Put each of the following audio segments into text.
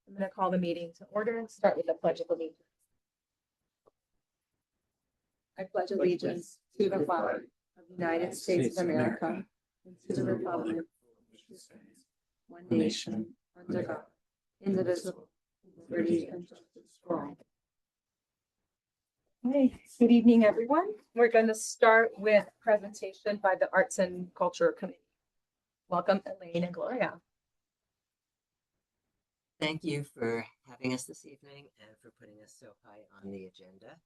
I'm going to call the meeting to order and start with the Pledge of Allegiance. I pledge allegiance to the flag of the United States of America and to the republic which stands one nation under God, indivisible, with liberty and justice for all. Hey, good evening, everyone. We're going to start with a presentation by the Arts and Culture Committee. Welcome, Elaine and Gloria. Thank you for having us this evening and for putting us so high on the agenda.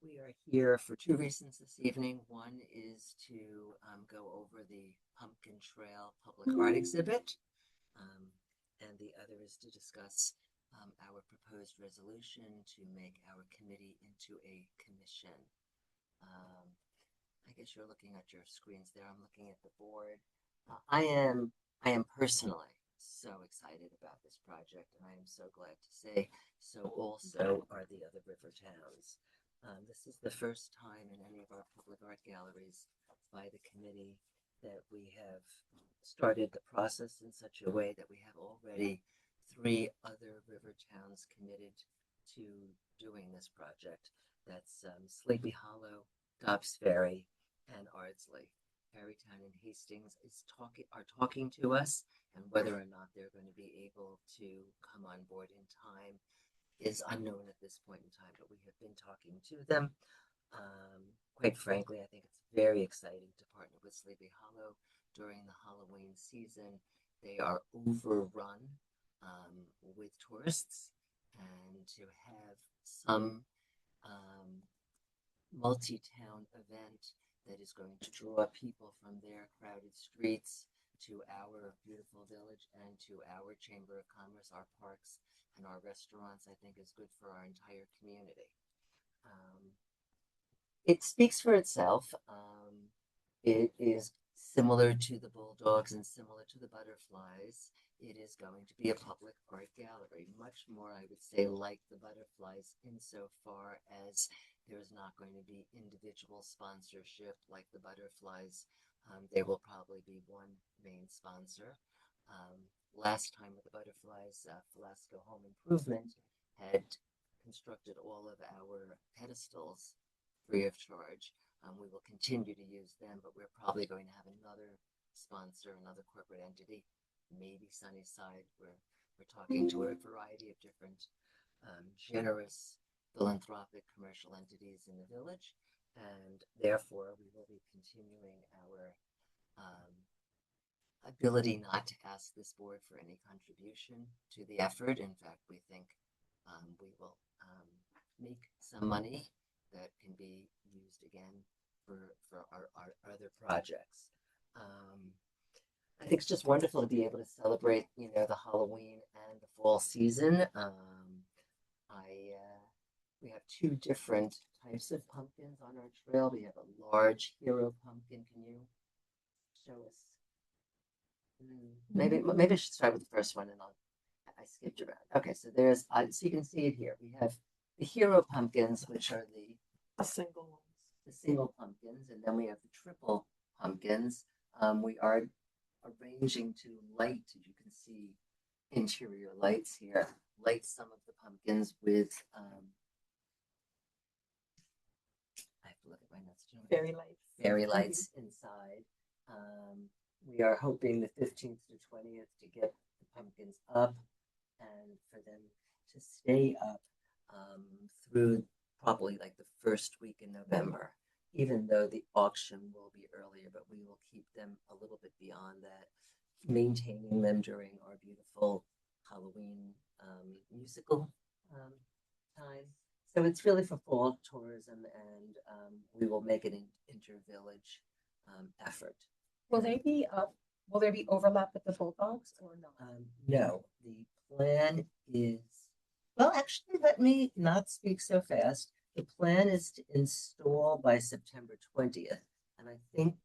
We are here for two reasons this evening. One is to go over the Pumpkin Trail Public Art Exhibit, and the other is to discuss our proposed resolution to make our committee into a commission. I guess you're looking at your screens there. I'm looking at the board. I am personally so excited about this project, and I am so glad to say so also are the other river towns. This is the first time in any of our public art galleries by the committee that we have started the process in such a way that we have already 3 other river towns committed to doing this project. That's Sleepy Hollow, Dobbs Ferry, and Ardsley. Perrytown and Hastings are talking to us, and whether or not they're going to be able to come on board in time is unknown at this point in time, but we have been talking to them. Quite frankly, I think it's very exciting to partner with Sleepy Hollow during the Halloween season. They are overrun with tourists, and to have some multi-town event that is going to draw people from their crowded streets to our beautiful village and to our Chamber of Commerce, our parks, and our restaurants, I think is good for our entire community. It speaks for itself. It is similar to the Bulldogs and similar to the Butterflies. It is going to be a public art gallery, much more, I would say, like the Butterflies insofar as there's not going to be individual sponsorship like the Butterflies. There will probably be one main sponsor. Last time with the Butterflies, Velasco Home Improvement had constructed all of our pedestals free of charge. We will continue to use them, but we're probably going to have another sponsor, another corporate entity, maybe Sunnyside. We're talking to a variety of different generous philanthropic commercial entities in the village, and therefore we will be continuing our ability not to ask this board for any contribution to the effort. In fact, we think we will make some money that can be used again for our other projects. I think it's just wonderful to be able to celebrate, the Halloween and the fall season. We have 2 different types of pumpkins on our trail. We have a large hero pumpkin. Can you show us? Maybe I should start with the first one, and I skipped around. Okay, so there's so you can see it here. We have the hero pumpkins, which are the single ones, the single pumpkins, and then we have the triple pumpkins. We are arranging to light, as you can see, interior lights here. Light some of the pumpkins with I have to look at my notes. Fairy lights inside. We are hoping the 15th to 20th to get the pumpkins up and for them to stay up through probably like the first week in November, even though the auction will be earlier, but we will keep them a little bit beyond that, maintaining them during our beautiful Halloween musical time. So it's really for fall tourism, and we will make it an inter-village effort. Will they be up? Will there be overlap with the Bulldogs or not? No, the plan is, well, actually, let me not speak so fast. The plan is to install by September 20th, and I think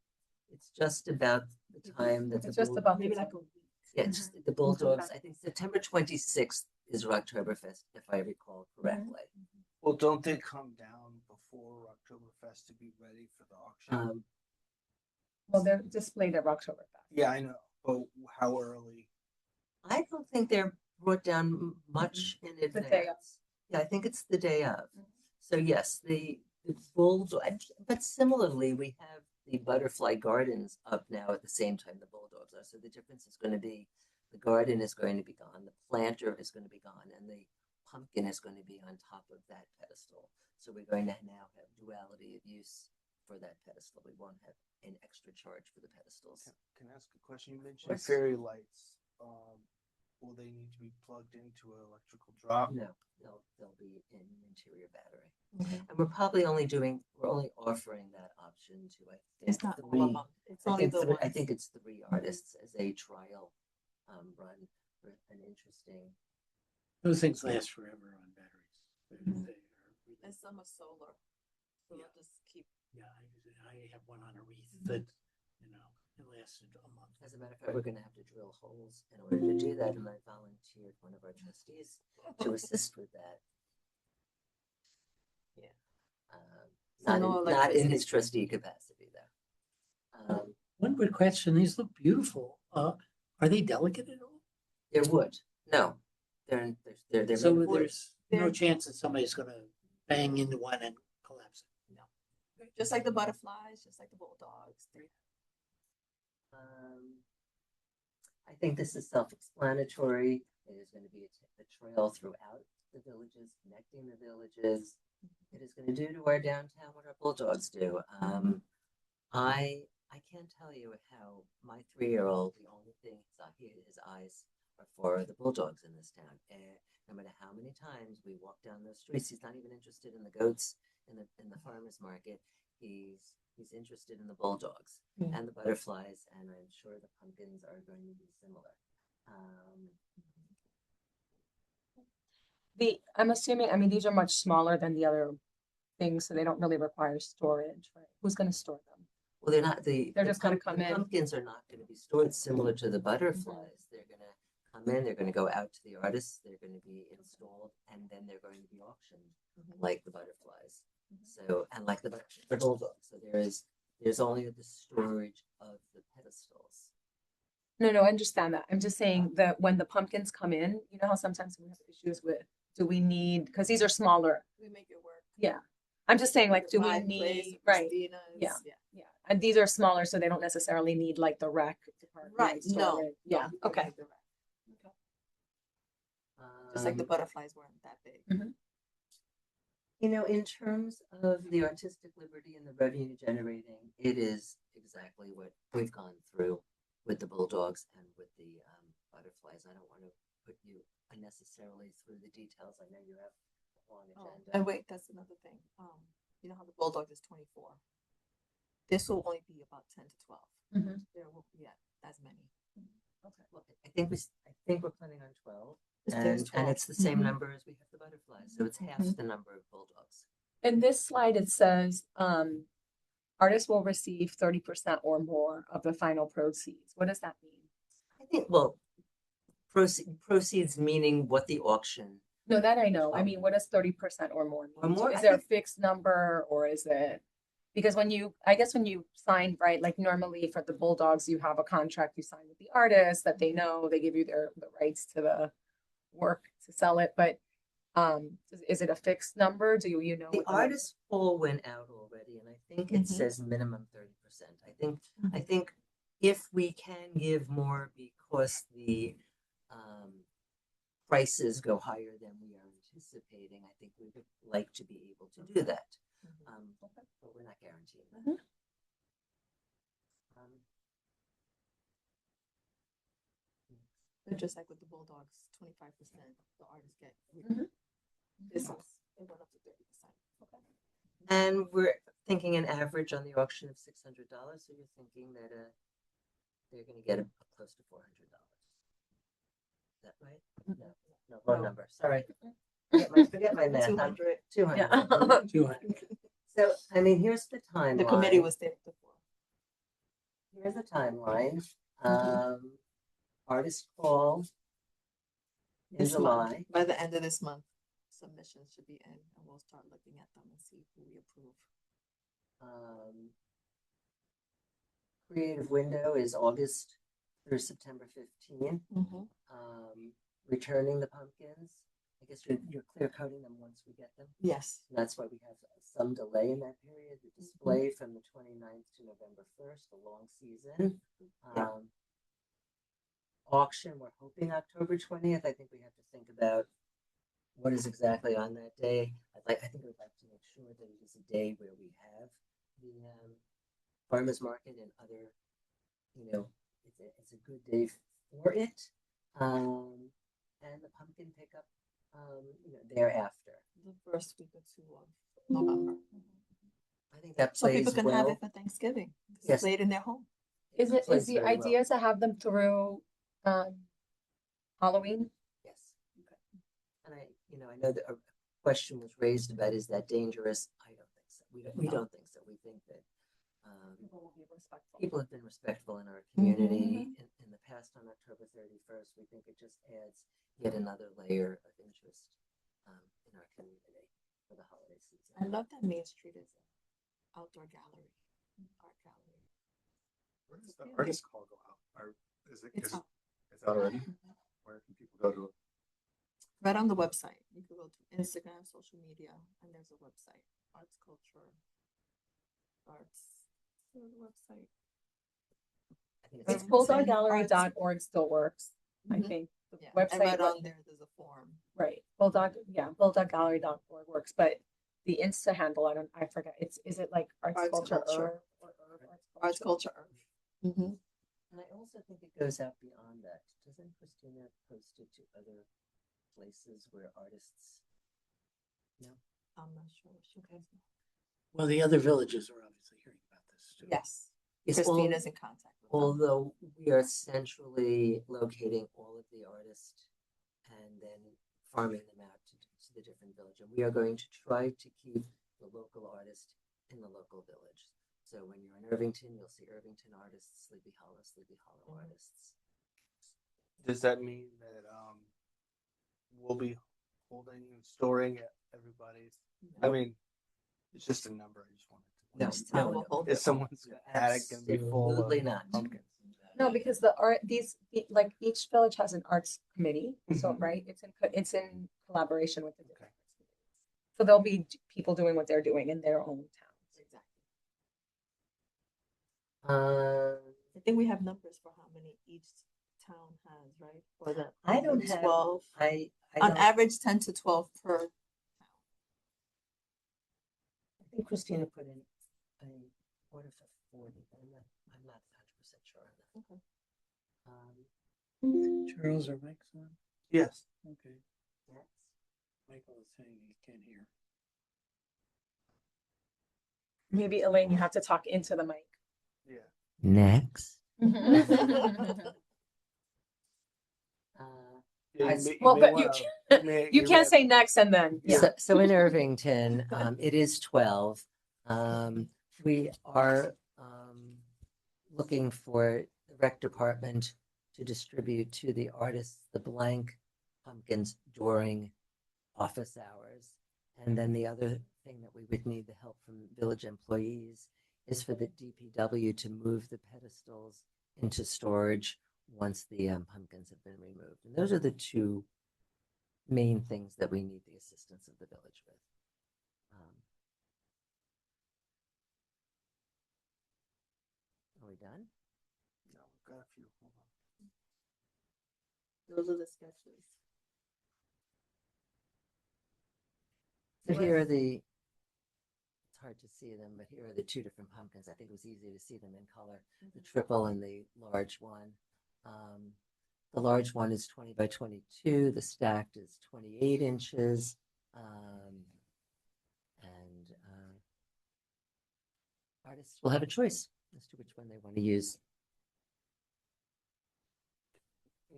it's just about the time that it's just about maybe like a week. Yeah, just the Bulldogs. I think September 26th is Oktoberfest, if I recall correctly. Well, don't they come down before Oktoberfest to be ready for the auction? Well, they're displayed at Oktoberfest. Yeah, I know. But how early? I don't think they're brought down much in day of. advance. Yeah, I think it's the day of. So yes, the bulldog, but similarly, we have the butterfly gardens up now at the same time the bulldogs are. So the difference is going to be the garden is going to be gone, the planter is going to be gone, and the pumpkin is going to be on top of that pedestal. So we're going to now have duality of use for that pedestal. We won't have an extra charge for the pedestals. Can I ask a question? You mentioned course. fairy lights. Will they need to be plugged into an electrical drop? No, they'll be in an interior battery. And we're probably only offering that option to, I think, It's not all three, of them. It's only the I ones. think it's 3 artists as a trial run for an interesting. Those things last forever on batteries. They are And some are solar. So Yeah. they'll just keep. yeah, I have one on a wreath that, it lasted a month. As a matter of fact, we're going to have to drill holes in order to do that, and I volunteered one of our trustees to assist with that. Yeah. Not, no not in electricity. his trustee capacity, though. One quick question, these look beautiful. Are they delicate at all? They're wood. No, they're So made of wood. there's no They're- chance that somebody's gonna bang into one and collapse it. No. Just like the butterflies, just like the bulldogs. I think this is self-explanatory. It is going to be a trail throughout the villages, connecting the villages. It is going to do to our downtown what our bulldogs do. I can't tell you how my 3-year-old, the only thing his eyes are for are the bulldogs in this town. And no matter how many times we walk down those streets, he's not even interested in the goats in the farmers market. He's interested in the bulldogs and the butterflies, and I'm sure the pumpkins are going to be similar. I'm assuming, I mean, these are much smaller than the other things, so they don't really require storage, right? Who's gonna store them? Well, they're not They're just gonna come the in. pumpkins are not going to be stored similar to the butterflies. They're going to come in. They're going to go out to the artists. They're going to be installed, and then they're going to be auctioned like the butterflies. So and like the bulldogs. So there's only the storage of the pedestals. No, I understand that. I'm just saying that when the pumpkins come in, you know how sometimes we have issues with, do we need, because these are smaller. We make it work. Yeah. I'm just saying, like, do we Pie place, need, right? Christina's, Yeah. yeah. Yeah. And these are smaller, so they don't necessarily need like the rec department. Right, and no, storage. Yeah, no, okay. you're right. Just like the butterflies weren't that big. In terms of the artistic liberty and the revenue generating, it is exactly what we've gone through with the bulldogs and with the butterflies. I don't want to put you unnecessarily through the details. I know you have a long agenda. And wait, that's another thing. You know how the bulldog is 24. This will only be about 10 to 12. There won't be as many. Okay. Well, I think we're planning on 12. There's And 12. it's the same number as we have the butterflies, so it's half the number of bulldogs. In this slide, it says, artists will receive 30% or more of the final proceeds. What does that mean? I think, well, proceeds meaning what the auction. No, that I know. I mean, what does 30% or more mean? Or more, Is I there a think- fixed number, or is it? Because when you sign, right, like normally for the bulldogs, you have a contract you sign with the artist that they know, they give you the rights to the work to sell it, but is it a fixed number? Do you know? The what artist poll went out already, and I think it says minimum 30%. I think if we can give more because the prices go higher than we are anticipating, I think we would like to be able to do that. But we're not guaranteeing that. But just like with the bulldogs, 25% the artists get. This is, it went up to 30%. And we're thinking an average on the auction of $600. So you're thinking that they're going to get close to $400. Is that right? No, wrong number. Sorry. Forget my math. 200. 200. Yeah. 200. So, I mean, here's the timeline. The committee was there before. Here's the timeline. Artist call in This July. month, by the end of this month, submissions should be in, and we'll start looking at them and see who we approve. Creative window is August through September 15th. Mhm. Returning the pumpkins. I guess you're clear coating them once we get them. Yes. And that's why we have some delay in that period. The display from the 29th to November 1st, a long season. Auction, we're hoping October 20th. I think we have to think about what is exactly on that day. I think we'd like to make sure that it is a day where we have the farmers market and other, it's a good day for it. And the pumpkin pickup, thereafter. The first week or two of November. I think that So plays people can well. have it for Thanksgiving. Yes. It's late in their home. Is Plays the very well. idea to have them through Halloween? Yes. And I know that a question was raised about, is that dangerous? I don't think so. We don't think so. We think that People will be respectful. people have been respectful in our community in the past on October 31st. We think it just adds yet another layer of interest in our community for the holiday season. I love that Main Street is an outdoor gallery, art gallery. Where does the artist call go out? Or is it, It's is, out. it's out already? Where can people go to? Right on the website. You can go to Instagram, social media, and there's a website. Arts, culture, arts. There's a website. I think It's it's bulldoggallery.org still works, I Mhm. think. The Yeah. website, And right on there, there's a form. right, bulldoggallery.org works, but the Insta handle, I forget, is it like Arts Arts Culture Culture. or Arts, culture, earth. Mm-hmm. And I also think it goes out beyond that. Doesn't Christina post it to other places where artists? No. I'm not sure. Okay. Well, the other villages are obviously hearing about this too. Yes. Yes, Christina's in contact with them. although we are centrally locating all of the artists and then farming them out to the different village. And we are going to try to keep the local artist in the local village. So when you're in Irvington, you'll see Irvington artists, Sleepy Hollow artists. Does that mean that we'll be holding and storing everybody's? I mean, it's just a number. I just wanted to. No, Each town no, will hold Is it. someone's attic gonna be full of Absolutely not. pumpkins? No, because the art, like each village has an arts committee, so, Mhm. right, it's in collaboration with the different. Okay. arts committees. So there'll be people doing what they're doing in their own towns. Exactly. Uh, I think we have numbers for how many each town has, right? For the I don't have. 12. I On don't- average, 10 to 12 per town. I think Christina put in an order for 40, but I'm not 100% sure on that. Okay. Charles or Mike's on? Yes. Okay. Yes. Michael is saying he can't hear. Maybe Elaine, you have to talk into the mic. Yeah. Next. Yeah, I you may, Well, may but wanna, you may can't say next and then, yeah. So in Irvington, it is 12. We are looking for the rec department to distribute to the artists the blank pumpkins during office hours. And then the other thing that we would need the help from village employees is for the DPW to move the pedestals into storage once the pumpkins have been removed. And those are the two main things that we need the assistance of the village with. Are we done? No, we've got a few. Hold on. Those are the sketches. So here are the, it's hard to see them, but here are the two different pumpkins. I think it was easy to see them in color, the triple and the large one. The large one is 20 by 22, the stacked is 28 inches. And artists will have a choice as to which one they want to use.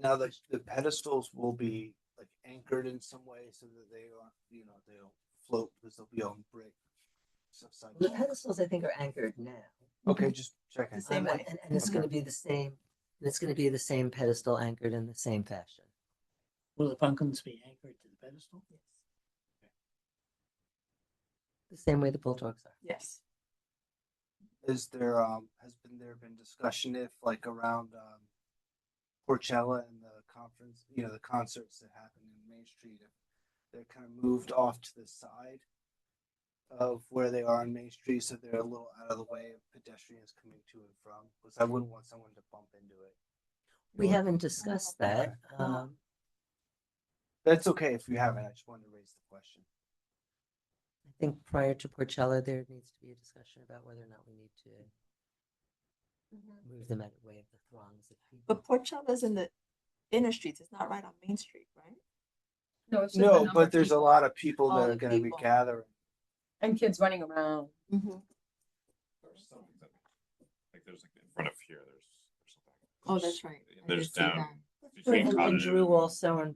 Now the pedestals will be like anchored in some way so that they are, they'll float because they'll be on brick. The pedestals, I think, are anchored now. Okay, just checking. The same way. And it's going to be the same. And it's going to be the same pedestal anchored in the same fashion. Will the pumpkins be anchored to the pedestal? Yes. The same way the bulldogs are. Yes. Is there there been discussion if like around Porchella and the conference, the concerts that happen in Main Street, if they're kind of moved off to the side of where they are on Main Street, so they're a little out of the way of pedestrians coming to and from, because I wouldn't want someone to bump into it. We haven't discussed that. That's okay if you haven't. I just wanted to raise the question. I think prior to Porchella, there needs to be a discussion about whether or not we need to move them out of the way of the throngs of people. But Porchella's in the inner streets. It's not right on Main Street, right? No, it's just the No, number but of there's a people lot of people All that are the going to be people. gathering. and kids running around. Mm-hmm. There's something that, like, there's like in front of here, there's something. Oh, that's right. I There's did see down that. between And Cottage Drew and- also at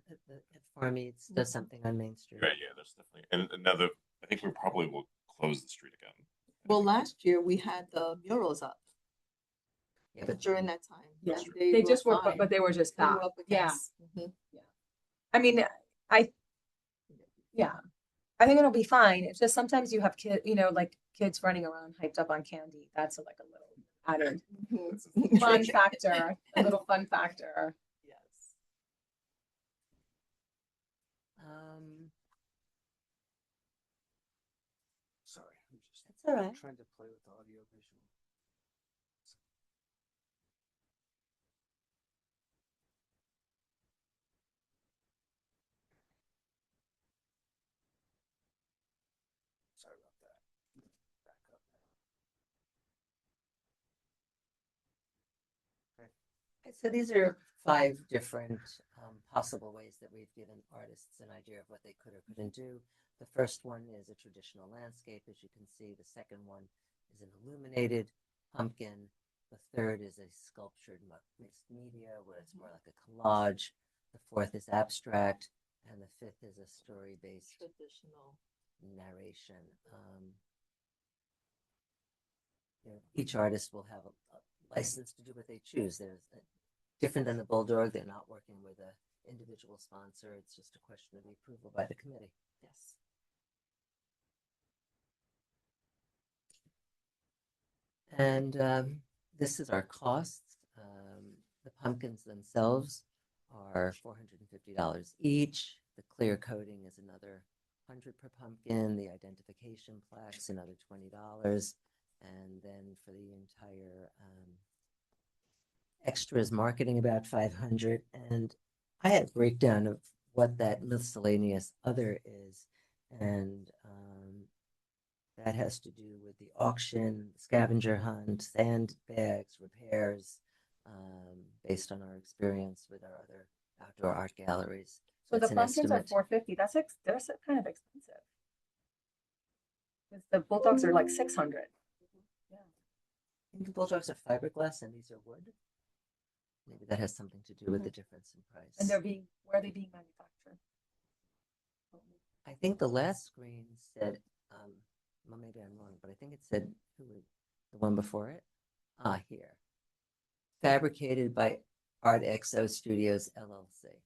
Farm Eats does something on Main Street. Right, yeah, there's definitely, and another, I think we probably will close the street again. Well, last year we had the murals up, Yeah, but during that time. Yeah, and they just were, fine. but they were just They were that. up Yeah, against- Mhm. I mean, yeah, I think it'll be fine. It's just sometimes you have kids, like kids running around hyped up on candy. That's like a little added Mhm. fun factor, a little fun factor. Yes. Sorry, I'm just That's all right. trying to play with the audio visual. Sorry about that. Back up. So these are 5 different possible ways that we've given artists an idea of what they could or couldn't do. The first one is a traditional landscape, as you can see. The second one is an illuminated pumpkin. The third is a sculptured mixed media, where it's more like a collage. The fourth is abstract, and the fifth is a story-based Traditional. narration. Each artist will have a license to do what they choose. Different than the Bulldog, they're not working with an individual sponsor. It's just a question of the approval by the committee. Yes. And this is our costs. The pumpkins themselves are $450 each. The clear coating is another $100 per pumpkin. The identification plaques another $20, and then for the entire extras marketing about $500. And I had a breakdown of what that miscellaneous other is, and that has to do with the auction, scavenger hunt, sandbags, repairs, based on our experience with our other outdoor art galleries. So That's the an pumpkins are estimate. $450. They're kind of expensive. 'Cause the bulldogs are like 600. I think the bulldogs are fiberglass and these are wood. Maybe that has something to do with the difference in price. And where are they being manufactured? I think the last screen said, well, maybe I'm wrong, but I think it said the one before it. Here. Fabricated by Art XO Studios LLC.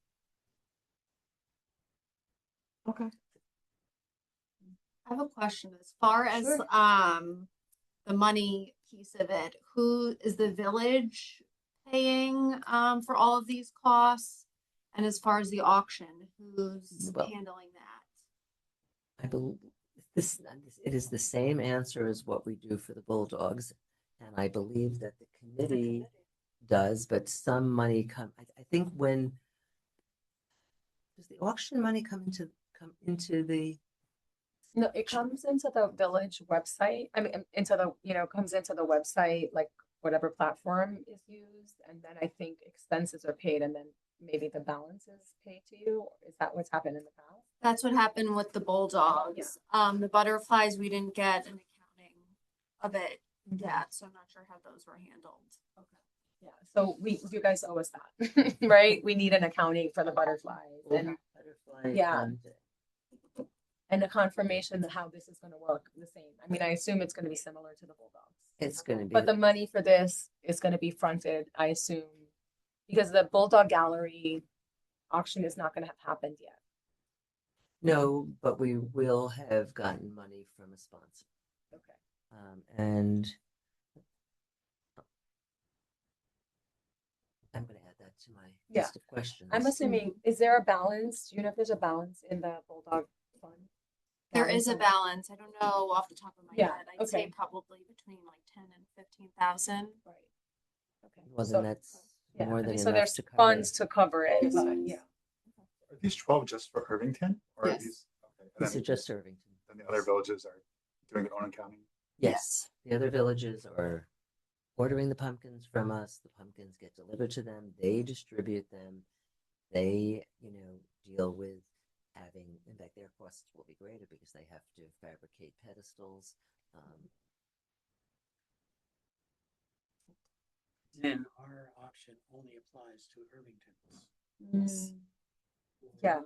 Okay. I have a question. As far as Sure. the money piece of it, who is the village paying for all of these costs? And as far as the auction, who's Well- handling that? I believe it is the same answer as what we do for the Bulldogs. And I believe that the committee does, but some money I think does the auction money come into the, No, it comes into the village website. I mean, comes into the website, like whatever platform is used. And then I think expenses are paid and then maybe the balance is paid to you. Is that what's happened in the past? That's what happened with the bulldogs. The butterflies, we didn't get an accounting of it yet, so I'm not sure how those were handled. Yeah, so you guys owe us that, right? We need an accounting for the butterflies and butterfly? Yeah. And a confirmation that how this is gonna work the same. I mean, I assume it's gonna be similar to the bulldogs. it's going to be. But the money for this is gonna be fronted, I assume, because the Bulldog Gallery auction is not gonna have happened yet. No, but we will have gotten money from a sponsor. Okay. And I'm going to add that to my Yeah. list of questions. I'm assuming, is there a balance? Do you know if there's a balance in the Bulldog fund? There is a on- balance. I don't know off the top of my Yeah, head. I'd say okay. probably between like 10 and 15,000. Right. Okay. Well, So- then that's yeah, more I than mean, enough so there's to cover. funds to cover it, but yeah. Are these 12 just for Irvington? Or are Yes. these, okay, and These are then, just Irvington. then the other villages are doing their own accounting? Yes, the other villages are ordering the pumpkins from us. The pumpkins get delivered to them. They distribute them. They, deal with having, in fact, their costs will be greater because they have to fabricate pedestals. Then our auction only applies to Irvington's. Mm, yeah.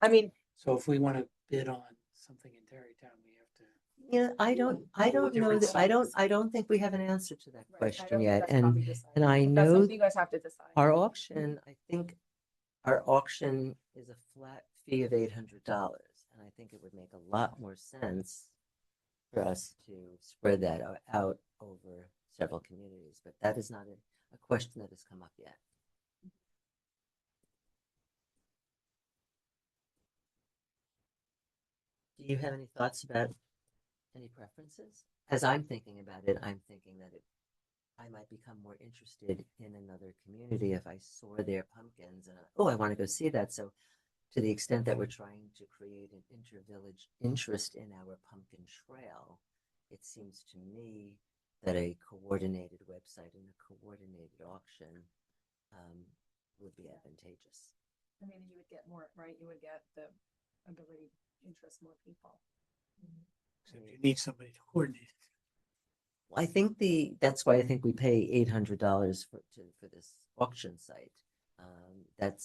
I mean, So if we want to bid on something in Tarrytown, we have to. Yeah, I don't know that, I don't think we have an answer to that right, I question don't think yet. that's And, probably decided. and I That's know something you guys have to decide. our auction, I think our auction is a flat fee of $800. And I think it would make a lot more sense for us to spread that out over several communities, but that is not a question that has come up yet. Do you have any thoughts about any preferences? As I'm thinking about it, I'm thinking that I might become more interested in another community if I saw their pumpkins and I want to go see that. So to the extent that we're trying to create an inter-village interest in our pumpkin trail, it seems to me that a coordinated website and a coordinated auction would be advantageous. I mean, you would get more, right? You would get the ability to interest more people. So you need somebody to coordinate it. I think that's why I think we pay $800 for this auction site. But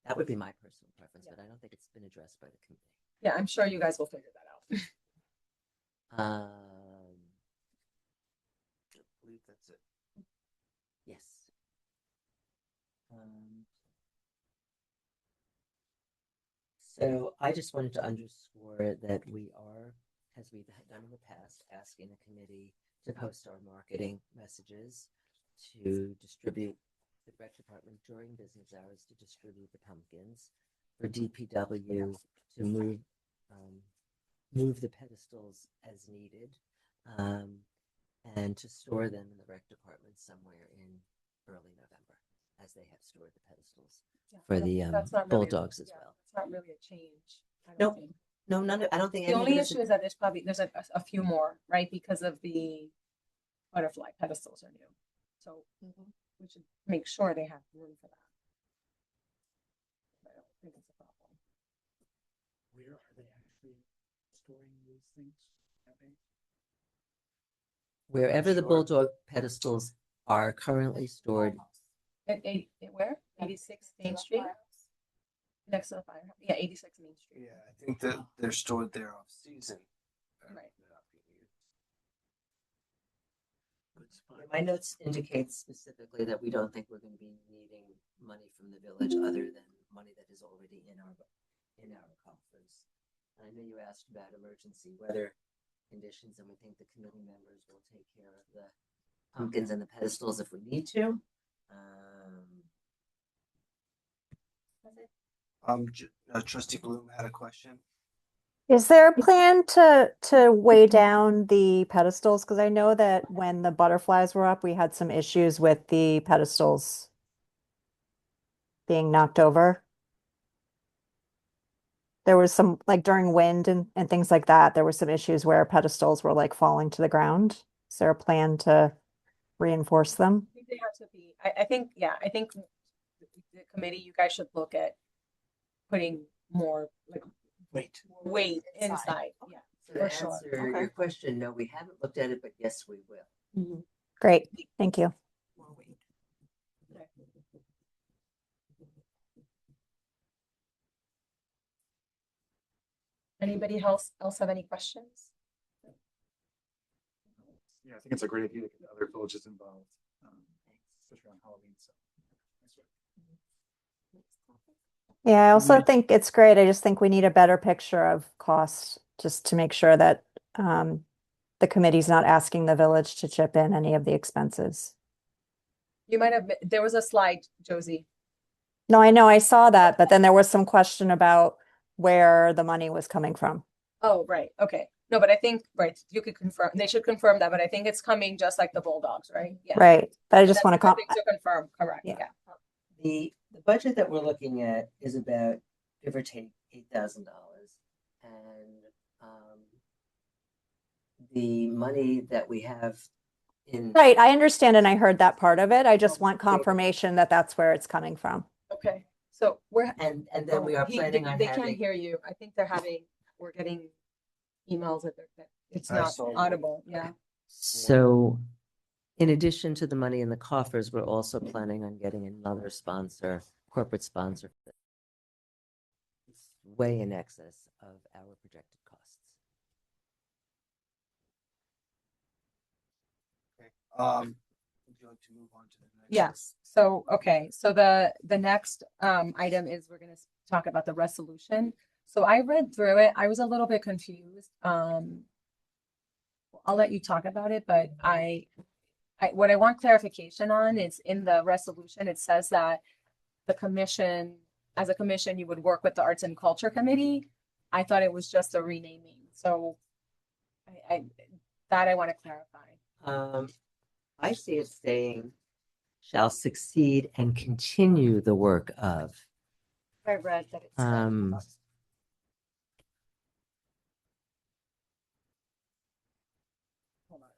that would be my personal preference, but I don't think it's been addressed by the committee. Yeah, I'm sure you guys will figure that out. I believe that's it. Yes. So I just wanted to underscore that we are, as we've done in the past, asking the committee to post our marketing messages, to distribute the rec department during business hours to distribute the pumpkins, for DPW to move the pedestals as needed, and to store them in the rec department somewhere in early November, as they have stored the pedestals for the That's not really- bulldogs as yeah, well. It's not really a change. I don't Nope. think. No, none. I don't think The any only of it is issue is that there's a few more, right? Because of the butterfly pedestals are new. So we should make sure they have room for that. I don't think it's a problem. Where are they actually storing these things? wherever the Sure. bulldog pedestals are currently stored. Where? 86 Main Street? Next to the fire. Yeah, 86 Main Street. Yeah, I think that they're stored there off season. Right. They're not being used. Good spot. My notes indicate specifically that we don't think we're going to be needing money from the village other than money that is already in our coffers. And I know you asked about emergency weather conditions, and we think the committee members will take care of the pumpkins and the pedestals if we need to. Trustee Bloom had a question. Is there a plan to weigh down the pedestals? Because I know that when the butterflies were up, we had some issues with the pedestals being knocked over. There was some, like during wind and things like that, there were some issues where pedestals were like falling to the ground. Is there a plan to reinforce them? I think they have to be, I think the committee, you guys should look at putting more like Wait. weight inside. Yeah, So to for sure. answer your question, no, we haven't looked at it, but yes, we will. Great, thank you. More weight. Anybody else have any questions? Yeah, I think it's a great idea to get other villages involved, especially on Halloween. So, nice work. Yeah, I also Right. think it's great. I just think we need a better picture of cost, just to make sure that the committee's not asking the village to chip in any of the expenses. You might have, there was a slide, Josie. No, I know, I saw that, but then there was some question about where the money was coming from. Oh, right, okay. No, but I think, right, you could confirm, they should confirm that, but I think it's coming just like the Bulldogs, right? Yeah. Right, but I just That's want to the thing to confirm, correct, Yeah. yeah. The budget that we're looking at is about, give or take, $8,000. And the money that we have in. Right, I understand and I heard that part of it. I just want confirmation that that's where it's coming from. Okay, so we're. And then we are planning on They can't having, hear you. I think we're getting emails that it's I not saw one. audible, yeah. so in addition to the money in the coffers, we're also planning on getting another sponsor, corporate sponsor. It's way in excess of our projected costs. Okay. Would you like to move on to the next? Yes, so, okay, so the next item is we're gonna talk about the resolution. So I read through it, I was a little bit confused. I'll let you talk about it, but what I want clarification on is in the resolution, it says that the commission, as a commission, you would work with the Arts and Culture Committee. I thought it was just a renaming, so I want to clarify. I see it saying shall succeed and continue the work of. I read that it's. Hold on.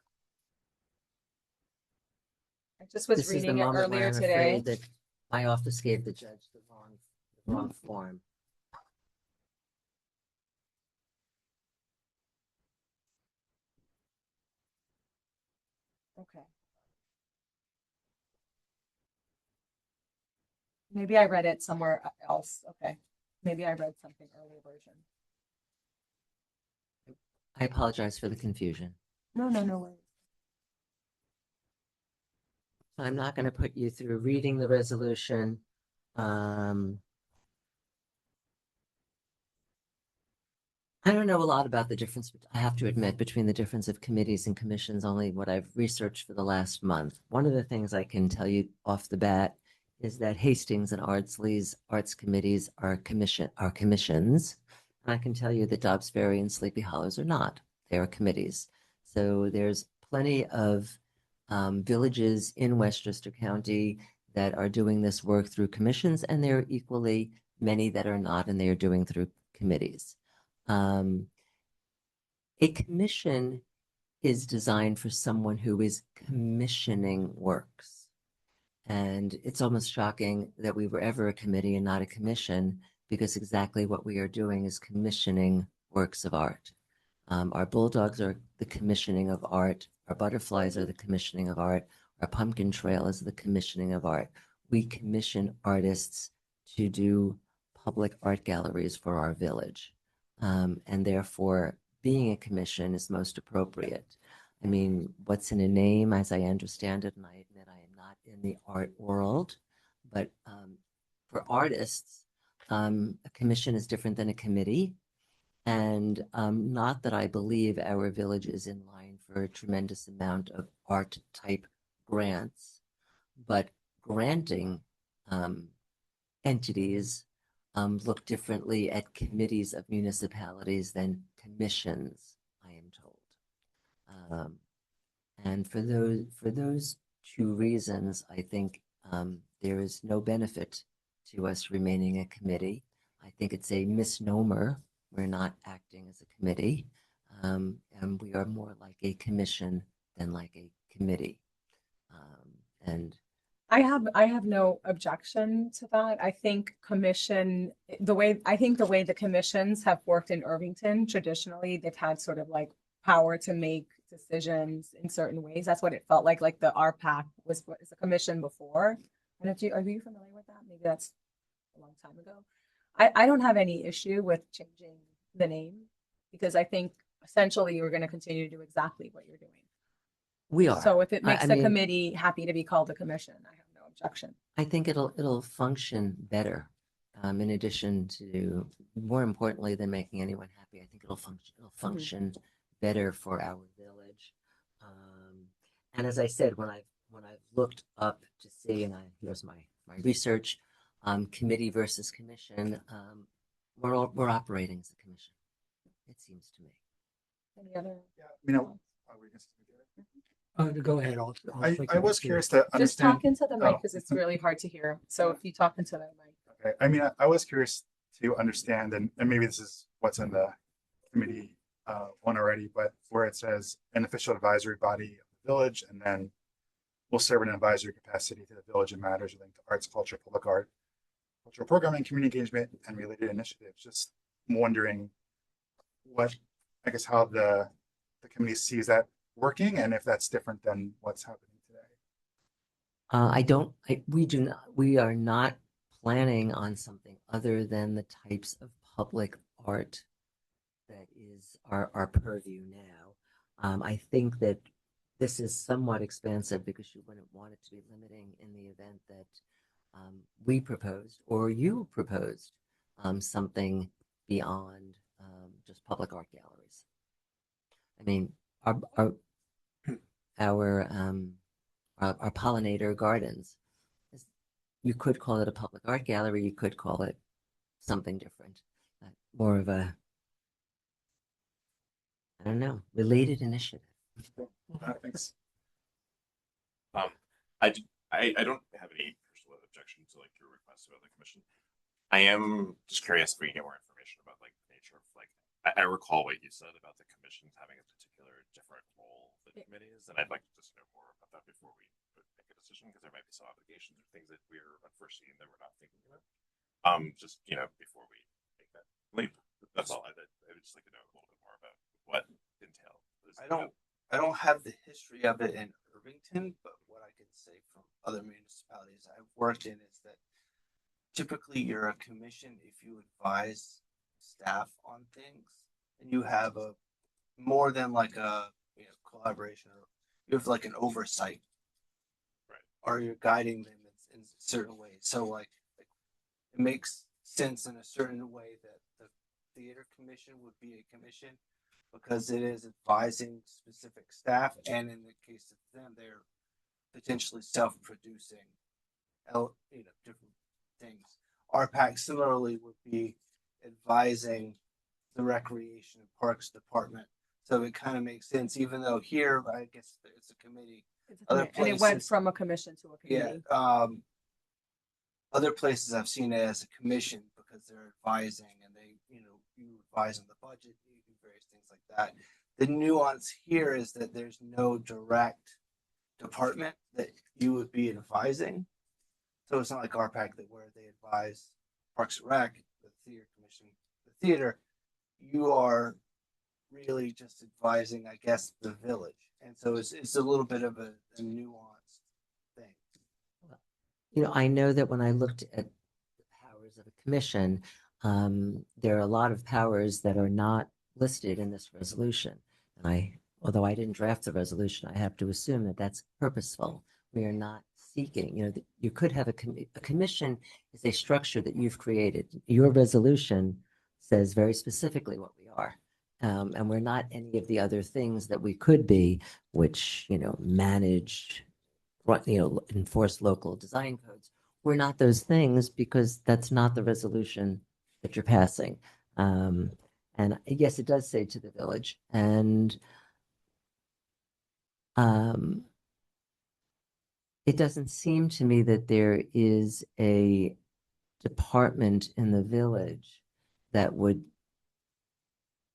I just was This is the reading it moment where earlier I'm today. afraid that my office gave the judge the wrong form. Okay. Maybe I read it somewhere else. Okay. Maybe I read something earlier version. I apologize for the confusion. No worries. I'm not going to put you through reading the resolution. I don't know a lot about the difference, I have to admit, between the difference of committees and commissions, only what I've researched for the last month. One of the things I can tell you off the bat is that Hastings and Ardsley's arts committees are commissions. And I can tell you that Dobbs Ferry and Sleepy Hollows are not. They are committees. So there's plenty of villages in Westchester County that are doing this work through commissions, and there are equally many that are not, and they are doing through committees. A commission is designed for someone who is commissioning works. And it's almost shocking that we were ever a committee and not a commission, because exactly what we are doing is commissioning works of art. Our bulldogs are the commissioning of art. Our butterflies are the commissioning of art. Our pumpkin trail is the commissioning of art. We commission artists to do public art galleries for our village. And therefore, being a commission is most appropriate. I mean, what's in a name, as I understand it, and I admit I am not in the art world, but for artists, a commission is different than a committee. And not that I believe our village is in line for a tremendous amount of art type grants, but granting entities look differently at committees of municipalities than commissions, I am told. And for those two reasons, I think there is no benefit to us remaining a committee. I think it's a misnomer. We're not acting as a committee, and we are more like a commission than like a committee. And I have no objection to that. I think the way the commissions have worked in Irvington, traditionally, they've had sort of like power to make decisions in certain ways. That's what it felt like the RPAC was a commission before. And are you familiar with that? Maybe that's a long time ago. I don't have any issue with changing the name, because I think essentially you're going to continue to do exactly what you're doing. we are. So if it makes I the mean, committee happy to be called a commission, I have no objection. I think it'll function better. In addition to, more importantly than making anyone happy, I think it'll function better for our village. And as I said, when I've looked up to see, and here's my research, committee versus commission, we're operating as a commission. It seems to me. Any other? Yeah, you know, we can Go ahead. I'll I was curious to Just understand. talk into the mic Oh. because it's really hard to hear. So if you talk into that mic. Okay, I mean, I was curious to understand, and maybe this is what's in the committee one already, but where it says an official advisory body of the village, and then will serve in an advisory capacity to the village in matters linked to arts, culture, public art, cultural programming, community engagement, and related initiatives. Just wondering what, I guess, how the committee sees that working, and if that's different than what's happening today. We are not planning on something other than the types of public art that is our purview now. I think that this is somewhat expansive because you wouldn't want it to be limiting in the event that we proposed or you proposed something beyond just public art galleries. I mean, our pollinator gardens, you could call it a public art gallery, you could call it something different, more of a, I don't know, related initiative. Thanks. I don't have any personal objection to like your request about the commission. I am just curious if we can get more information about like the nature of like I recall what you said about the commissions having a particular different role than committees, and I'd like to just know more about that before we make a decision because there might be some obligations or things that we're unforeseen that we're not thinking about. Just before we make that leap. That's all. I would just like to know a little bit more about what entailed. I don't have the history of it in Irvington, but what I can say from other municipalities I've worked in is that typically you're a commission if you advise staff on things and you have a more than like a collaboration, or you have like an oversight, right? Or you're guiding them in certain ways. So like it makes sense in a certain way that the theater commission would be a commission because it is advising specific staff, and in the case of them, they're potentially self-producing, different things. RPAC similarly would be advising the Recreation and Parks Department, so it kind of makes sense. Even though here, I guess it's a committee. And it went from a commission to a committee. Yeah. Other places I've seen it as a commission because they're advising, and they, you advise on the budget, you do various things like that. The nuance here is that there's no direct department that you would be advising. So it's not like RPAC where they advise Parks and Rec, the theater commission, the theater. You are really just advising, I guess, the village. And so it's a little bit of a nuanced thing. I know that when I looked at the powers of a commission, there are a lot of powers that are not listed in this resolution. And although I didn't draft the resolution, I have to assume that that's purposeful. We are not seeking, you could have a commission is a structure that you've created. Your resolution says very specifically what we are. And we're not any of the other things that we could be, which, manage, enforce local design codes. We're not those things because that's not the resolution that you're passing. And yes, it does say to the village. And it doesn't seem to me that there is a department in the village that would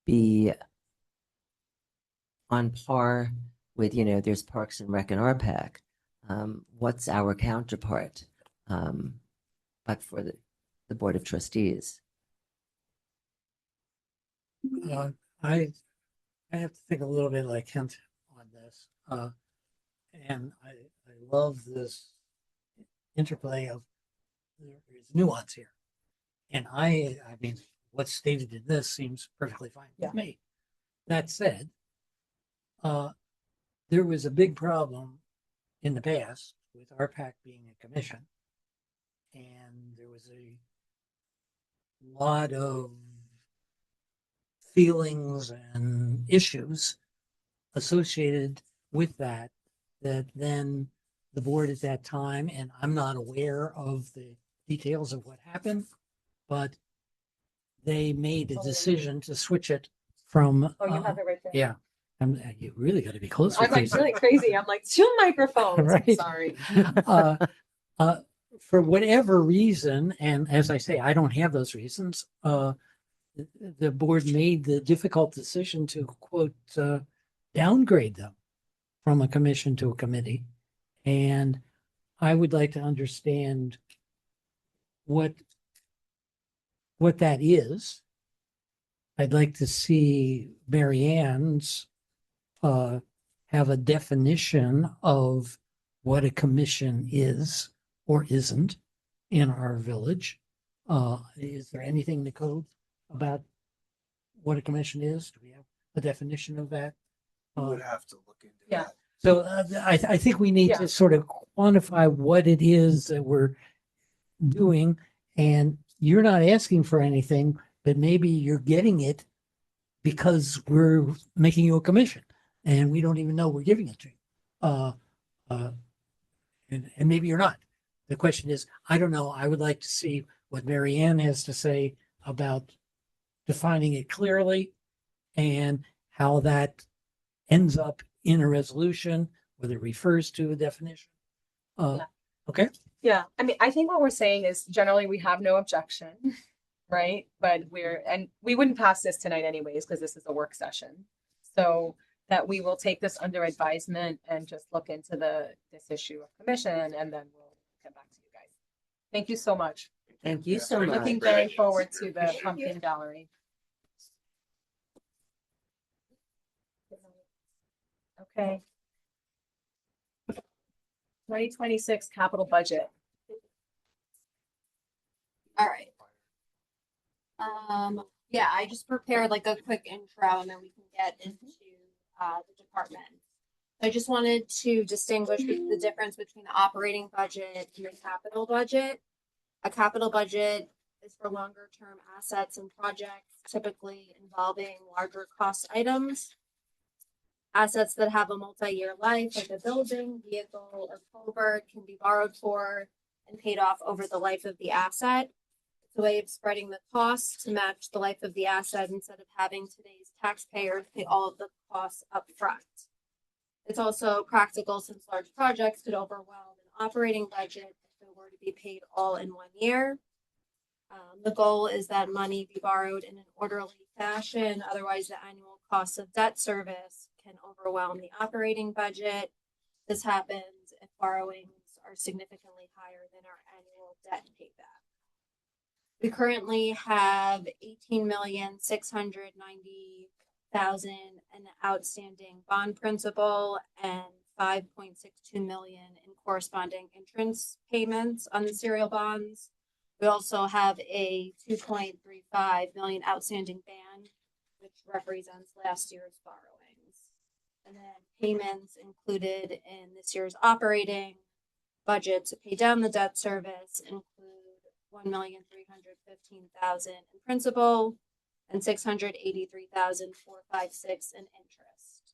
be on par with, there's Parks and Rec and RPAC. What's our counterpart? But for the Board of Trustees. I have to think a little bit like Kent on this. And I love this interplay of there's nuance here. And I mean, what's stated in this seems perfectly fine with me. That said, there was a big problem in the past with RPAC being a commission. And there was a lot of feelings and issues associated with that, that then the board at that time, and I'm not aware of the details of what happened, but they made a decision to switch it from. Oh, you have it right there. Yeah. You really got to be close I'm with like these. really crazy. I'm like 2 microphones. I'm Right. sorry. uh, for whatever reason, and as I say, I don't have those reasons, the board made the difficult decision to quote, downgrade them from a commission to a committee. And I would like to understand what that is. I'd like to see Mary Ann's have a definition of what a commission is or isn't in our village. Is there anything in the code about what a commission is? Do we have a definition of that? We would have to look into Yeah. that. So I think we need Yeah. to sort of quantify what it is that we're doing. And you're not asking for anything, but maybe you're getting it because we're making you a commission and we don't even know we're giving it to you. And maybe you're not. The question is, I don't know. I would like to see what Mary Ann has to say about defining it clearly and how that ends up in a resolution, whether it refers to a definition. Yeah. Okay. Yeah, I mean, I think what we're saying is generally we have no objection, right? But we wouldn't pass this tonight anyways, because this is a work session. So that we will take this under advisement and just look into this issue of commission, and then we'll get back to you guys. Thank you so much. Thank you so We're much. looking very forward to the pumpkin gallery. Okay. 2026 capital budget. All right. Yeah, I just prepared like a quick intro and then we can get into the department. I just wanted to distinguish the difference between the operating budget and the capital budget. A capital budget is for longer term assets and projects, typically involving larger cost items. Assets that have a multi-year life, like a building, vehicle, or culvert, can be borrowed for and paid off over the life of the asset. It's a way of spreading the costs to match the life of the asset instead of having today's taxpayers pay all of the costs up front. It's also practical since large projects could overwhelm an operating budget if they were to be paid all in 1 year. The goal is that money be borrowed in an orderly fashion, otherwise the annual cost of debt service can overwhelm the operating budget. This happens if borrowings are significantly higher than our annual debt payback. We currently have 18,690,000 in outstanding bond principal and 5.62 million in corresponding interest payments on the serial bonds. We also have a 2.35 million outstanding ban, which represents last year's borrowings. And then payments included in this year's operating budget to pay down the debt service include 1,315,000 in principal and 683,456 in interest.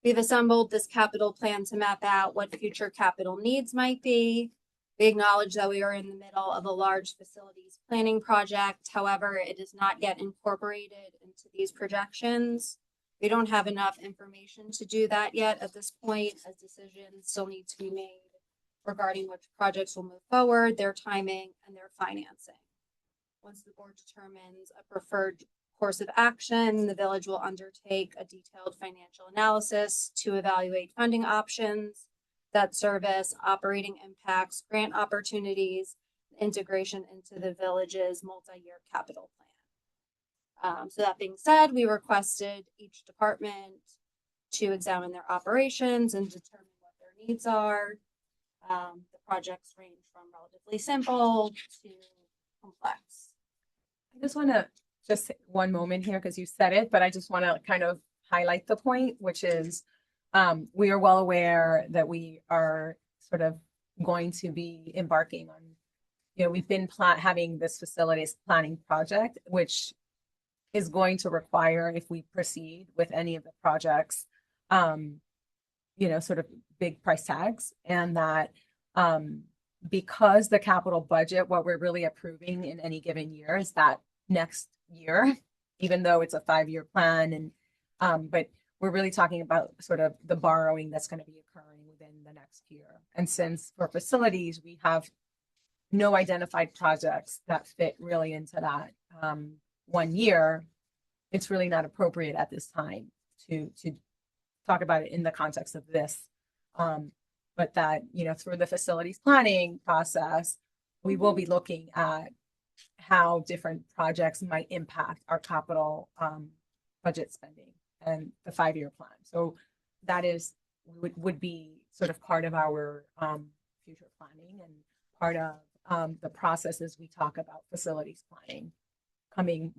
We've assembled this capital plan to map out what future capital needs might be. We acknowledge that we are in the middle of a large facilities planning project. However, it is not yet incorporated into these projections. We don't have enough information to do that yet at this point, as decisions still need to be made regarding which projects will move forward, their timing, and their financing. Once the board determines a preferred course of action, the village will undertake a detailed financial analysis to evaluate funding options, debt service, operating impacts, grant opportunities, integration into the village's multi-year capital plan. So that being said, we requested each department to examine their operations and determine what their needs are. The projects range from relatively simple to complex. I just want to just one moment here because you said it, but I just want to kind of highlight the point, which is we are well aware that we are sort of going to be embarking on, we've been having this facilities planning project, which is going to require, if we proceed with any of the projects, sort of big price tags, and that because the capital budget, what we're really approving in any given year is that next year, even though it's a 5-year plan, and but we're really talking about sort of the borrowing that's going to be occurring within the next year. And since for facilities, we have no identified projects that fit really into that 1 year, it's really not appropriate at this time to talk about it in the context of this. But that, through the facilities planning process, we will be looking at how different projects might impact our capital budget spending and the 5-year plan. So that would be sort of part of our future planning and part of the process as we talk about facilities planning coming,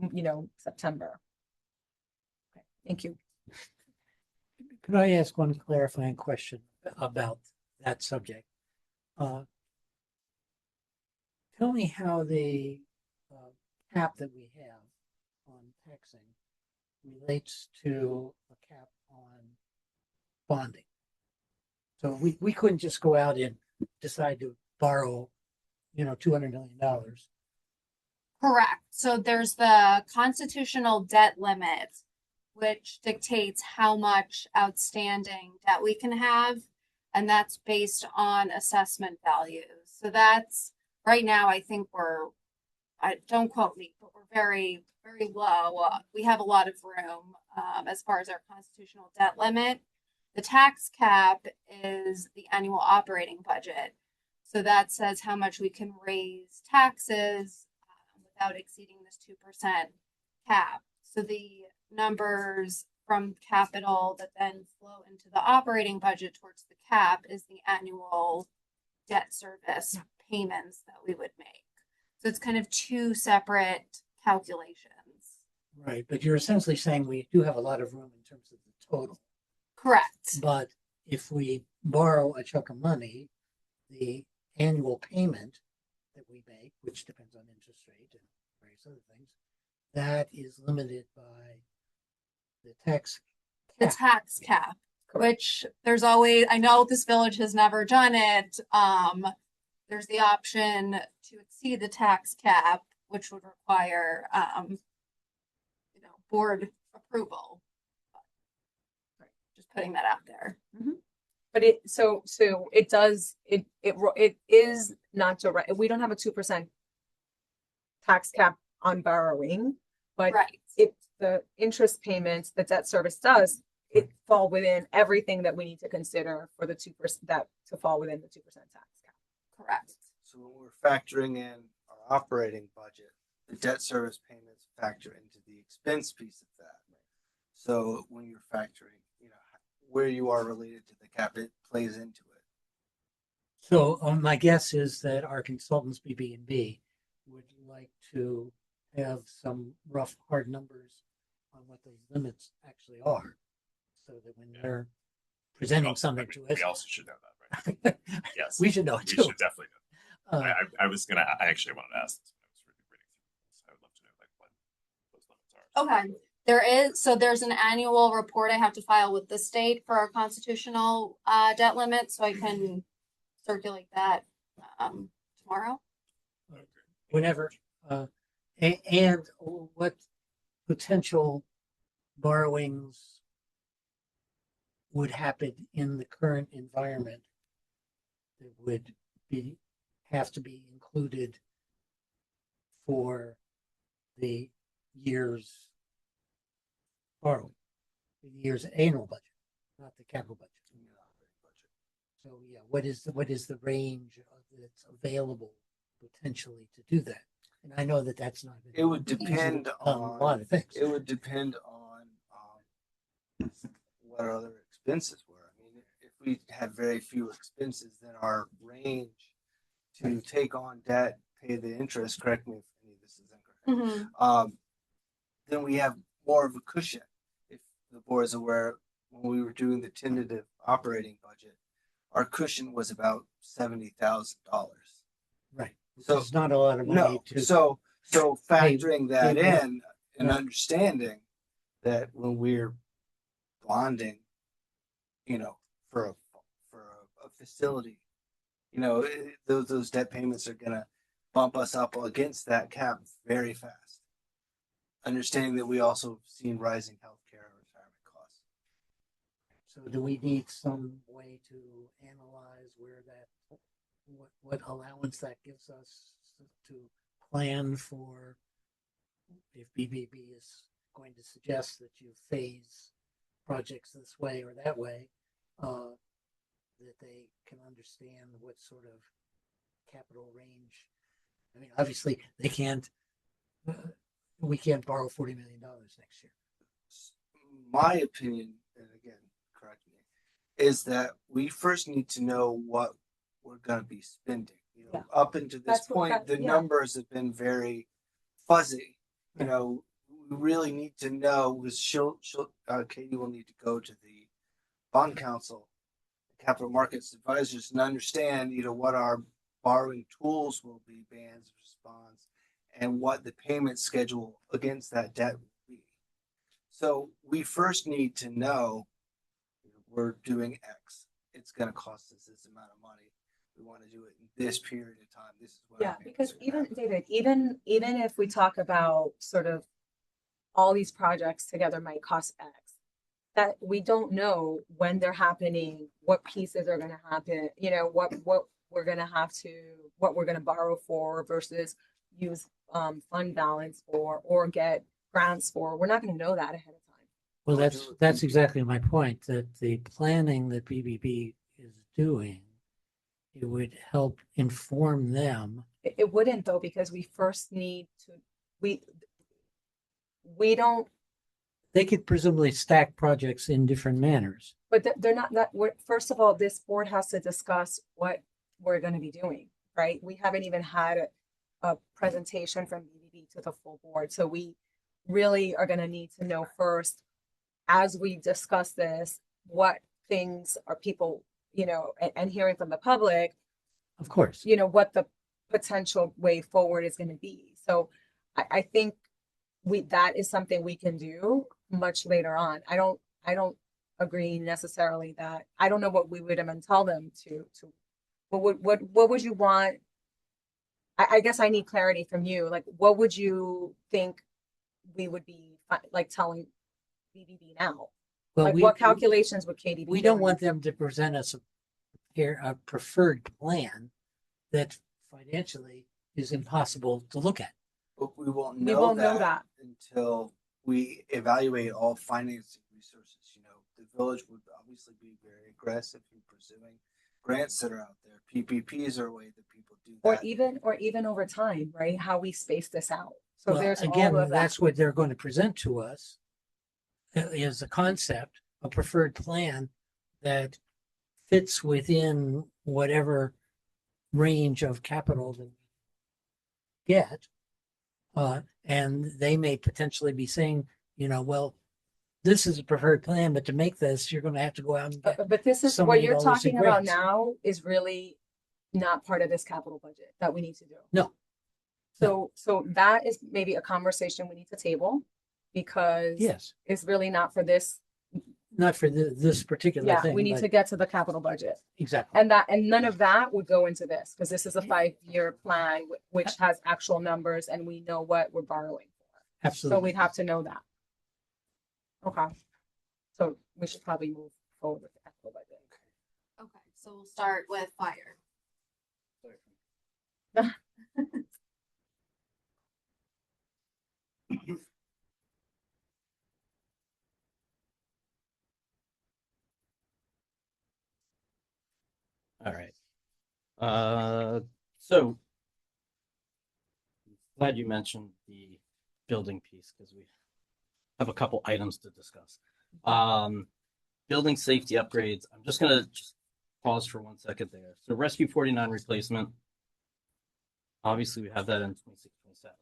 September. Okay, thank you. Could I ask one clarifying question about that subject? Tell me how the cap that we have on taxing relates to a cap on bonding. So we couldn't just go out and decide to borrow, $200 million. Correct. So there's the constitutional debt limit, which dictates how much outstanding debt we can have, and that's based on assessment values. So that's right now, I think don't quote me, but we're very, very low. We have a lot of room as far as our constitutional debt limit. The tax cap is the annual operating budget. So that says how much we can raise taxes without exceeding this 2% cap. So the numbers from capital that then flow into the operating budget towards the cap is the annual debt service payments that we would make. So it's kind of two separate calculations. Right, but you're essentially saying we do have a lot of room in terms of the total. Correct. But if we borrow a chunk of money, the annual payment that we make, which depends on interest rate and various other things, that is limited by the tax cap. The tax cap, which there's always, I know this village has never done it. There's the option to exceed the tax cap, which would require, board approval. Just putting that out there. But it is not direct. We don't have a 2% tax cap on borrowing, but Right. if the interest payments, the debt service does, it fall within everything that we need to consider for the 2% that to fall within the 2% tax cap. Correct. So when we're factoring in our operating budget, the debt service payments factor into the expense piece of that. So when you're factoring, where you are related to the cap, it plays into it. So my guess is that our consultants, BB&B, would like to have some rough hard numbers on what those limits actually are, so that when they're presenting something to us, we also should know that, right? Yes, we should know it we too. should definitely know. I actually wanted to ask this when I was reading through this. I would love to know what those limits are. Okay. There's an annual report I have to file with the state for our constitutional debt limit, so I can circulate that tomorrow. Whenever, and what potential borrowings would happen in the current environment that would have to be included for the year's borrowing, the year's annual budget, not the capital budget. So yeah, what is the range that's available potentially to do that? And I know that that's not. It would depend on a lot of things. It would depend on what our other expenses were. I mean, if we had very few expenses, then our range to take on debt, pay the interest. Correct me if any of this is incorrect. Then we have more of a cushion. If the board is aware, when we were doing the tentative operating budget, our cushion was about $70,000. Right. So it's not a lot of money no. So factoring that in, and Yeah. understanding that when we're bonding, for a facility, those debt payments are gonna bump us up against that cap very fast. Understanding that we also have seen rising healthcare and retirement costs. So do we need some way to analyze where that, what allowance that gives us to plan for if BBB is going to suggest that you phase projects this way or that way, that they can understand what sort of capital range. I mean, obviously they can't, we can't borrow $40 million next year. My opinion, and again, correct me, is that we first need to know what we're going to be spending. Up until this That's point, the numbers have been very fuzzy. We really need to know because Katie will need to go to the bond council, capital markets advisors, and understand, what our borrowing tools will be, bands versus bonds, and what the payment schedule against that debt will be. So we first need to know we're doing X. It's going to cost us this amount of money. We want to do it in this period of time. This is what. Yeah, because David, even if we talk about sort of all these projects together might cost X, that we don't know when they're happening, what pieces are going to happen, what we're going to what we're going to borrow for versus use fund balance for or get grants for. We're not going to know that ahead of time. Well, that's exactly my point, that the planning that BBB is doing, it would help inform them. It wouldn't though, because we first need to, we don't. They could presumably stack projects in different manners. But they're not that. First of all, this board has to discuss what we're going to be doing, right? We haven't even had a presentation from BBB to the full board. So we really are going to need to know first, as we discuss this, what things are people, and hearing from the public, of course, what the potential way forward is going to be. So I think that is something we can do much later on. I don't agree necessarily that, I don't know what we would even tell them to what would you want? I guess I need clarity from you. Like, what would you think we would be like telling BBB now? Well, like, what calculations would Katie be We doing? don't want them to present us a preferred plan that financially is impossible to look at. But we won't know that until we evaluate all financing resources. The village would obviously be very aggressive in pursuing grants that are out there. PPPs are a way that people do that. Or even over time, right? How we space this out. So Well, there's again, all of that. that's what they're going to present to us is a concept, a preferred plan that fits within whatever range of capital that we get. And they may potentially be saying, well, this is a preferred plan, but to make this, you're going to have to go out and get but this is so what many you're dollars in talking about grants. now is really not part of this capital budget that we need to do. No. So that is maybe a conversation we need to table because Yes, it's really not for this. not for this particular thing. We need to get to the capital budget. Exactly. And none of that would go into this because this is a 5-year plan which has actual numbers and we know what we're borrowing for. Absolutely. So we'd have to know that. Okay. So we should probably move forward with the capital budget. Okay, so we'll start with fire. All right. So glad you mentioned the building piece because we have a couple items to discuss. Building safety upgrades. I'm just gonna pause for 1 second there. So Rescue 49 replacement. Obviously, we have that in 26, 27,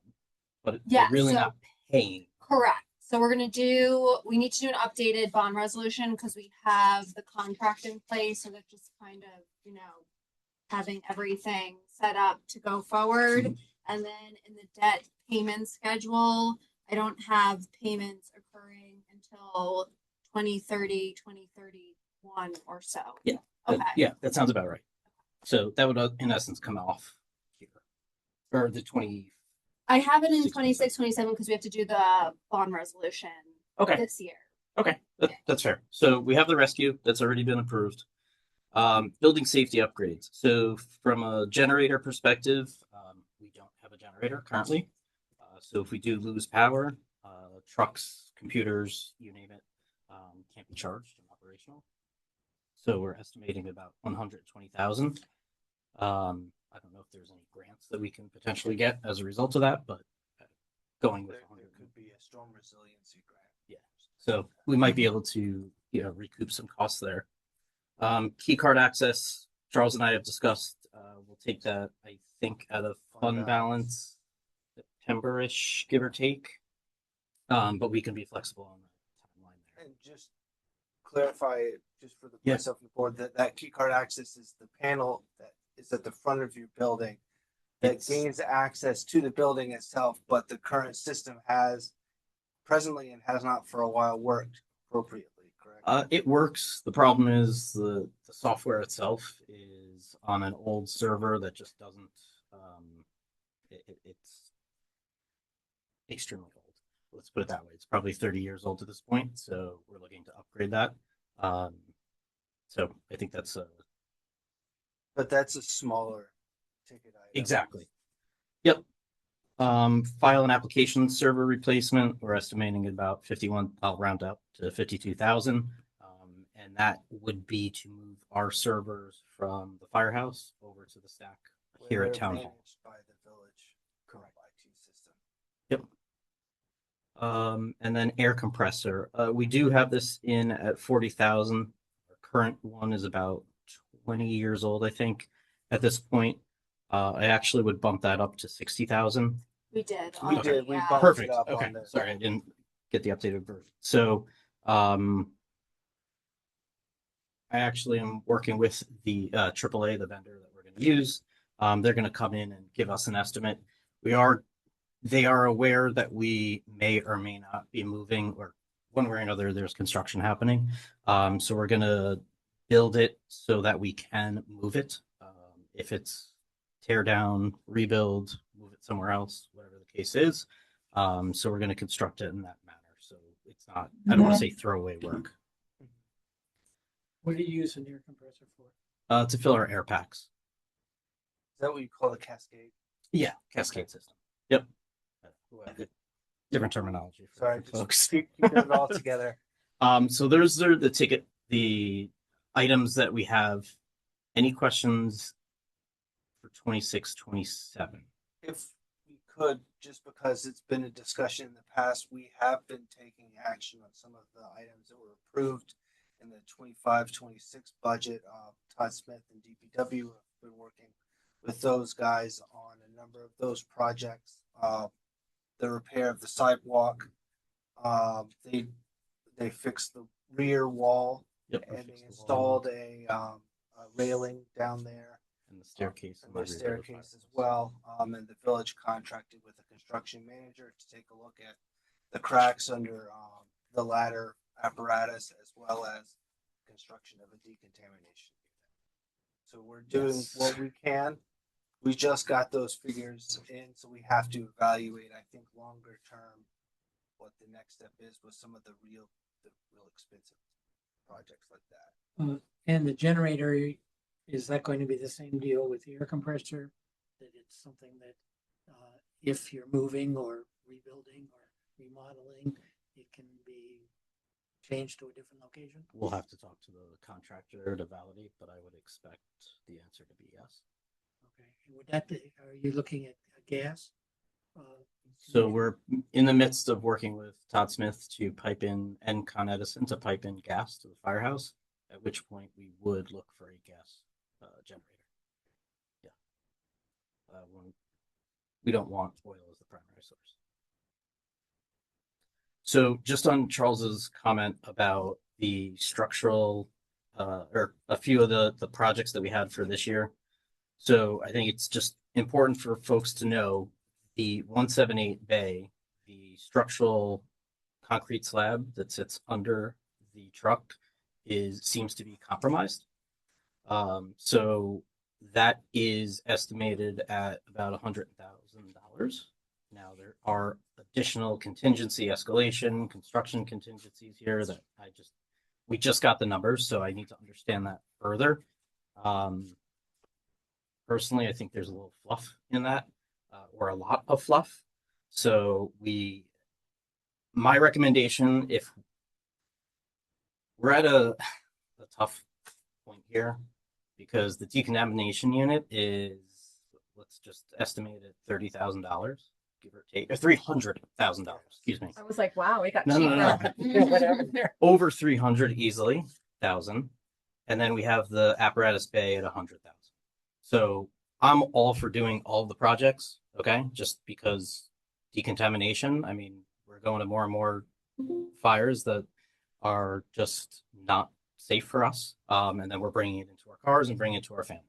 but Yeah, we're really so- not paying. Correct. So we need to do an updated bond resolution because we have the contract in place. So that's just kind of, having everything set up to go forward. And then in the debt payment schedule, I don't have payments occurring until 2030, 2031 or so. Yeah. Okay. Yeah, that sounds about right. So that would, in essence, come off here, or the 20. I have it in 6, 26, 27 because we have to do the bond resolution Okay. this year. Okay, that's fair. So we have the rescue that's already been approved. Building safety upgrades. So from a generator perspective, we don't have a generator currently. So if we do lose power, trucks, computers, you name it, can't be charged and operational. So we're estimating about 120,000. I don't know if there's any grants that we can potentially get as a result of that, but going with There 100 could be a storm resiliency grant. Yeah. So we might be able to, recoup some costs there. Key card access, Charles and I have discussed, we'll take that, I think, out of fund balance, September-ish, give or take. But we can be flexible on the timeline there. And just clarify it, just for the Yeah. myself and the board, that key card access is the panel that is at the front of your building that It's- gains access to the building itself, but the current system has presently and has not for a while worked appropriately, correct? It works. The problem is the software itself is on an old server that just doesn't. It's extremely old. Let's put it that way. It's probably 30 years old at this point, so we're looking to upgrade that. So I think that's But that's a smaller ticket item. exactly. Yep. File and application server replacement. We're estimating about 51. I'll round up to 52,000. And that would be to move our servers from the firehouse over to the stack Where here at they're town hall. managed by the village. Correct. IT system. Yep. And then air compressor. We do have this in at 40,000. Our current one is about 20 years old, I think, at this point. I actually would bump that up to 60,000. We did. We already, did. We yeah. bumped Perfect. it up Okay. on the. Sorry, I didn't get the updated version. So, I actually am working with the AAA, the vendor that we're going to use. They're going to come in and give us an estimate. They are aware that we may or may not be moving, or one way or another, there's construction happening. So we're going to build it so that we can move it. If it's tear down, rebuild, move it somewhere else, whatever the case is. So we're going to construct it in that manner. So it's not, I don't want to say throwaway work. What do you use an air compressor for? To fill our air packs. Is that what you call the cascade? Yeah, cascade system. Yep. Different terminology for Sorry, folks. just keeping it all together. So those are the items that we have. Any questions for 26, 27? If we could, just because it's been a discussion in the past, we have been taking action on some of the items that were approved in the 25-26 budget. Todd Smith and DPW have been working with those guys on a number of those projects. The repair of the sidewalk. They fixed the rear wall. Yep. And they installed a railing down there. And the staircase. And the staircase as well. And the village contracted with a construction manager to take a look at the cracks under the ladder apparatus as well as construction of a decontamination unit. So we're doing what we can. We just got those figures in, so we have to evaluate, I think, longer term what the next step is with some of the real expensive projects like that. And the generator, is that going to be the same deal with the air compressor? That it's something that if you're moving or rebuilding or remodeling, it can be changed to a different location? We'll have to talk to the contractor to validate, but I would expect the answer to be yes. Okay. And would that be, are you looking at gas? So we're in the midst of working with Todd Smith to pipe in, and Con Edison to pipe in gas to the firehouse, at which point we would look for a gas generator. Yeah. We don't want oil as the primary source. So just on Charles's comment about the structural, or a few of the projects that we had for this year. So I think it's just important for folks to know the 178 bay, the structural concrete slab that sits under the truck seems to be compromised. So that is estimated at about $100,000. Now there are additional contingency escalation, construction contingencies here that we just got the numbers, so I need to understand that further. Personally, I think there's a little fluff in that, or a lot of fluff. So my recommendation, if we're at a tough point here, because the decontamination unit is, let's just estimate it $30,000, give or take, or $300,000. Excuse me. I was like, wow, it got No, no, cheaper. no. Over 300 easily, thousand, and then we have the apparatus bay at 100,000. So I'm all for doing all the projects, okay? Just because decontamination, I mean, we're going to more and more fires that are just not safe for us. And then we're bringing it into our cars and bringing it to our families.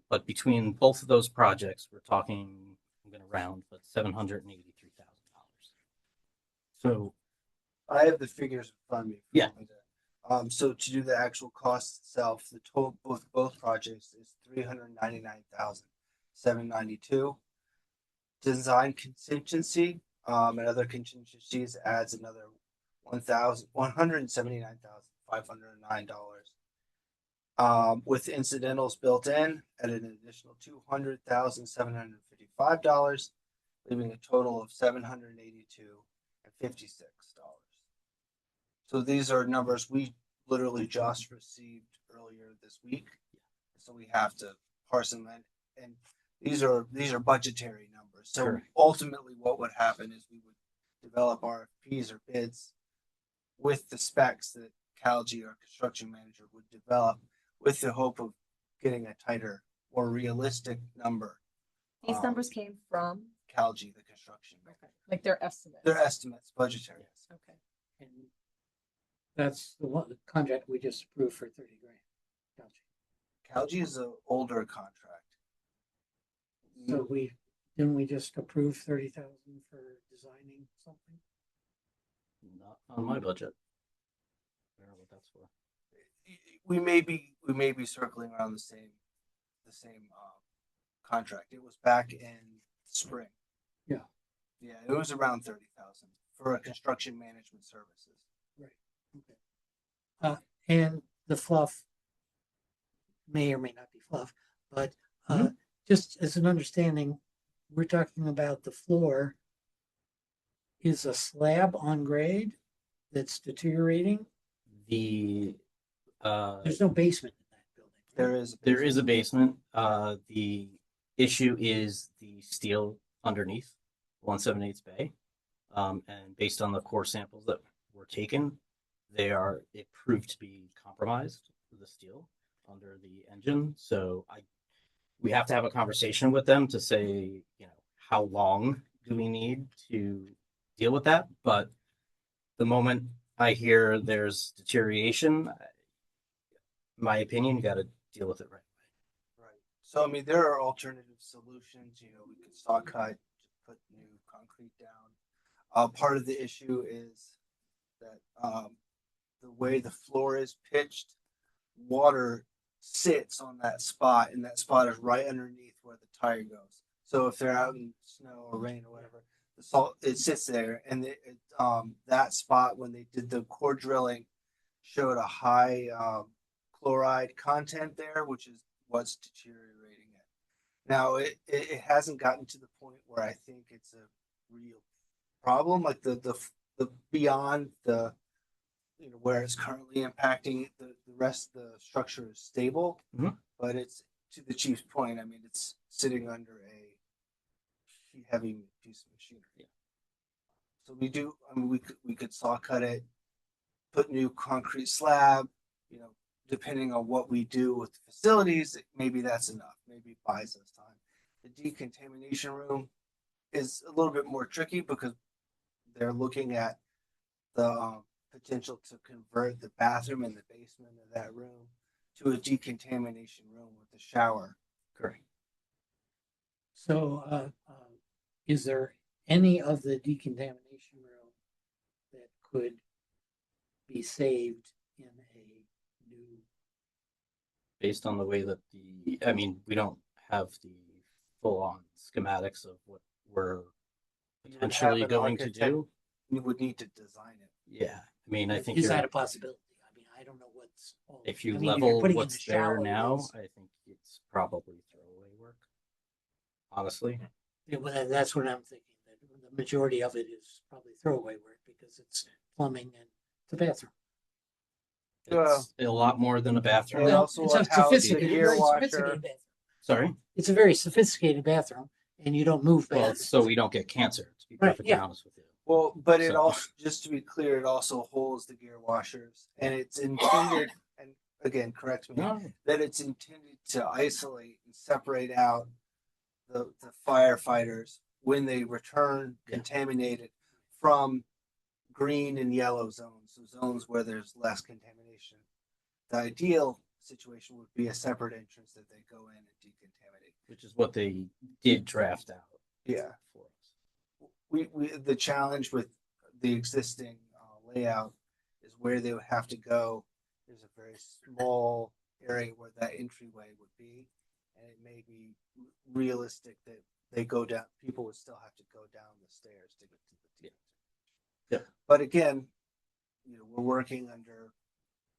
But between both of those projects, we're talking, I'm going to round, but $783,000. So I have the figures in front of me. Yeah. So to do the actual cost itself, the total both projects is $399,792. Design contingency and other contingencies adds another $179,509. With incidentals built in, at an additional $200,755, leaving a total of $782.56. So these are numbers we literally just received earlier this week. So we have to parse them in, and these are budgetary numbers. So Correct. ultimately what would happen is we would develop RFPs or bids with the specs that Calgy, our construction manager, would develop, with the hope of getting a tighter, more realistic number. These numbers came from, Calgy, the construction manager. okay, like their estimates. Their estimates, budgetary. Okay. And that's the one, the contract we just approved for 30 grand. Gotcha. Calgy is an older contract. So didn't we just approve 30,000 for designing something? not on my budget. I don't know what that's for. We may be circling around the same contract. It was back in spring. Yeah. Yeah, it was around 30,000 for a construction management services. Right. Okay. And the fluff may or may not be fluff, but just as an understanding, we're talking about the floor is a slab on grade that's deteriorating. There's no basement in that building. There is a basement. The issue is the steel underneath 178's bay. And based on the core samples that were taken, it proved to be compromised, the steel under the engine. So we have to have a conversation with them to say, how long do we need to deal with that? But the moment I hear there's deterioration, my opinion, you got to deal with it right away. Right. So I mean, there are alternative solutions. We could saw cut, put new concrete down. Part of the issue is that the way the floor is pitched, water sits on that spot, and that spot is right underneath where the tire goes. So if they're out in snow or rain or whatever, the salt, it sits there, and that spot, when they did the core drilling, showed a high chloride content there, which is what's deteriorating it. Now it hasn't gotten to the point where I think it's a real problem, like the beyond the where it's currently impacting the rest of the structure is stable. Mhm. But it's, to the chief's point, I mean, it's sitting under a heavy piece of machinery. Yeah. So we could saw cut it, put new concrete slab, depending on what we do with the facilities, maybe that's enough. Maybe it buys us time. The decontamination room is a little bit more tricky because they're looking at the potential to convert the bathroom in the basement of that room to a decontamination room with a shower. Correct. So is there any of the decontamination room that could be saved in a new, Based on the way that I mean, we don't have the full-on schematics of what we're You would have potentially an going to architect- do. You would need to design it. Yeah, I mean, I think is you're, that a possibility? I mean, I don't know what's. if you I mean, you're level putting in what's the there shallow now, ways. I think it's probably throwaway work. Honestly, Yeah, well, that's what I'm thinking, that the majority of it is probably throwaway work because it's plumbing and the bathroom. it's a lot more than a bathroom. They also It's a would house the sophisticated, gear very washer. sophisticated bathroom. Sorry. It's a very sophisticated bathroom and you don't move Well, bathrooms. so we don't get cancer, to be Right, perfectly yeah. honest with you. Well, but it So- also, just to be clear, it also holds the gear washers, and it's intended, and again, correct me, No, that it's intended to isolate and separate out the firefighters when they return Yeah. contaminated from green and yellow zones, so zones where there's less contamination. The ideal situation would be a separate entrance that they go in and decontaminate. which is what they did draft out Yeah. for us. The challenge with the existing layout is where they would have to go. There's a very small area where that entryway would be, and it may be realistic that they go down. People would still have to go down the stairs to get to the team. Yeah. But again, we're working under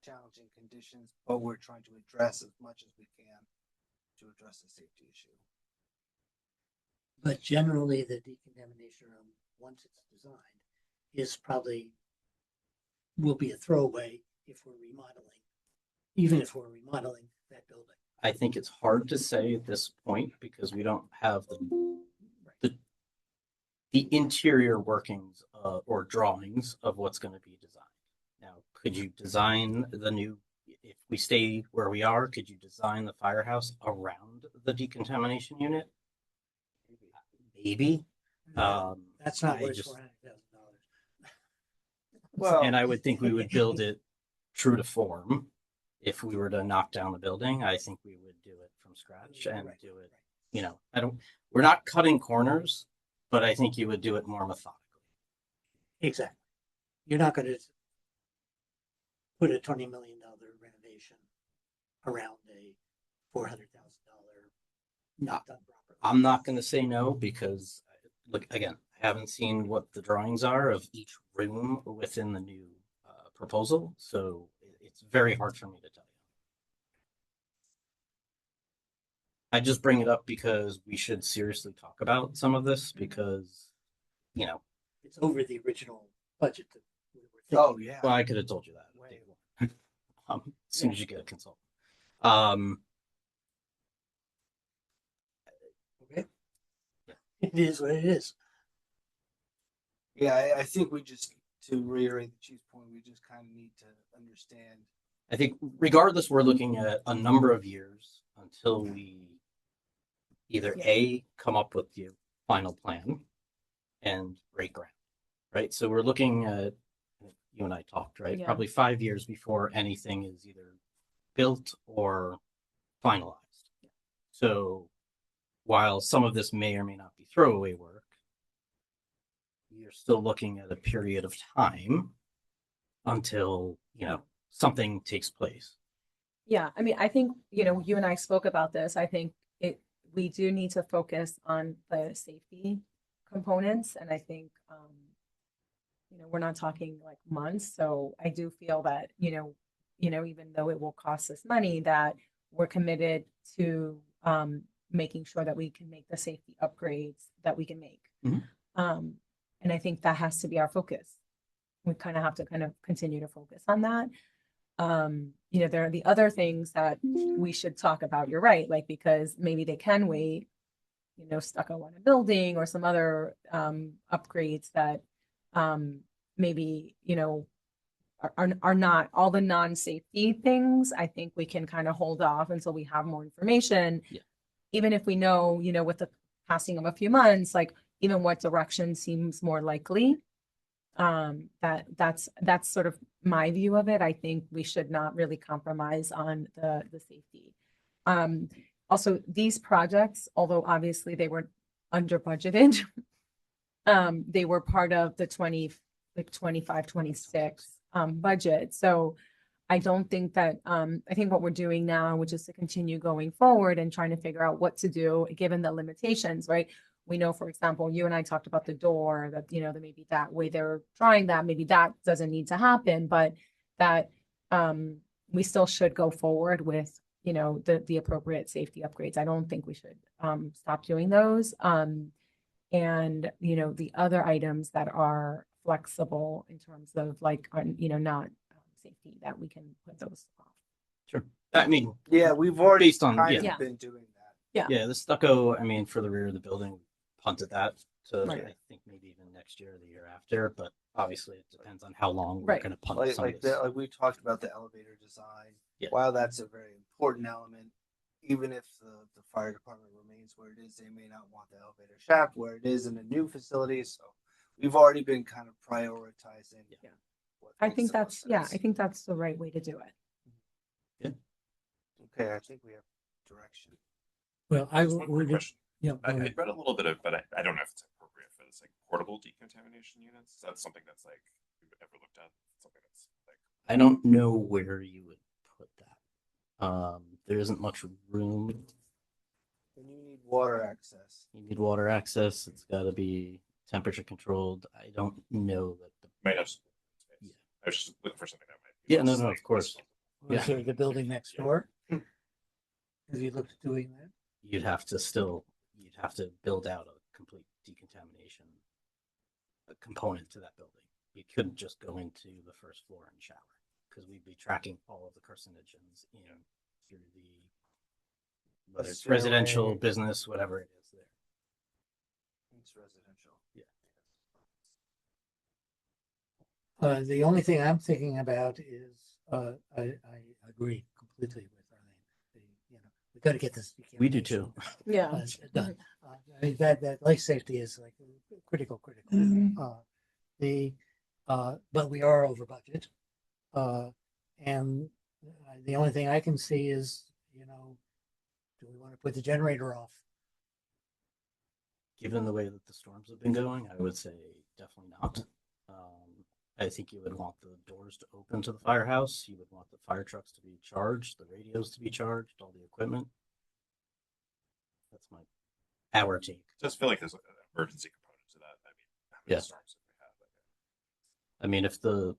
challenging conditions, but we're trying to address as much as we can to address the safety issue. But generally, the decontamination room, once it's designed, is probably, will be a throwaway if we're remodeling, even if we're remodeling that building. I think it's hard to say at this point because we don't have the interior workings or drawings of what's going to be designed. Now, could you design the new, if we stay where we are, could you design the firehouse around the decontamination unit? Maybe. That's not I worth just- $400,000. Well, And I would think we would build it true to form. If we were to knock down the building, I think we would do it from scratch and Right, do it, right. we're not cutting corners, but I think you would do it more methodically. Exactly. You're not going to put a $20 million renovation around a $400,000 not done properly. I'm not going to say no because, look, again, I haven't seen what the drawings are of each room within the new proposal, so it's very hard for me to tell you. I just bring it up because we should seriously talk about some of this because, It's over the original budget that we were thinking. oh yeah. well, I could have told you that Way day one. As soon as you get a consultant. Okay. It is what it is. Yeah, I think we just, to reiterate the chief's point, we just kind of need to understand. I think regardless, we're looking at a number of years until we either A, come up with the final plan and break ground, right? So we're looking at, you and I talked, right? Yeah. Probably 5 years before anything is either built or finalized. So while some of this may or may not be throwaway work, you're still looking at a period of time until, something takes place. Yeah, I mean, I think, you and I spoke about this. I think we do need to focus on the safety components. And I think, we're not talking like months. So I do feel that, even though it will cost us money, that we're committed to making sure that we can make the safety upgrades that we can make. Mhm. And I think that has to be our focus. We kind of have to continue to focus on that. There are the other things that we should talk about. You're right, like, because maybe they can wait, stucco on a building or some other upgrades that maybe, are not all the non-safety things. I think we can kind of hold off until we have more information. Yeah. Even if we know, with the passing of a few months, like even what direction seems more likely. That's sort of my view of it. I think we should not really compromise on the safety. Also, these projects, although obviously they were under budgeted, they were part of the 25, 26 budget. So I don't think that, I think what we're doing now, which is to continue going forward and trying to figure out what to do, given the limitations, right? We know, for example, you and I talked about the door, that, that maybe that way they're trying that, maybe that doesn't need to happen, but that, we still should go forward with, the appropriate safety upgrades. I don't think we should, stop doing those. And, the other items that are flexible in terms of like, not safety, that we can put those off. Sure. I mean, Yeah, we've already based on, kind yeah. of been doing that. Yeah, the stucco, I mean, for the rear of the building, punted that to, Right. I think maybe even next year or the year after, but obviously it depends on how long we're Right. gonna punt Like, some of like, this. like we talked about the elevator design. Yeah. While that's a very important element, even if the fire department remains where it is, they may not want the elevator shaft where it is in a new facility. So we've already been kind of prioritizing. Yeah. what I makes think the most that's, I sense. think that's the right way to do it. Okay, I think we have direction. Well, I Just one quick would, question. yeah, I go ahead. read a little bit of, but I don't know if it's appropriate for this, like portable decontamination units. Is that something that's like you've ever looked at? Something that's like I don't know where you would put that. There isn't much room. And you need water access. You need water access. It's gotta be temperature controlled. I don't know that the, might have some space. Yeah. I was just looking for something that might be Yeah, no, less, no, like, of course. Was Yeah. there the building next door? Have you looked at doing that? You'd have to build out a complete decontamination component to that building. You couldn't just go into the first floor and shower because we'd be tracking all of the carcinogens in through the, whether it's stairway. residential, business, whatever it is there. It's residential. The only thing I'm thinking about is, I agree completely with Arlene. We got to get this. We do too. Yeah. Done. I mean, that life safety is like critical. But we are over budget. And the only thing I can see is, do we want to put the generator off? Given the way that the storms have been going, I would say definitely not. I think you would want the doors to open to the firehouse. You would want the fire trucks to be charged, the radios to be charged, all the equipment. That's our take. It does feel like there's an emergency component to that. I mean, how many Yeah. storms have we had? I mean, if the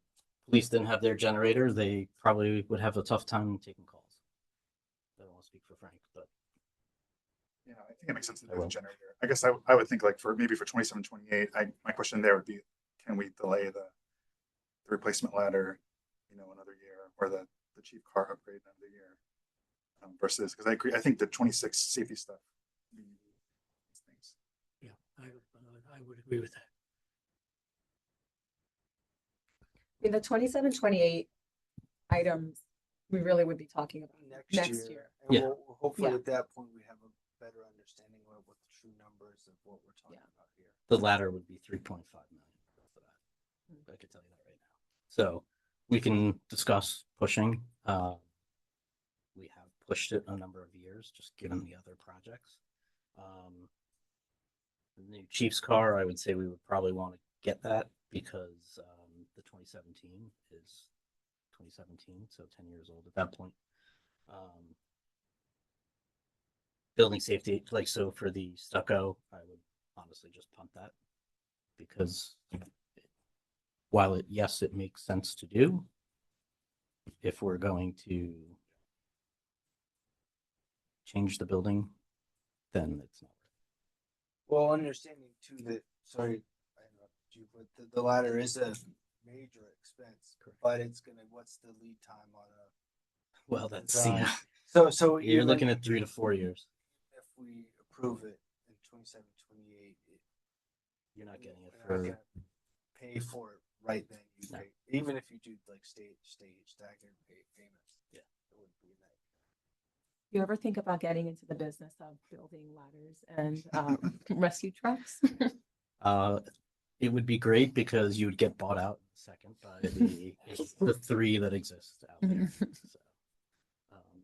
police didn't have their generator, they probably would have a tough time taking calls. I don't want to speak for Frank, but Yeah, I think it makes sense to do I the will. generator. I guess I would think like for maybe for 27, 28, my question there would be, can we delay the replacement ladder, another year, or the chief car upgrade another year, versus, because I agree, I think the 26 safety stuff. Things. Yeah, I would agree with that. In the 27, 28 items, we really would be talking about next year. And Yeah. we'll hopefully Yeah. at that point we have a better understanding of what the true numbers of what we're talking Yeah. about here. the ladder would be 3.5 million for that. I could tell you that right now. So we can discuss pushing. We have pushed it a number of years, just given the other projects. The new Chiefs car, I would say we would probably want to get that because the 2017 is 2017, so 10 years old at that point. Building safety, like so for the stucco, I would honestly just punt that because while it makes sense to do, if we're going to change the building, then it's not. Well, understanding too that, sorry, I interrupted you, but the ladder is a major expense, but what's the lead time on a? Well, that's design? yeah. So You're even looking at 3 to 4 years. if we approve it in 27, 28, You're not getting it we're not for gonna pay for it right then. You No. pay, even if you do like stage staggered payments. Yeah. It wouldn't be that. You ever think about getting into the business of building ladders and rescue trucks? It would be great because you would get bought out in a second by the 3 that exist out there. So,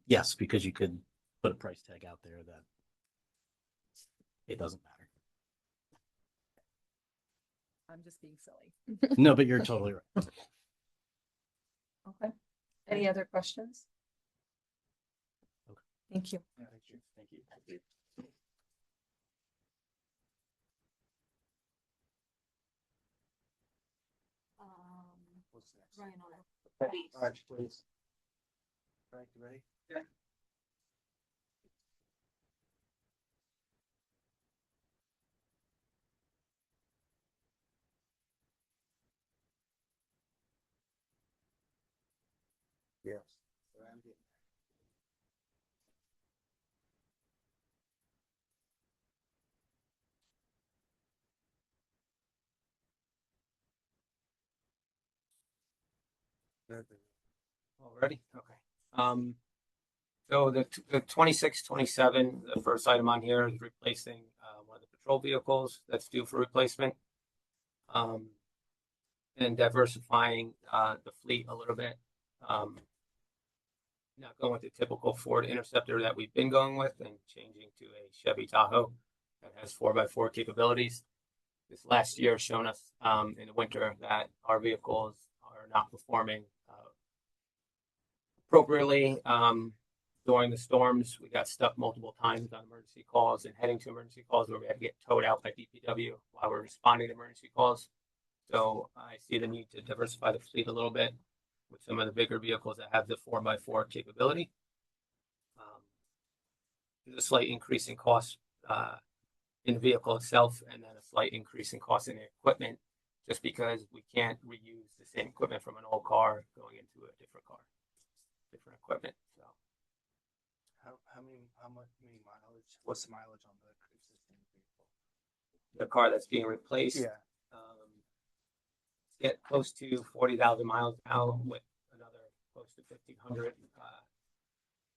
yes, because you could put a price tag out there that it doesn't matter. I'm just being silly. No, but you're totally right. Okay. Any other questions? Okay. Thank you. Yeah, thank you. Thank you. Thank you. What's next? Ryan, on Okay, please. all right, please. All right, you ready? Yeah. Yes. I'm getting there. Already? Okay. So the 26, 27, the first item on here is replacing one of the patrol vehicles that's due for replacement. And diversifying the fleet a little bit. Not going with the typical Ford Interceptor that we've been going with and changing to a Chevy Tahoe that has 4x4 capabilities. This last year has shown us in the winter that our vehicles are not performing appropriately. During the storms, we got stuck multiple times on emergency calls and heading to emergency calls where we had to get towed out by DPW while we're responding to emergency calls. So I see the need to diversify the fleet a little bit with some of the bigger vehicles that have the 4x4 capability. There's a slight increase in cost in the vehicle itself, and then a slight increase in cost in the equipment, just because we can't reuse the same equipment from an old car going into a different car, different equipment. So How much mileage? What's the mileage on the existing vehicle? the car that's being replaced, Yeah. get close to 40,000 miles now with another close to 1,500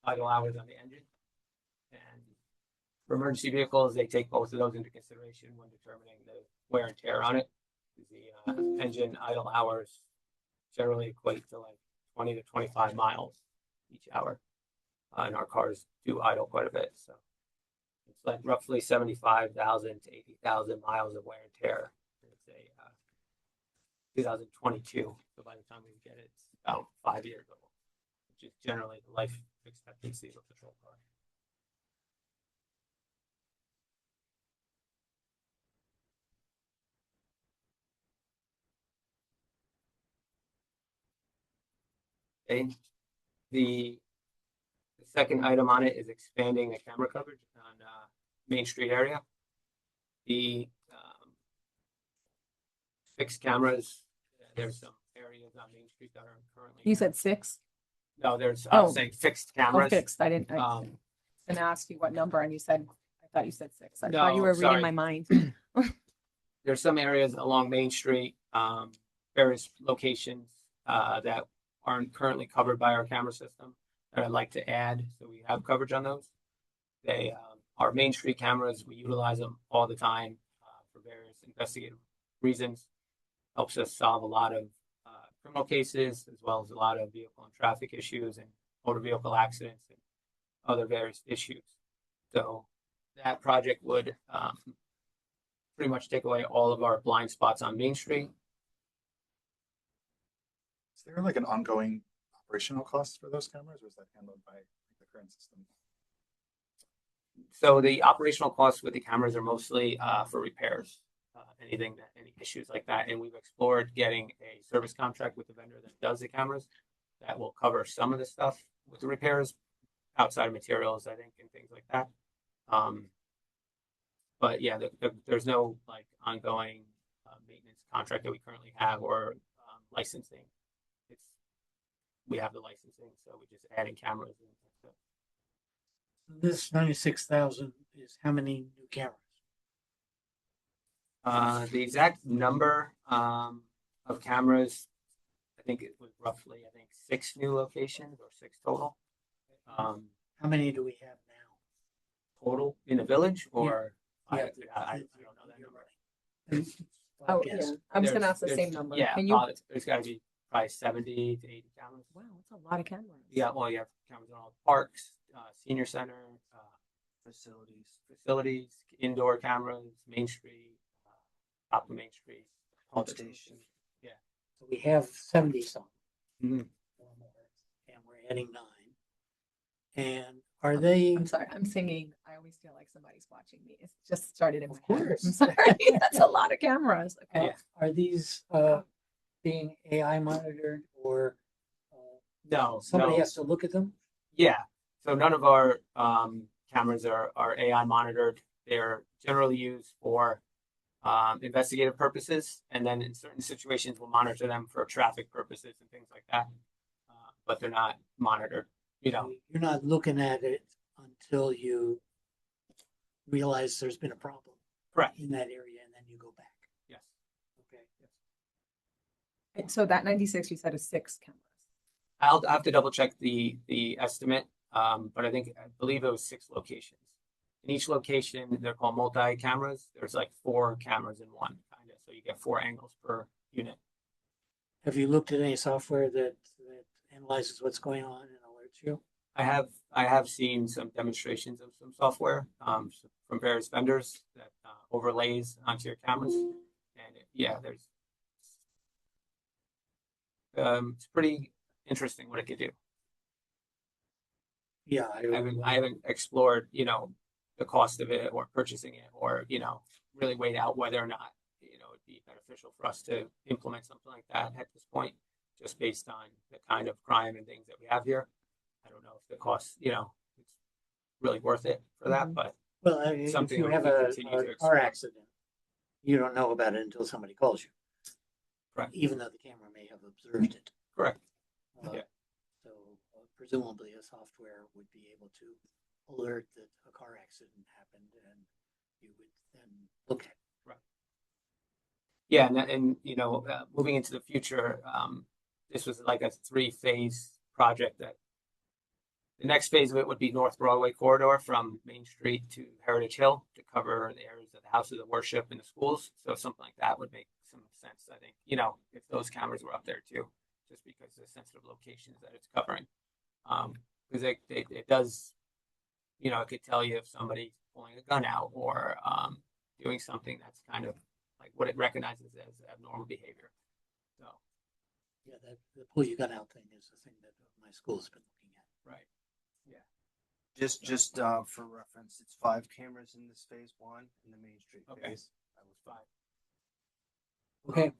idle hours on the engine. And for emergency vehicles, they take both of those into consideration when determining the wear and tear on it. The engine idle hours generally equate to like 20 to 25 miles each hour. And our cars do idle quite a bit. So it's like roughly 75,000 to 80,000 miles of wear and tear. It's a 2022. So by the time we get it, it's about 5 years old, which is generally the life expectancy of a patrol car. Okay. The second item on it is expanding the camera coverage on Main Street area. The fixed cameras, there's some areas on Main Street that are currently. You said 6? No, I was Oh. saying fixed Oh, cameras. fixed. I didn't. I was Um, gonna ask you what number, and you said, I thought you said 6. I No, thought you were sorry. reading my mind. There's some areas along Main Street, various locations that aren't currently covered by our camera system that I'd like to add, so we have coverage on those. They are Main Street cameras. We utilize them all the time for various investigative reasons. Helps us solve a lot of criminal cases, as well as a lot of vehicle and traffic issues and motor vehicle accidents and other various issues. So that project would pretty much take away all of our blind spots on Main Street. Is there like an ongoing operational cost for those cameras, or is that handled by the current system? So the operational costs with the cameras are mostly for repairs, any issues like that. And we've explored getting a service contract with the vendor that does the cameras that will cover some of the stuff with the repairs, outside materials, I think, and things like that. But yeah, there's no like ongoing maintenance contract that we currently have or licensing. We have the licensing, so we're just adding cameras. This 96,000 is how many new cameras? The exact number of cameras, I think it was roughly, 6 new locations or 6 total. How many do we have now? Total in the village, or Yeah. I don't know that number. Oh, Yes. yeah. I was gonna ask the There's- same number. Yeah, Can you? there's got to be probably 70 to 80 cameras. Wow, that's a lot of cameras. Yeah, well, you have cameras in all the parks, senior center, Facilities. facilities, indoor cameras, Main Street, top of Main Street, pump station. So we have 70 some. Mhm. Or more, and we're adding 9. And are they? I'm sorry, I'm singing. I always feel like somebody's watching me. It's just started in my Of head. I'm course. sorry. That's a lot of cameras. Okay. Are these being AI monitored, or No, somebody no. has to look at them? Yeah. So none of our cameras are AI monitored. They're generally used for investigative purposes, and then in certain situations, we'll monitor them for traffic purposes and things like that. But they're not monitored. You know, You're not looking at it until you realize there's been a problem correct. in that area, and then you go back. Yes. Okay. And so that 96 you said is 6 cameras. I'll have to double check the estimate, but I believe it was 6 locations. In each location, they're called multi cameras. There's like 4 cameras in one, kind of, so you get 4 angles per unit. Have you looked at any software that analyzes what's going on and alerts you? I have seen some demonstrations of some software from various vendors that overlays onto your cameras, and there's it's pretty interesting what it could do. Yeah, I haven't explored, the cost of it or purchasing it, or really weighed out whether or not it'd be beneficial for us to implement something like that at this point, just based on the kind of crime and things that we have here. I don't know if the cost, it's really worth it for that, but well, I mean, if something you that have we a continue to car explore. accident, you don't know about it until somebody calls you. Correct. Even though the camera may have observed it. Correct. Yeah. So presumably a software would be able to alert that a car accident happened, and you would then look at it. Right. Yeah, and moving into the future, this was like a 3-phase project. That the next phase of it would be North Broadway corridor from Main Street to Heritage Hill to cover the areas of the houses of worship and the schools. So something like that would make some sense, I think. If those cameras were up there too, just because of the sensitive locations that it's covering. Because it does, it could tell you if somebody's pulling a gun out or doing something that's kind of like what it recognizes as abnormal behavior. So, Yeah, the pull your gun out thing is the thing that my school's been looking at. right. Yeah. Just for reference, it's 5 cameras in this phase 1 in the Main Street Okay. phase. That was 5. Okay.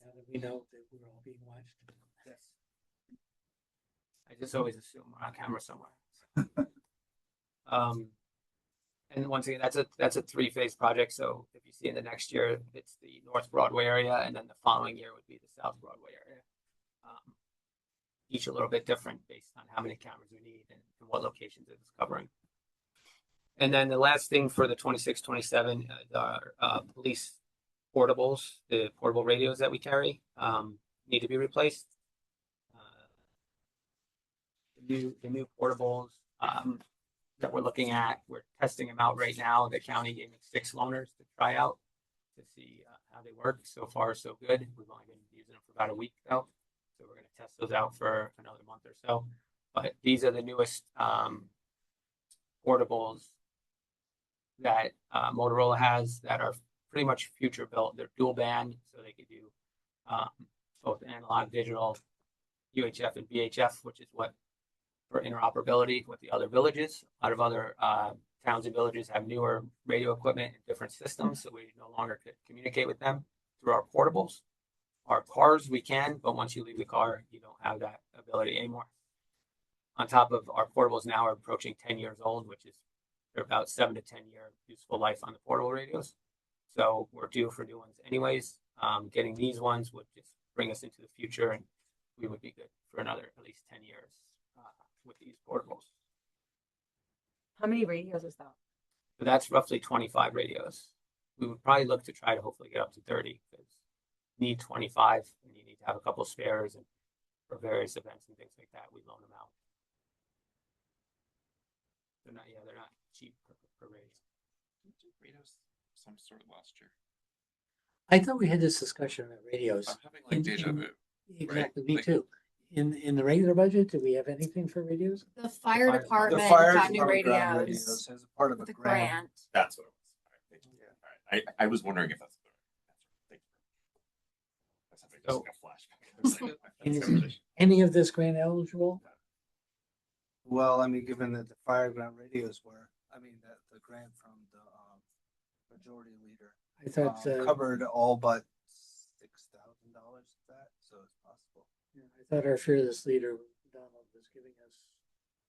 Now that we know that we're all being watched. Yes. I just always assume we're on camera somewhere. And once again, that's a 3-phase project. So if you see in the next year, it's the North Broadway area, and then the following year would be the South Broadway area. Each a little bit different based on how many cameras we need and what locations it's covering. And then the last thing for the 26-27, our police portables, the portable radios that we carry, need to be replaced. The new portables that we're looking at, we're testing them out right now. The county gave me 6 loaners to try out to see how they work. So far, so good. We've only been using them for about a week though, so we're going to test those out for another month or so. But these are the newest portables that Motorola has that are pretty much future built. They're dual band, so they could do both analog, digital, UHF, and VHF, which is what for interoperability with the other villages. A lot of other towns and villages have newer radio equipment and different systems, so we no longer could communicate with them through our portables. Our cars, we can, but once you leave the car, you don't have that ability anymore. On top of our portables now are approaching 10 years old, which is they're about 7 to 10 year useful life on the portable radios. So we're due for new ones anyways. Getting these ones would just bring us into the future, and we would be good for another at least 10 years with these portables. How many radios is that? So that's roughly 25 radios. We would probably look to try to hopefully get up to 30 because you need 25 and you need to have a couple spares, and for various events and things like that, we loan them out. They're not cheap per radio. Radios some sort of last year. I thought we had this discussion about radios. I'm having like deja vu. Exactly, right? me Like- too. In the regular budget, do we have anything for radios? The fire The department fire got new department got radios as a part of a with a grant. grant. That's what it was. All right. I was wondering if that's the answer. Thank you. That's having just like a flashback. Is any of this grant eligible? Well, I mean, given that the fireground radios were, I mean, that the grant from the majority leader I thought, covered all but $6,000 of that, so it's possible. I thought our fearless leader, Donald, was giving us,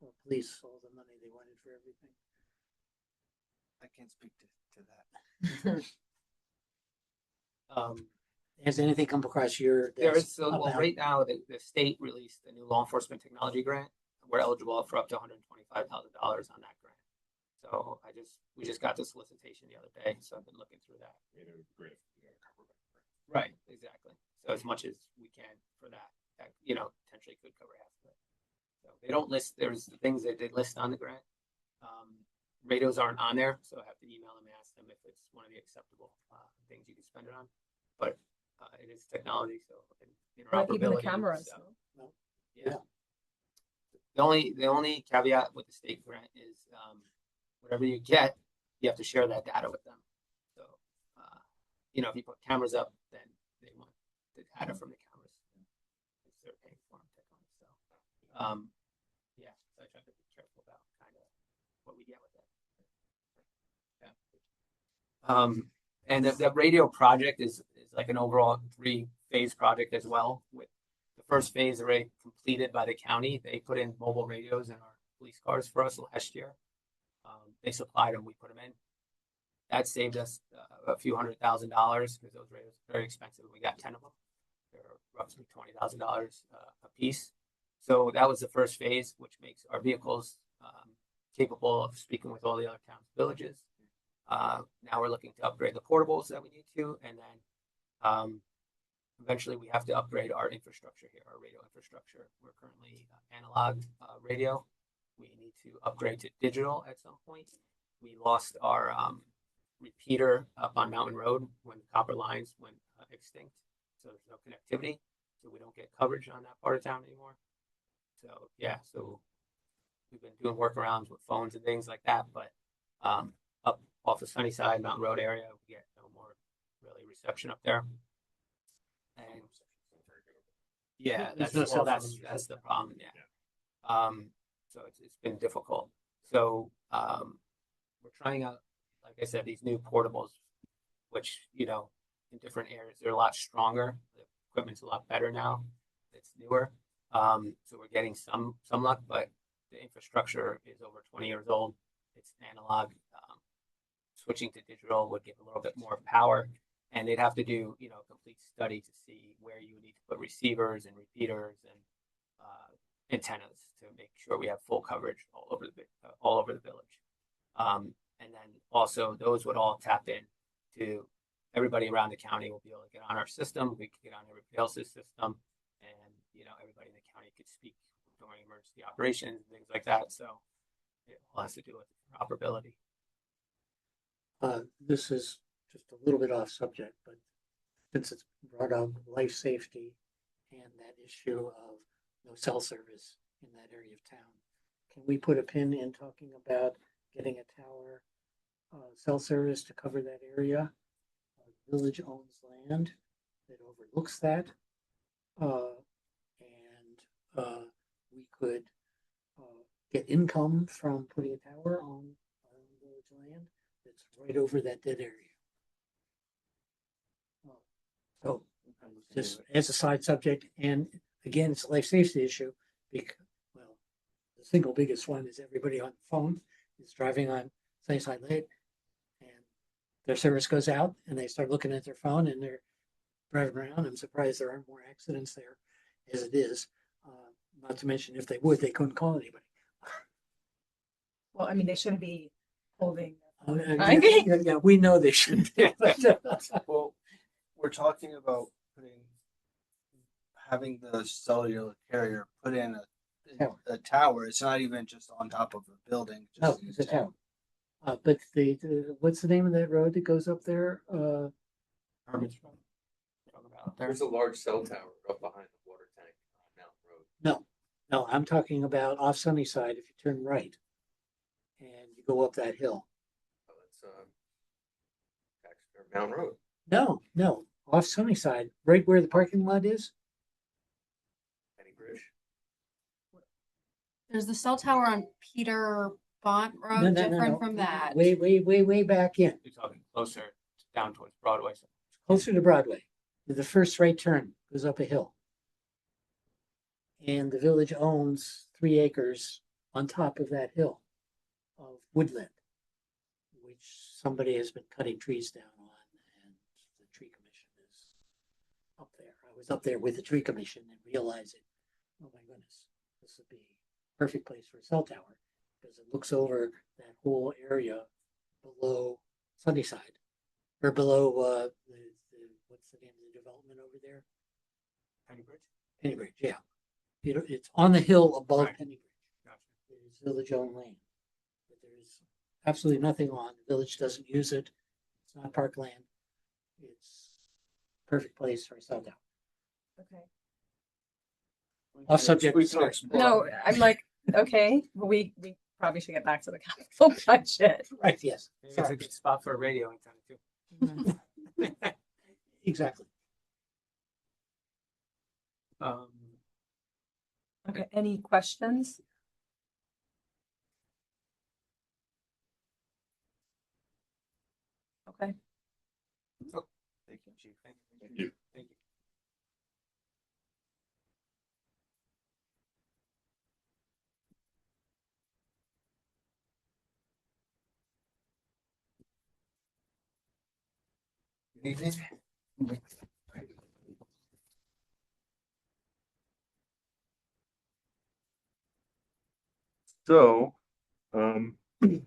well, police all the money they wanted for everything. I can't speak to that. Has anything come across your There desk is, so, well, about- right now, the state released a new law enforcement technology grant. We're eligible for up to $125,000 on that grant. So we just got the solicitation the other day, so I've been looking through that. It would be great if we got covered by the grant. Right, exactly. So as much as we can for that, potentially could cover half of it. So they don't list, there's the things that they list on the grant. Radios aren't on there, so I have to email them and ask them if it's one of the acceptable things you can spend it on. But it is technology, so Like even the interoperability. cameras. So, no? yeah. The only caveat with the state grant is whatever you get, you have to share that data with them. So, if you put cameras up, then they want the data from the cameras. They're paying for them technically. So, yeah, so I try to be careful about kind of what we get with it. Yeah. And the radio project is like an overall 3-phase project as well. With the first phase already completed by the county, they put in mobile radios in our police cars for us last year. They supplied them, we put them in. That saved us a few $100,000 because those radios are very expensive. We got 10 of them. They're roughly $20,000 a piece. So that was the first phase, which makes our vehicles capable of speaking with all the other towns, villages. Now we're looking to upgrade the portables that we need to, and then eventually we have to upgrade our infrastructure here, our radio infrastructure. We're currently analog radio. We need to upgrade to digital at some point. We lost our repeater up on Mountain Road when the copper lines went extinct. So there's no connectivity. So we don't get coverage on that part of town anymore. So yeah, so we've been doing workarounds with phones and things like that. But up off the Sunnyside, Mountain Road area, we get no more really reception up there. And yeah, There's no cell phone. that's the problem. Yeah. So it's been difficult. So we're trying out, like I said, these new portables, which in different areas they're a lot stronger. The equipment's a lot better now. It's newer. So we're getting some luck, but the infrastructure is over 20 years old. It's analog. Switching to digital would give a little bit more power, and they'd have to do a complete study to see where you need to put receivers and repeaters and antennas to make sure we have full coverage all over the village. And then also those would all tap in to everybody around the county will be able to get on our system. We can get on everybody else's system, and everybody in the county could speak during emergency operations and things like that. So it all has to do with interoperability. This is just a little bit off subject, but since it's brought up life safety and that issue of no cell service in that area of town, can we put a pin in talking about getting a tower cell service to cover that area? The village owns land that overlooks that, and we could get income from putting a tower on village land that's right over that dead area. So just as a side subject, and again, it's a life safety issue because, well, the single biggest one is everybody on the phone is driving on Sunnyside Lake and their service goes out and they start looking at their phone and they're driving around. I'm surprised there aren't more accidents there as it is. Not to mention if they would, they couldn't call anybody. Well, I mean, they shouldn't be holding. Yeah, we know they shouldn't. Well, we're talking about having the cellular carrier put in a tower. It's not even just on top of a building. No, it's a tower. But what's the name of that road that goes up there? Herman's Road. There's a large cell tower up behind the water tank on Mountain Road. No, I'm talking about off Sunnyside. If you turn right and you go up that hill. Oh, that's Mountain Road. No, off Sunnyside, right where the parking lot is. Penny Bridge. There's the cell tower on Peter Bont No, Road, no, no, different no. from that. Way back in, You're talking closer down towards Broadway. closer to Broadway. The first right turn goes up a hill. And the village owns 3 acres on top of that hill of woodland, which somebody has been cutting trees down on, and the tree commission is up there. I was up there with the tree commission and realizing, oh my goodness, this would be a perfect place for a cell tower because it looks over that whole area below Sunnyside or below what's the name of the development over there? Penny Bridge. Penny Bridge, yeah. It's on the hill above Right. Penny Bridge. Gotcha. There's village-owned land. But there's absolutely nothing on. The village doesn't use it. It's not parkland. It's perfect place for a cell tower. Okay. Off subject. We can sorry. explore. No, I'm like, okay, we probably should get back to the capital budget. Right, yes. Maybe it's a good spot for a radio antenna too. Exactly. Okay, any questions? Okay. Thank you, Chief. Thank you. Thank you. Good evening. So, we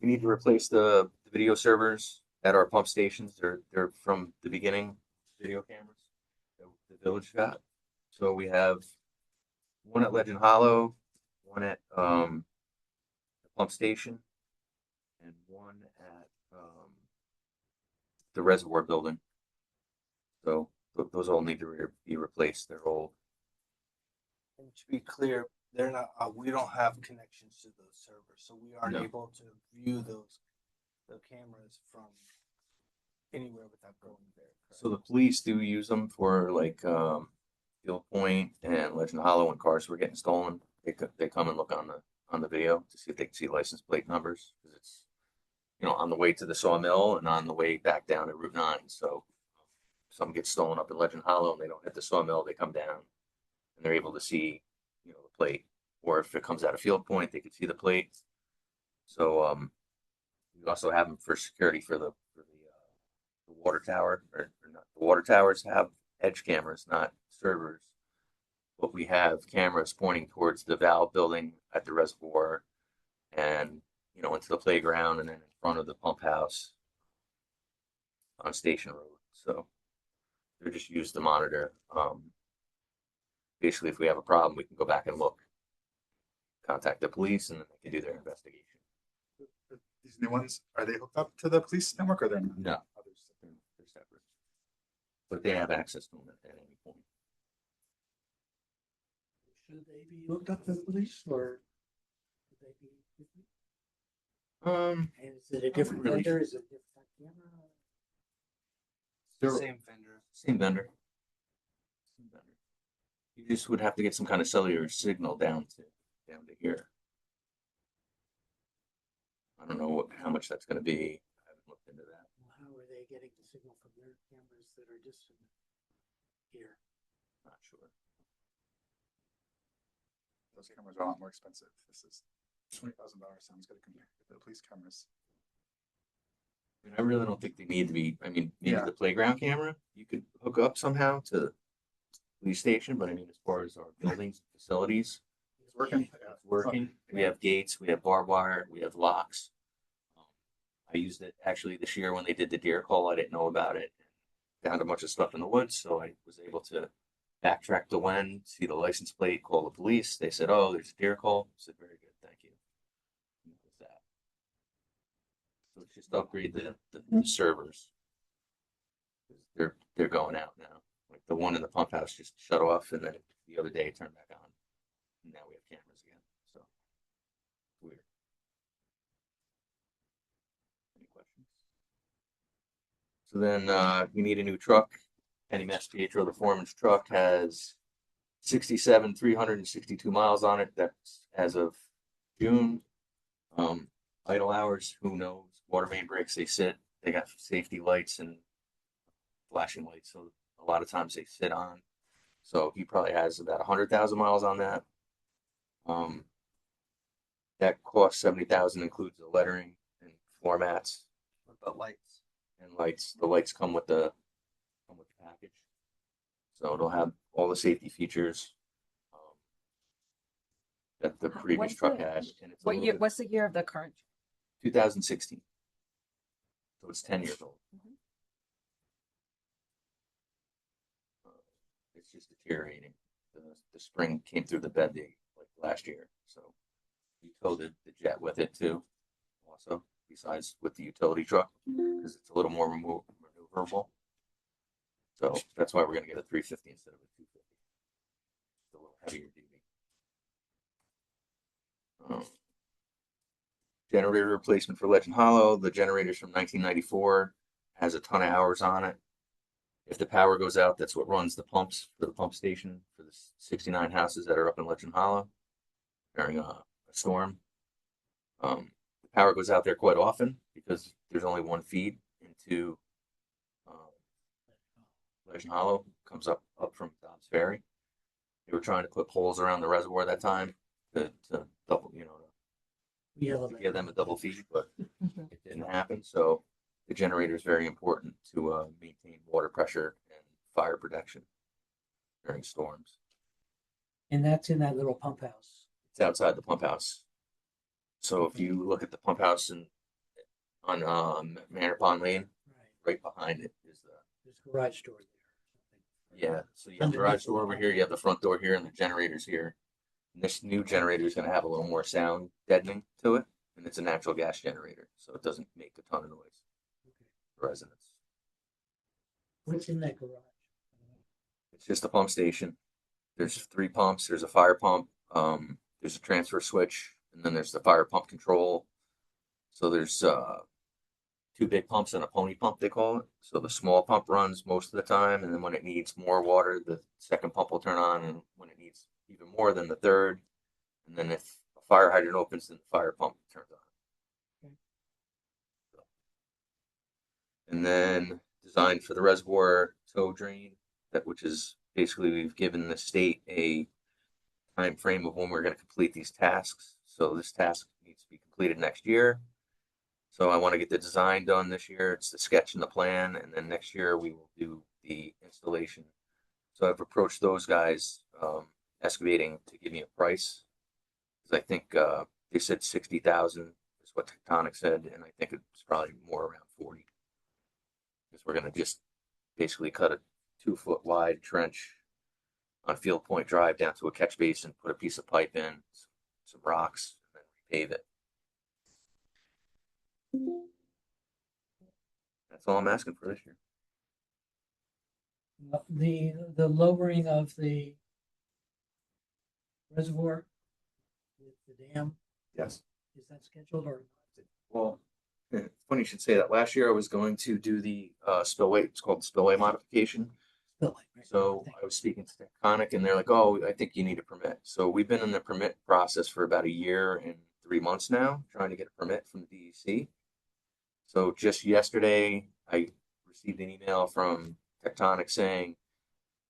need to replace the video servers at our pump stations. They're from the beginning video cameras that the village got. So we have one at Legend Hollow, one at the pump station, and one at the reservoir building. So those all need to be replaced. They're old. And to be clear, they're not. We don't have connections to those servers, so we aren't No. able to view the cameras from anywhere without going there. correct? So the police do use them for like Field Point and Legend Hollow when cars were getting stolen. They come and look on the video to see if they can see license plate numbers because it's on the way to the sawmill and on the way back down to Route 9. So some get stolen up in Legend Hollow and they don't hit the sawmill. They come down and they're able to see the plate. Or if it comes out of Field Point, they can see the plate. So we also have them for security for the water tower, or not. The water towers have edge cameras, not servers. But we have cameras pointing towards the valve building at the reservoir and, into the playground and then in front of the pump house on Station Road. So they're just used to monitor. Basically, if we have a problem, we can go back and look, contact the police, and then they can do their investigation. These new ones, are they hooked up to the police network or they're not? No, they're separate. But they have access to them at any point. Should they be hooked up to the police or should they be? And is it a different really. vendor? Is it a different camera? They're Same vendor. same vendor. Same vendor. You just would have to get some kind of cellular signal down to here. I don't know how much that's going to be. I haven't looked into that. Well, how are they getting the signal from their cameras that are distant here? Not sure. Those cameras are a lot more expensive. This is $20,000 sounds good compared to the police cameras. I mean, I really don't think they need to be. I mean, maybe Yeah. the playground camera you could hook up somehow to the police station, but I mean, as far as our buildings, facilities, It's working. it's working. We have gates, we have barbed wire, we have locks. I used it actually this year when they did the deer call. I didn't know about it. Found a bunch of stuff in the woods, so I was able to backtrack to when, see the license plate, call the police. They said, "Oh, there's a deer call." I said, "Very good, thank you." And that was that. So let's just upgrade the servers. They're going out now. Like the one in the pump house just shut off, and then the other day it turned back on. And now we have cameras again. So weird. Any questions? So then we need a new truck. Kenny Pietro, the foreman's truck, has 362 miles on it. That's as of June. Idle hours, who knows? Water main breaks, they sit. They got safety lights and flashing lights, so a lot of times they sit on. So he probably has about 100,000 miles on that. That costs 70,000, includes the lettering and floor mats. What about lights? And lights. The lights come with the package, so it'll have all the safety features that the previous What's truck the- had. And it's a What little year, bit- what's the year of the current? 2016. So it's 10 years old. It's just deteriorating. The spring came through the bed like last year, so we towed the jet with it too. Also, besides with the utility truck, because it's a little more maneuverable. So that's why we're going to get a 350 instead of a 250. It's a little heavier duty. Generator replacement for Legend Hollow. The generator's from 1994, has a ton of hours on it. If the power goes out, that's what runs the pumps for the pump station for the 69 houses that are up in Legend Hollow during a storm. The power goes out there quite often because there's only one feed into Legend Hollow. Comes up from Dobbs Ferry. They were trying to put poles around the reservoir that time to double, to give them a double feed, but it didn't happen. So the generator is very important to maintain water pressure and fire protection during storms. And that's in that little pump house. It's outside the pump house. So if you look at the pump house on Manor Pond Lane, right behind it is There's a garage door there. yeah. So you have the garage door over here, you have the front door here, and the generator's here. And this new generator is going to have a little more sound deadening to it, and it's a natural gas generator, so it doesn't make a ton of noise for residents. What's in that garage? It's just a pump station. There's 3 pumps. There's a fire pump. There's a transfer switch, and then there's the fire pump control. So there's 2 big pumps and a pony pump, they call it. So the small pump runs most of the time, and then when it needs more water, the second pump will turn on, and when it needs even more, than the third. And then if a fire hydrant opens, then the fire pump turns on. Okay. And then designed for the reservoir tow drain, which is basically we've given the state a time frame of when we're going to complete these tasks. So this task needs to be completed next year. So I want to get the design done this year. It's the sketch and the plan, and then next year we will do the installation. So I've approached those guys, excavating, to give me a price, because I think they said 60,000 is what Tectonic said, and I think it's probably more around 40. Because we're going to just basically cut a 2-foot wide trench on Field Point Drive down to a catch basin, put a piece of pipe in, some rocks, and then repave it. That's all I'm asking for this year. The lowering of the reservoir with the dam, Yes. is that scheduled or? Well, it's funny you should say that. Last year I was going to do the spillway. It's called the spillway modification. Spillway, right. So I was speaking to Tectonic, and they're like, "Oh, I think you need a permit." So we've been in the permit process for about a year and 3 months now, trying to get a permit from the DEC. So just yesterday, I received an email from Tectonic saying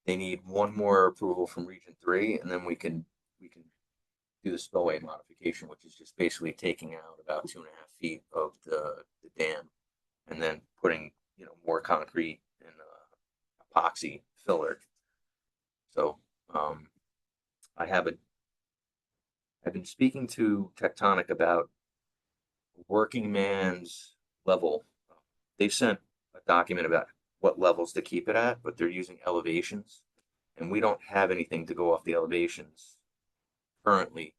they need one more approval from Region 3, and then we can do the spillway modification, which is just basically taking out about 2.5 feet of the dam, and then putting more concrete and epoxy filler. So I've been speaking to Tectonic about working man's level. They sent a document about what levels to keep it at, but they're using elevations, and we don't have anything to go off the elevations currently,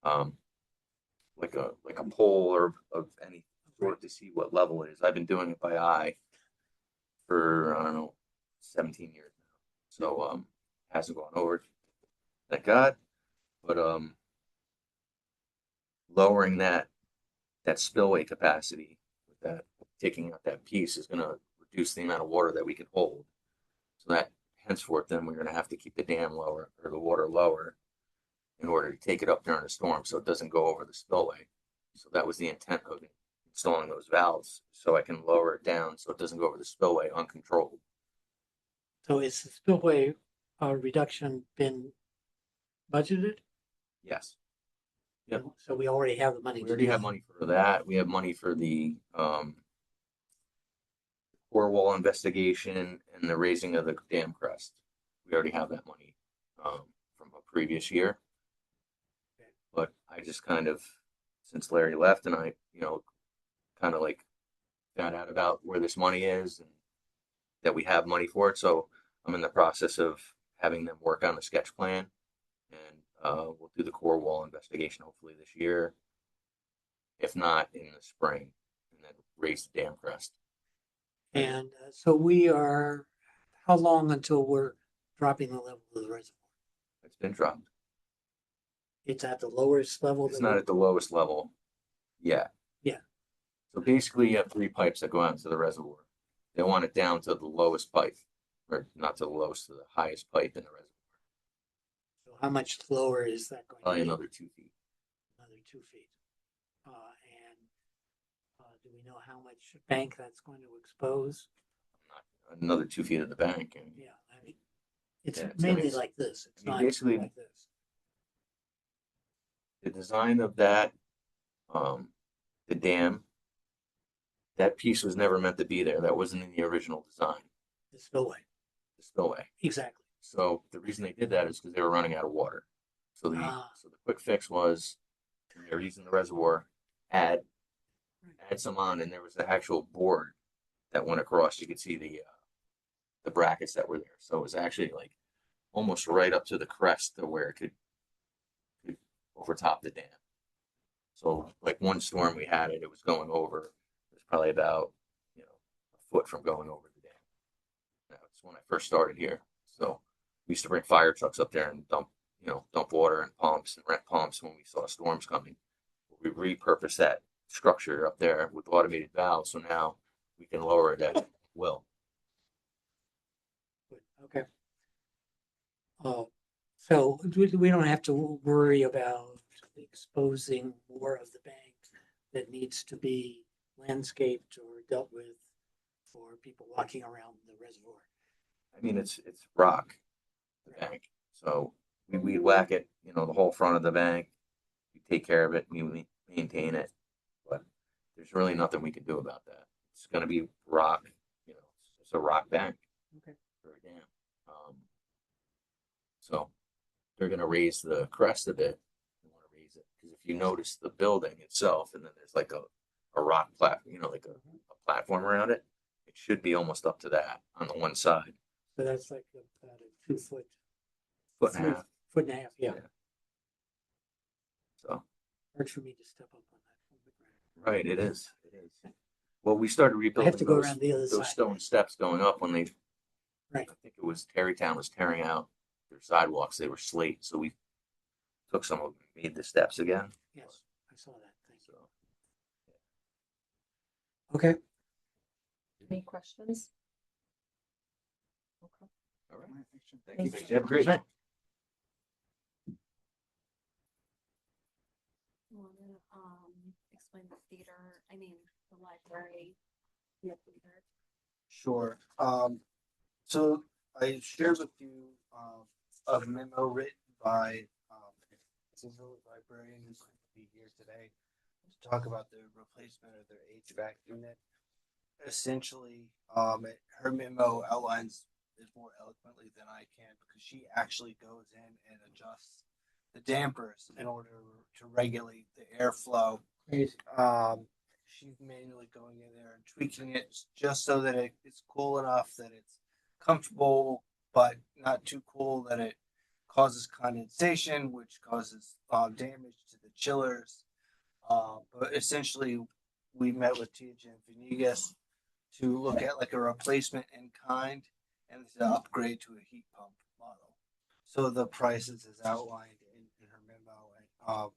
like a pole or of any sort to see what level it is. I've been doing it by eye for, I don't know, 17 years now, so hasn't gone over, thank God. But lowering that spillway capacity with that, taking out that piece, is going to reduce the amount of water that we can hold. So that henceforth, then we're going to have to keep the dam lower or the water lower in order to take it up during a storm so it doesn't go over the spillway. So that was the intent of installing those valves, so I can lower it down so it doesn't go over the spillway uncontrolled. So is the spillway reduction been budgeted? Yes. Yep. So we already have the money. We to already do have that. money for that. We have money for the core wall investigation and the raising of the dam crest. We already have that money from a previous year. But I just kind of, since Larry left and I, kind of like found out about where this money is and that we have money for it. So I'm in the process of having them work on the sketch plan, and we'll do the core wall investigation hopefully this year. If not, in the spring, and then raise the dam crest. And so we are, how long until we're dropping the level of the reservoir? It's been dropped. It's at the lowest level? It's not at the lowest level yet. Yeah. So basically you have 3 pipes that go out into the reservoir. They want it down to the lowest pipe, or not to the lowest, to the highest pipe in the reservoir. So how much lower is that going Probably to be? another 2 feet. Another 2 feet. And do we know how much bank that's going to expose? Another 2 feet of the bank. And Yeah, I mean, it's Yeah, mainly it's- like this. It's I mean, not basically- like this. the design of that, the dam, that piece was never meant to be there. That wasn't in the original design, The spillway. the spillway. Exactly. So the reason they did that is because they were running out of water. So the quick fix was, when they were using the reservoir, add some on, and there was the actual board that went across. You could see the brackets that were there. So it was actually like almost right up to the crest to where it could overtop the dam. So like one storm we had it was going over. It was probably about a foot from going over the dam. That's when I first started here. So we used to bring fire trucks up there and dump water and pumps and rent pumps when we saw storms coming. We repurposed that structure up there with automated valves, so now we can lower it at will. Good. Okay. So we don't have to worry about exposing more of the bank that needs to be landscaped or dealt with for people walking around the reservoir. I mean, it's rock, the bank. So we whack it, the whole front of the bank. We take care of it, we maintain it, but there's really nothing we can do about that. It's going to be rock, it's a rock bank. Okay. For a dam. So they're going to raise the crest a bit. They want to raise it because if you notice the building itself, and then there's like a rock platform, like a platform around it, it should be almost up to that on the one side. So that's like about a 2 foot. Foot and a half. Foot and a half, yeah. So. Hard for me to step up on that. Right, it is. It is. Well, we started rebuilding I have to go around the other those side. stone steps going up when they. Right. I think it was Terrytown was tearing out their sidewalks. They were slate, so we took some of them, made the steps again. Yes, I saw that. Thank you. So. Okay. Any questions? Okay. All right. Thank you. Have a great night. Want to explain the theater, the library. Yeah, theater. Sure. So I shared with you a memo written by the librarian who's going to be here today to talk about the replacement of their HVAC unit. Essentially, her memo outlines it more eloquently than I can because she actually goes in and adjusts the dampers in order to regulate the airflow. Crazy. She's manually going in there and tweaking it just so that it's cool enough that it's comfortable, but not too cool that it causes condensation, which causes damage to the chillers. But essentially, we met with TJ Venegas to look at like a replacement in kind and to upgrade to a heat pump model. So the prices is outlined in her memo. And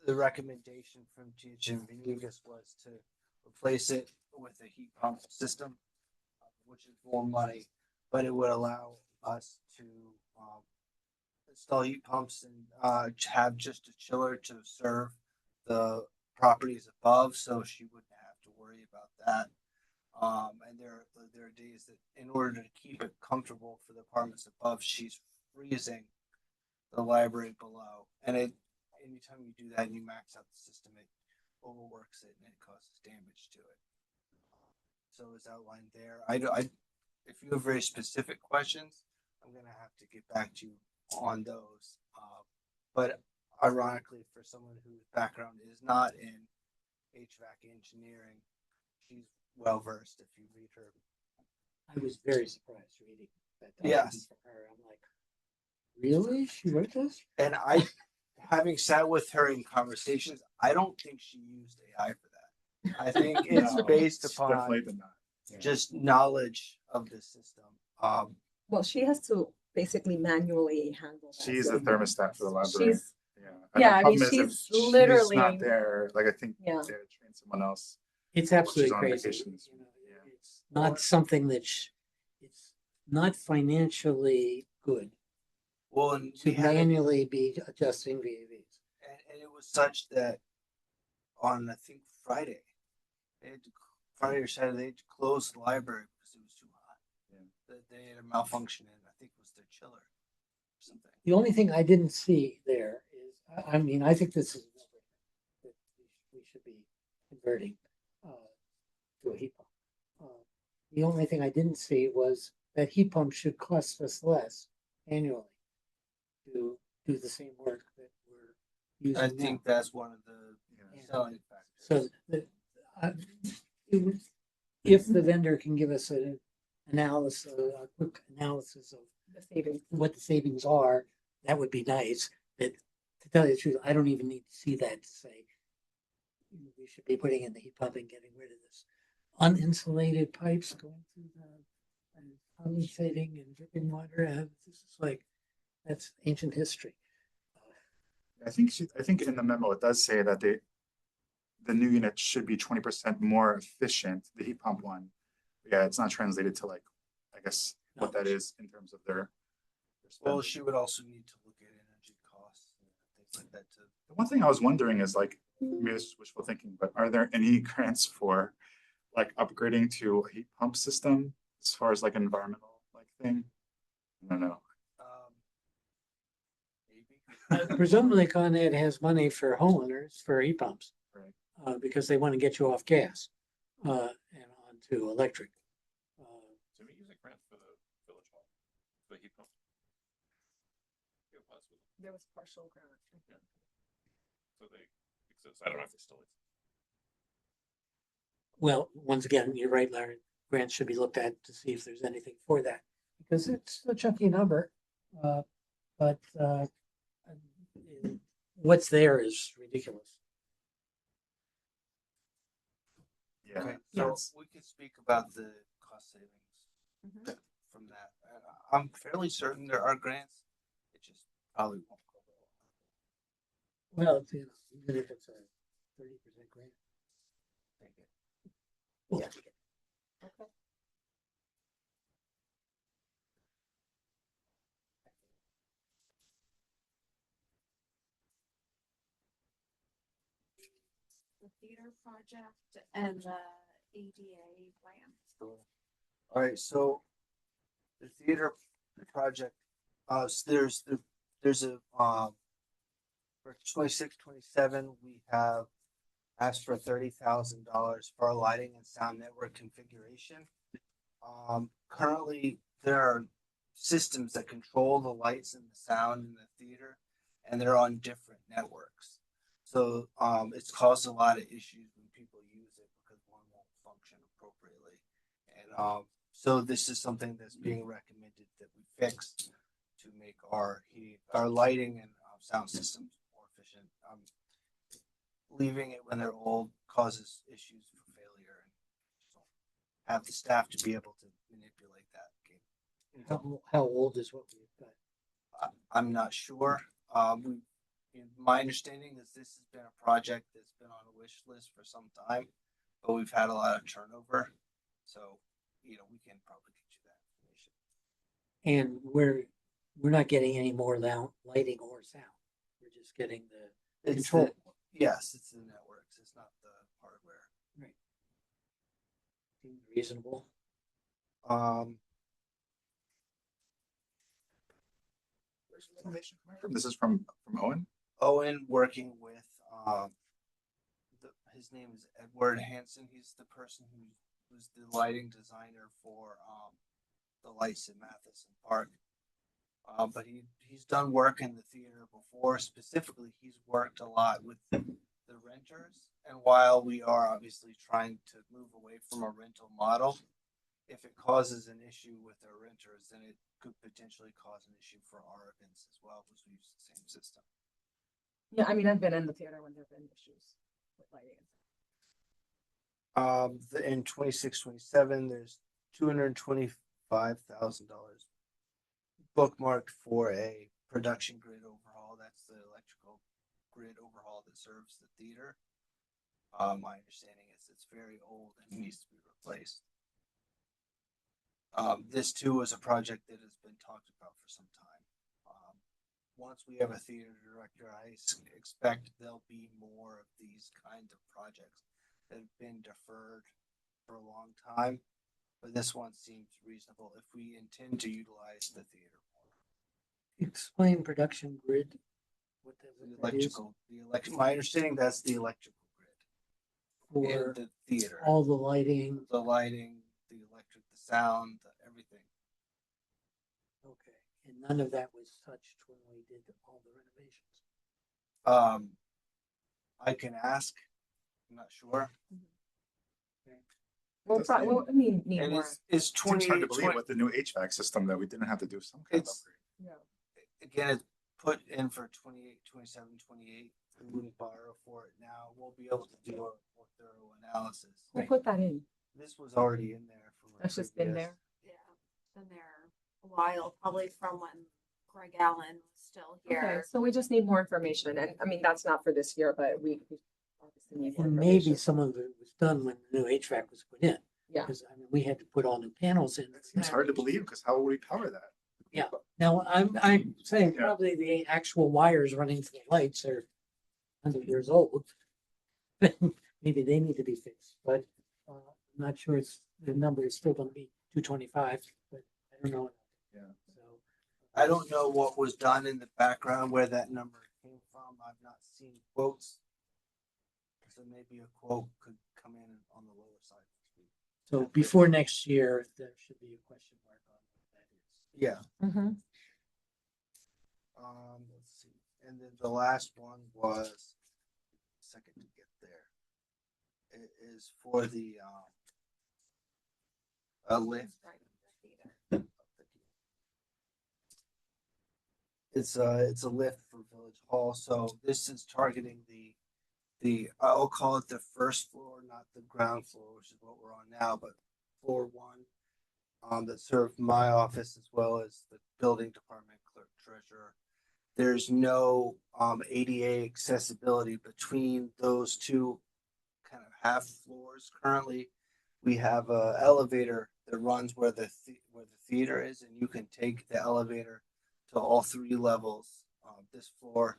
the recommendation from TJ Venegas was to replace it with a heat pump system. which is more money, but it would allow us to install heat pumps and have just a chiller to serve the properties above, so she wouldn't have to worry about that. And there are days that in order to keep it comfortable for the apartments above, she's freezing the library below. And anytime you do that and you max out the system, it overworks it and it causes damage to it. So it's outlined there. If you have very specific questions, I'm gonna have to get back to you on those. But ironically, for someone whose background is not in HVAC engineering, she's well versed. If you read her, I was very surprised reading that. Yes. From her. I'm like, really? She wrote this? and having sat with her in conversations, I don't think she used AI for that. I think it's No, based it's upon definitely been that. Yeah. just knowledge of the system. Well, she has to basically manually handle that. She's so the thermostat for the library. She's, Yeah. And yeah, the I problem mean, is if she's she's literally- not there. Like I think Yeah. they had trained someone else. It's She's absolutely on crazy. vacations. You know, Yeah. it's not something that it's not financially good Well, and to we had it, manually be adjusting VAVs. and it was such that on I think Friday, Friday or Saturday, they had to close the library because it was too hot. Yeah. That they had a malfunction in, I think it was their chiller or something. The only thing I didn't see there is, I mean, I think this is a no-brainer, that we should be converting to a heat pump. The only thing I didn't see was that heat pump should cost us less annually to do the same work that we're using I now. think that's one of the selling factors. So if the vendor can give us an analysis, a quick analysis of the savings. what the savings are, that would be nice. But to tell you the truth, I don't even need to see that to say we should be putting in the heat pump and getting rid of this uninsulated pipes going through the and condensating and dripping water. And this is like that's ancient history. I think in the memo it does say that the new unit should be 20% more efficient, the heat pump one. Yeah, it's not translated to like, I guess what that is in terms of their Well, spending. she would also need to look at energy costs and things like that too. The one thing I was wondering is like, maybe this is wishful thinking, but are there any grants for like upgrading to a heat pump system as far as like environmental like thing? I don't know. Maybe. Presumably Con Ed has money for homeowners for heat pumps. Right. Because they want to get you off gas and onto electric. So we use a grant for the village hall, for the heat pump. There was partial grant. Yeah. So they exist. I don't know if they still exist. Well, once again, you're right, Larry. Grants should be looked at to see if there's anything for that because it's a chunky number. But what's there is ridiculous. Yeah. Okay, so we could speak about the cost savings from that. I'm fairly certain there are grants. It just probably won't go well. Well, you know, even if it's a 30% grant. Take it. Yeah. Okay. The theater project and the ADA plan. All right, so the theater project, so there's a for 26, 27, we have asked for $30,000 for our lighting and sound network configuration. Currently, there are systems that control the lights and the sound in the theater, and they're on different networks. So it's caused a lot of issues when people use it because one won't function appropriately. And so this is something that's being recommended that we fix to make our lighting and sound systems more efficient. Leaving it when they're old causes issues for failure, and so have the staff to be able to manipulate that. How old is what we've got? I'm not sure. My understanding is this has been a project that's been on a wish list for some time, but we've had a lot of turnover. So we can probably get you that information. And we're not getting any more lighting or sound. We're just getting the It's control. yes, it's the networks. It's not the hardware. Right. Seems reasonable. Where's the information coming from? This is from Owen. Owen working with his name is Edward Hansen. He's the person who was the lighting designer for the lights in Matheson Park. But he's done work in the theater before. Specifically, he's worked a lot with the renters. And while we are obviously trying to move away from a rental model, if it causes an issue with our renters, then it could potentially cause an issue for our events as well, because we use the same system. Yeah, I mean, I've been in the theater when there've been issues with lighting. In 26-27, there's $225,000 bookmarked for a production grid overhaul. That's the electrical grid overhaul that serves the theater. My understanding is it's very old and needs to be replaced. This too is a project that has been talked about for some time. Once we have a theater director, I expect there'll be more of these kinds of projects that have been deferred for a long time. But this one seems reasonable if we intend to utilize the theater more. Explain production grid. What that is. My understanding that's the electrical grid For in the theater. all the lighting. The lighting, the electric, the sound, everything. Okay. And none of that was touched when we did all the renovations. I can ask. I'm not sure. We'll probably, I mean, need And more. it's Seems 20, hard to believe 20 with the new HVAC system that we didn't have to do some kind of It's- upgrade. Yeah. again, it's put in for 28, 27, 28. We wouldn't borrow for it now. We'll be able to do a more thorough analysis. We'll put that in. This was already in there from a That's just been previous- there. Yeah, been there a while, probably from when Greg Allen was still Okay, here. so we just need more information. And I mean, that's not for this year, but we obviously need more And maybe information. some of it was done when the new HVAC was put in. Yeah. Because I mean, we had to put all new panels in. It seems hard to believe because how will we power that? Yeah. Now, I'm saying Yeah. probably the actual wires running to the lights are 100 years old. Maybe they need to be fixed, but I'm not sure the number is still going to be 225, but I don't know. Yeah. So I don't know what was done in the background where that number came from. I've not seen quotes. So maybe a quote could come in on the lower side. So before next year, there should be a question mark on what that is. Yeah. Mm-hmm. Let's see. And then the last one was second to get there. It is for the a lift. It's a lift for Village Hall. So this is targeting the I'll call it the first floor, not the ground floor, which is what we're on now, but floor one, that served my office as well as the building department, clerk, treasurer. There's no ADA accessibility between those two kind of half floors. Currently, we have a elevator that runs where the theater is, and you can take the elevator to all three levels. This floor,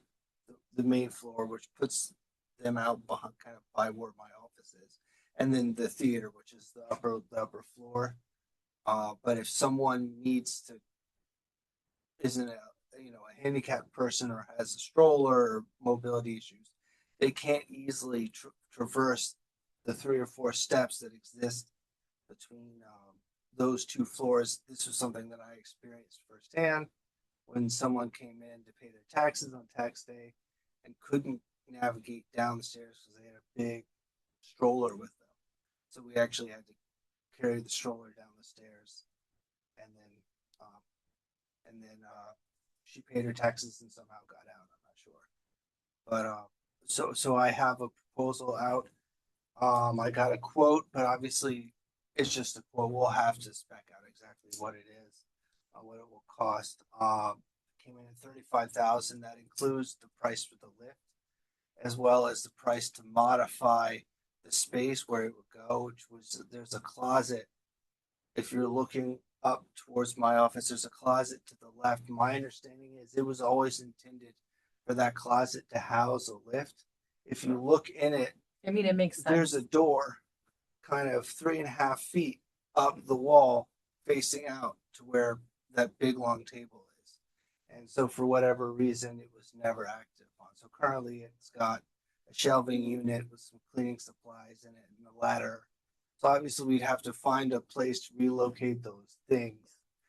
the main floor, which puts them out behind, kind of by where my office is, and then the theater, which is the upper floor. But if someone isn't a handicapped person or has a stroller or mobility issues, they can't easily traverse the 3 or 4 steps that exist between those two floors. This was something that I experienced firsthand when someone came in to pay their taxes on tax day and couldn't navigate down the stairs because they had a big stroller with them. So we actually had to carry the stroller down the stairs, and then she paid her taxes and somehow got out. I'm not sure, but so I have a proposal out. I got a quote, but obviously it's just a quote. We'll have to spec out exactly what it is, what it will cost. Came in at $35,000. That includes the price for the lift, as well as the price to modify the space where it would go, which was there's a closet if you're looking up towards my office, there's a closet to the left. My understanding is it was always intended for that closet to house a lift. If you look in it, I mean, it makes sense. there's a door kind of 3.5 feet up the wall facing out to where that big long table is. And so for whatever reason, it was never acted upon. So currently it's got a shelving unit with some cleaning supplies in it and a ladder. So obviously we'd have to find a place to relocate those things.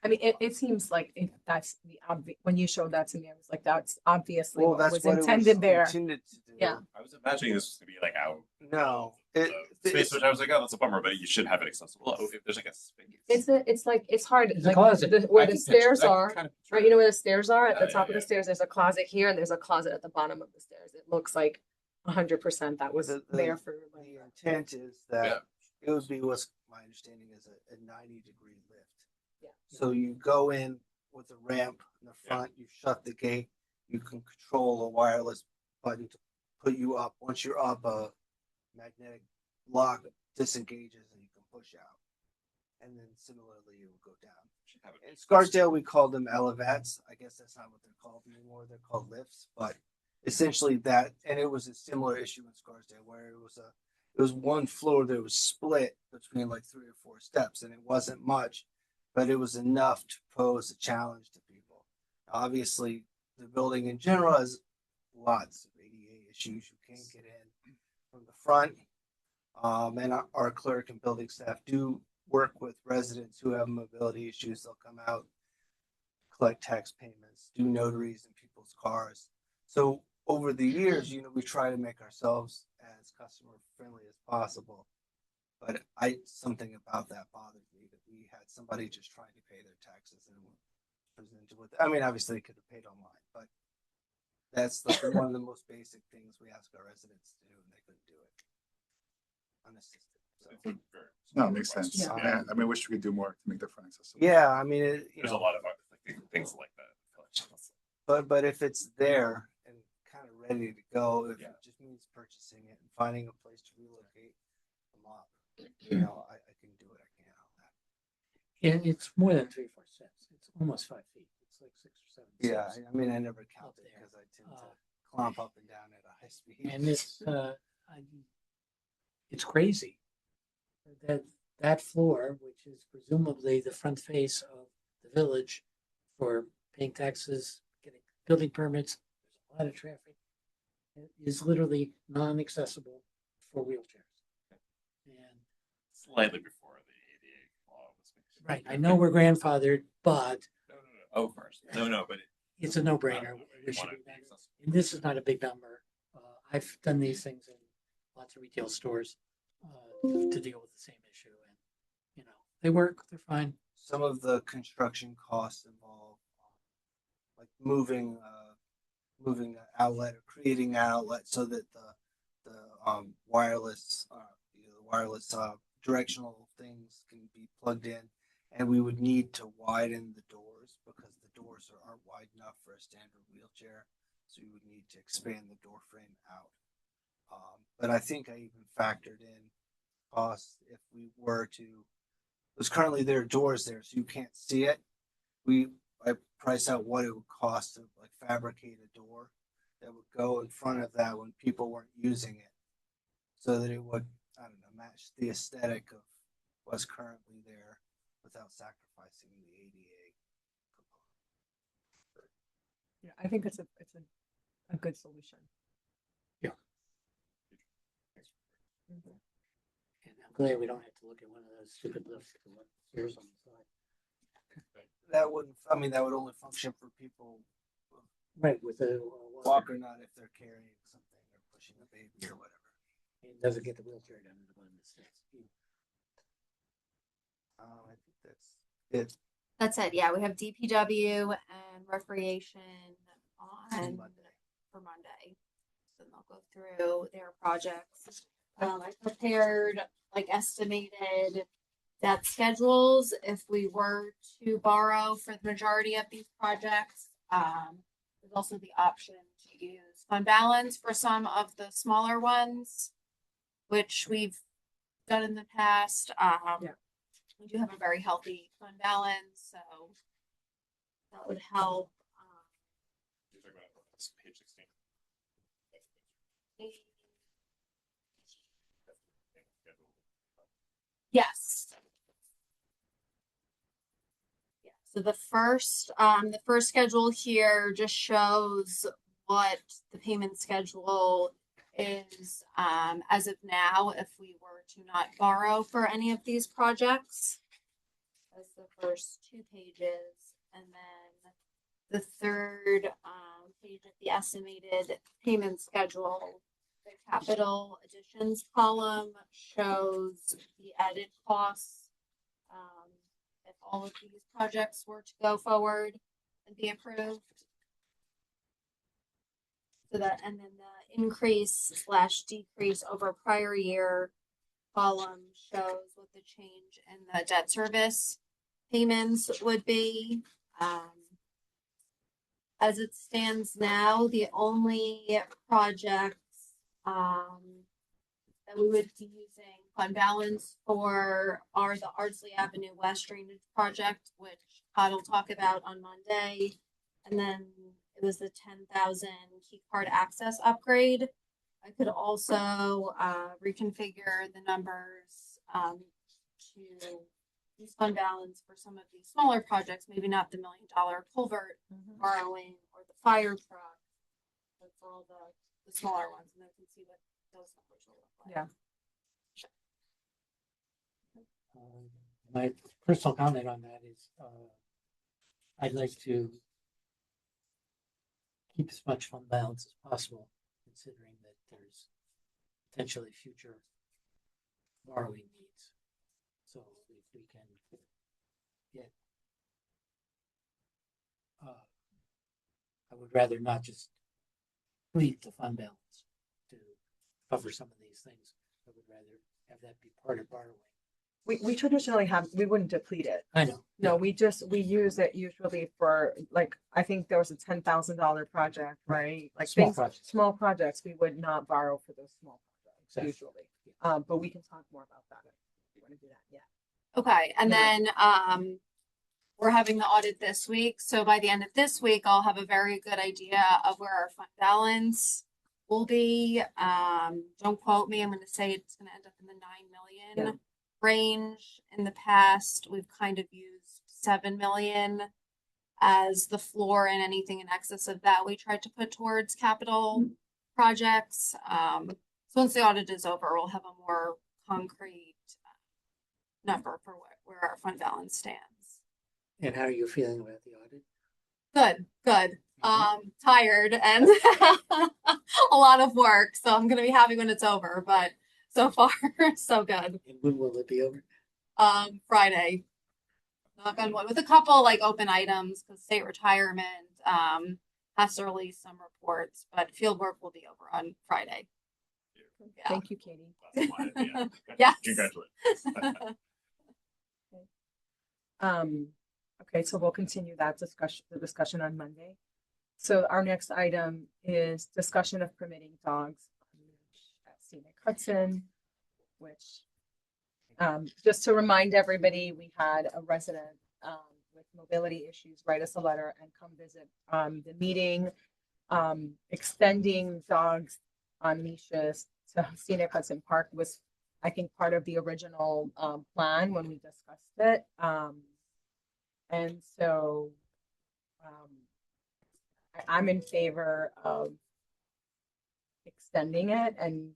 I mean, it seems like that's the obvious, when you showed that to me, I was like, that's obviously Well, what that's was what intended it was there. intended to do. Yeah. I was imagining this was to be like out. No, Space, which I was like, oh, that's a bummer, but you should have it accessible. Oh, if there's like a space. It's hard, It's a like closet. where I the can picture- stairs I can are, kind of picture right? it. You know where the stairs are? At the Yeah, top yeah, of the yeah. stairs, there's a closet here and there's a closet at the bottom of the stairs. It looks like 100% that was there for. The intent is that it would be what's my understanding is a 90-degree lift. Yeah. So you go in with a ramp in the front, you shut the gate, you can control a wireless button to put you up. Once you're up, a magnetic lock disengages and you can push out. And then similarly, you will go down. In Scarsdale, we call them elevats. I guess that's not what they're called anymore. They're called lifts, but essentially that, and it was a similar issue in Scarsdale where it was one floor that was split between like 3 or 4 steps, and it wasn't much, but it was enough to pose a challenge to people. Obviously, the building in general has lots of ADA issues. You can't get in from the front, and our clerk and building staff do work with residents who have mobility issues. They'll come out, collect tax payments, do notaries in people's cars. So over the years, we try to make ourselves as customer friendly as possible. But something about that bothered me that we had somebody just trying to pay their taxes and presented with. I mean, obviously they could have paid online, but that's one of the most basic things we ask our residents to do, and they couldn't do it unassisted. So. No, it makes sense. Yeah. Yeah. I mean, I wish we could do more to make the front accessible. Yeah, I mean, There's a lot of things like that. But if it's there and kind of ready to go, if it just means purchasing it and finding a place to relocate them up, I can do it. I can handle that. And it's more than 3 or 4 steps. It's almost 5 feet. It's like 6 or 7 Yeah, steps. I mean, I never counted because I tend to clomp up and down at a high speed. And it's crazy that floor, which is presumably the front face of the village for paying taxes, getting building permits, there's a lot of traffic, is literally non-accessible for wheelchairs. And Slightly before the ADA law was made. right, I know we're grandfathered, but No. Oh, of course. No, but it's a no-brainer. We should do that. And this is not a big number. I've done these things in lots of retail stores to deal with the same issue, and they work. They're fine. Some of the construction costs involve like moving an outlet or creating an outlet so that the wireless directional things can be plugged in, and we would need to widen the doors because the doors aren't wide enough for a standard wheelchair, so we would need to expand the door frame out. But I think I even factored in costs if we were to, because currently there are doors there, so you can't see it. I price out what it would cost to like fabricate a door that would go in front of that when people weren't using it, so that it would, I don't know, match the aesthetic of what's currently there without sacrificing the ADA component. Yeah, I think it's a good solution. Yeah. And I'm glad we don't have to look at one of those stupid lifts with stairs on the side. That would only function for people Right, with a walker, not if they're carrying something or pushing a baby or whatever. It doesn't get the wheelchair down to the bottom of the stairs. I think that's it. That's it. Yeah, we have DPW and recreation on for Monday. So they'll go through their projects. I prepared like estimated debt schedules if we were to borrow for the majority of these projects. There's also the option to use fund balance for some of the smaller ones, which we've done in the past. We do have a very healthy fund balance, so that would help. You're talking about page 16. Yes. Yeah, so the first schedule here just shows what the payment schedule is, as of now, if we were to not borrow for any of these projects. That's the first 2 pages, and then the third, page of the estimated payment schedule. The capital additions column shows the added costs. If all of these projects were to go forward and be approved. So that, and then the increase/decrease over prior year column shows what the change in the debt service payments would be. As it stands now, the only projects that we would be using fund balance for are the Ardsley Avenue West Drainage Project, which Todd will talk about on Monday. And then it was the 10,000 key card access upgrade. I could also reconfigure the numbers to use fund balance for some of these smaller projects, maybe not the $1 million culvert borrowing or the fire truck, but for all the smaller ones, and then we can see what those numbers will look like. Yeah. My personal comment on that is, I'd like to keep as much fund balance as possible, considering that there's potentially future borrowing needs. So if we can get, I would rather not just deplete the fund balance to cover some of these things. I would rather have that be part of borrowing. We traditionally we wouldn't deplete it. I know. No, we use it usually for, like, I think there was a $10,000 project, right? Like small projects, we would not borrow for those small projects usually. But we can talk more about that if you want to do that. Yeah. Okay, and then we're having the audit this week. So by the end of this week, I'll have a very good idea of where our fund balance will be. Don't quote me. I'm going to say it's going to end up in the 9 million range. In the past, we've kind of used 7 million as the floor, and anything in excess of that we tried to put towards capital projects. So once the audit is over, we'll have a more concrete number for where our fund balance stands. And how are you feeling about the audit? Good. Tired and a lot of work. So I'm gonna be happy when it's over, but so far, so good. And when will it be over? Friday. Knock on wood, with a couple like open items, because state retirement has to release some reports, but field work will be over on Friday. Yeah. Thank you, Katie. Yes. Congratulations. Okay, so we'll continue that discussion on Monday. So our next item is discussion of permitting dogs at Scenic Hudson, which, just to remind everybody, we had a resident with mobility issues write us a letter and come visit the meeting, extending dogs on leashes to Scenic Hudson Park was, I think, part of the original plan when we discussed it. And so I'm in favor of extending it. And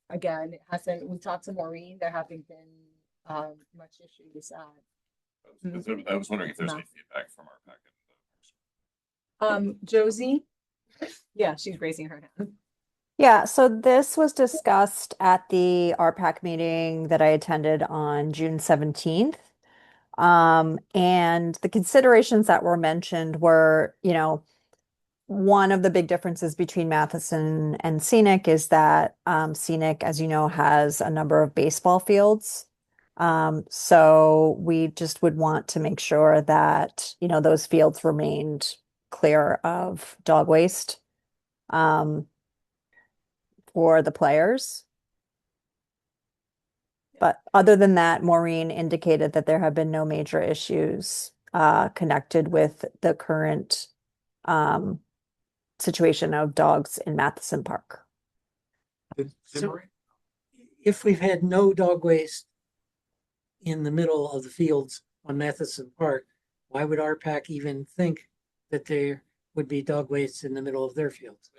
again, it hasn't, we talked to Maureen, there haven't been much issues. I was wondering if there's any feedback from our packet. Josie, yeah, she's raising her hand. Yeah, so this was discussed at the RPAC meeting that I attended on June 17th. And the considerations that were mentioned were, one of the big differences between Matheson and Scenic is that Scenic, as you know, has a number of baseball fields. So we just would want to make sure that, those fields remained clear of dog waste for the players. But other than that, Maureen indicated that there have been no major issues connected with the current situation of dogs in Matheson Park. So if we've had no dog waste in the middle of the fields on Matheson Park, why would RPAC even think that there would be dog waste in the middle of their fields?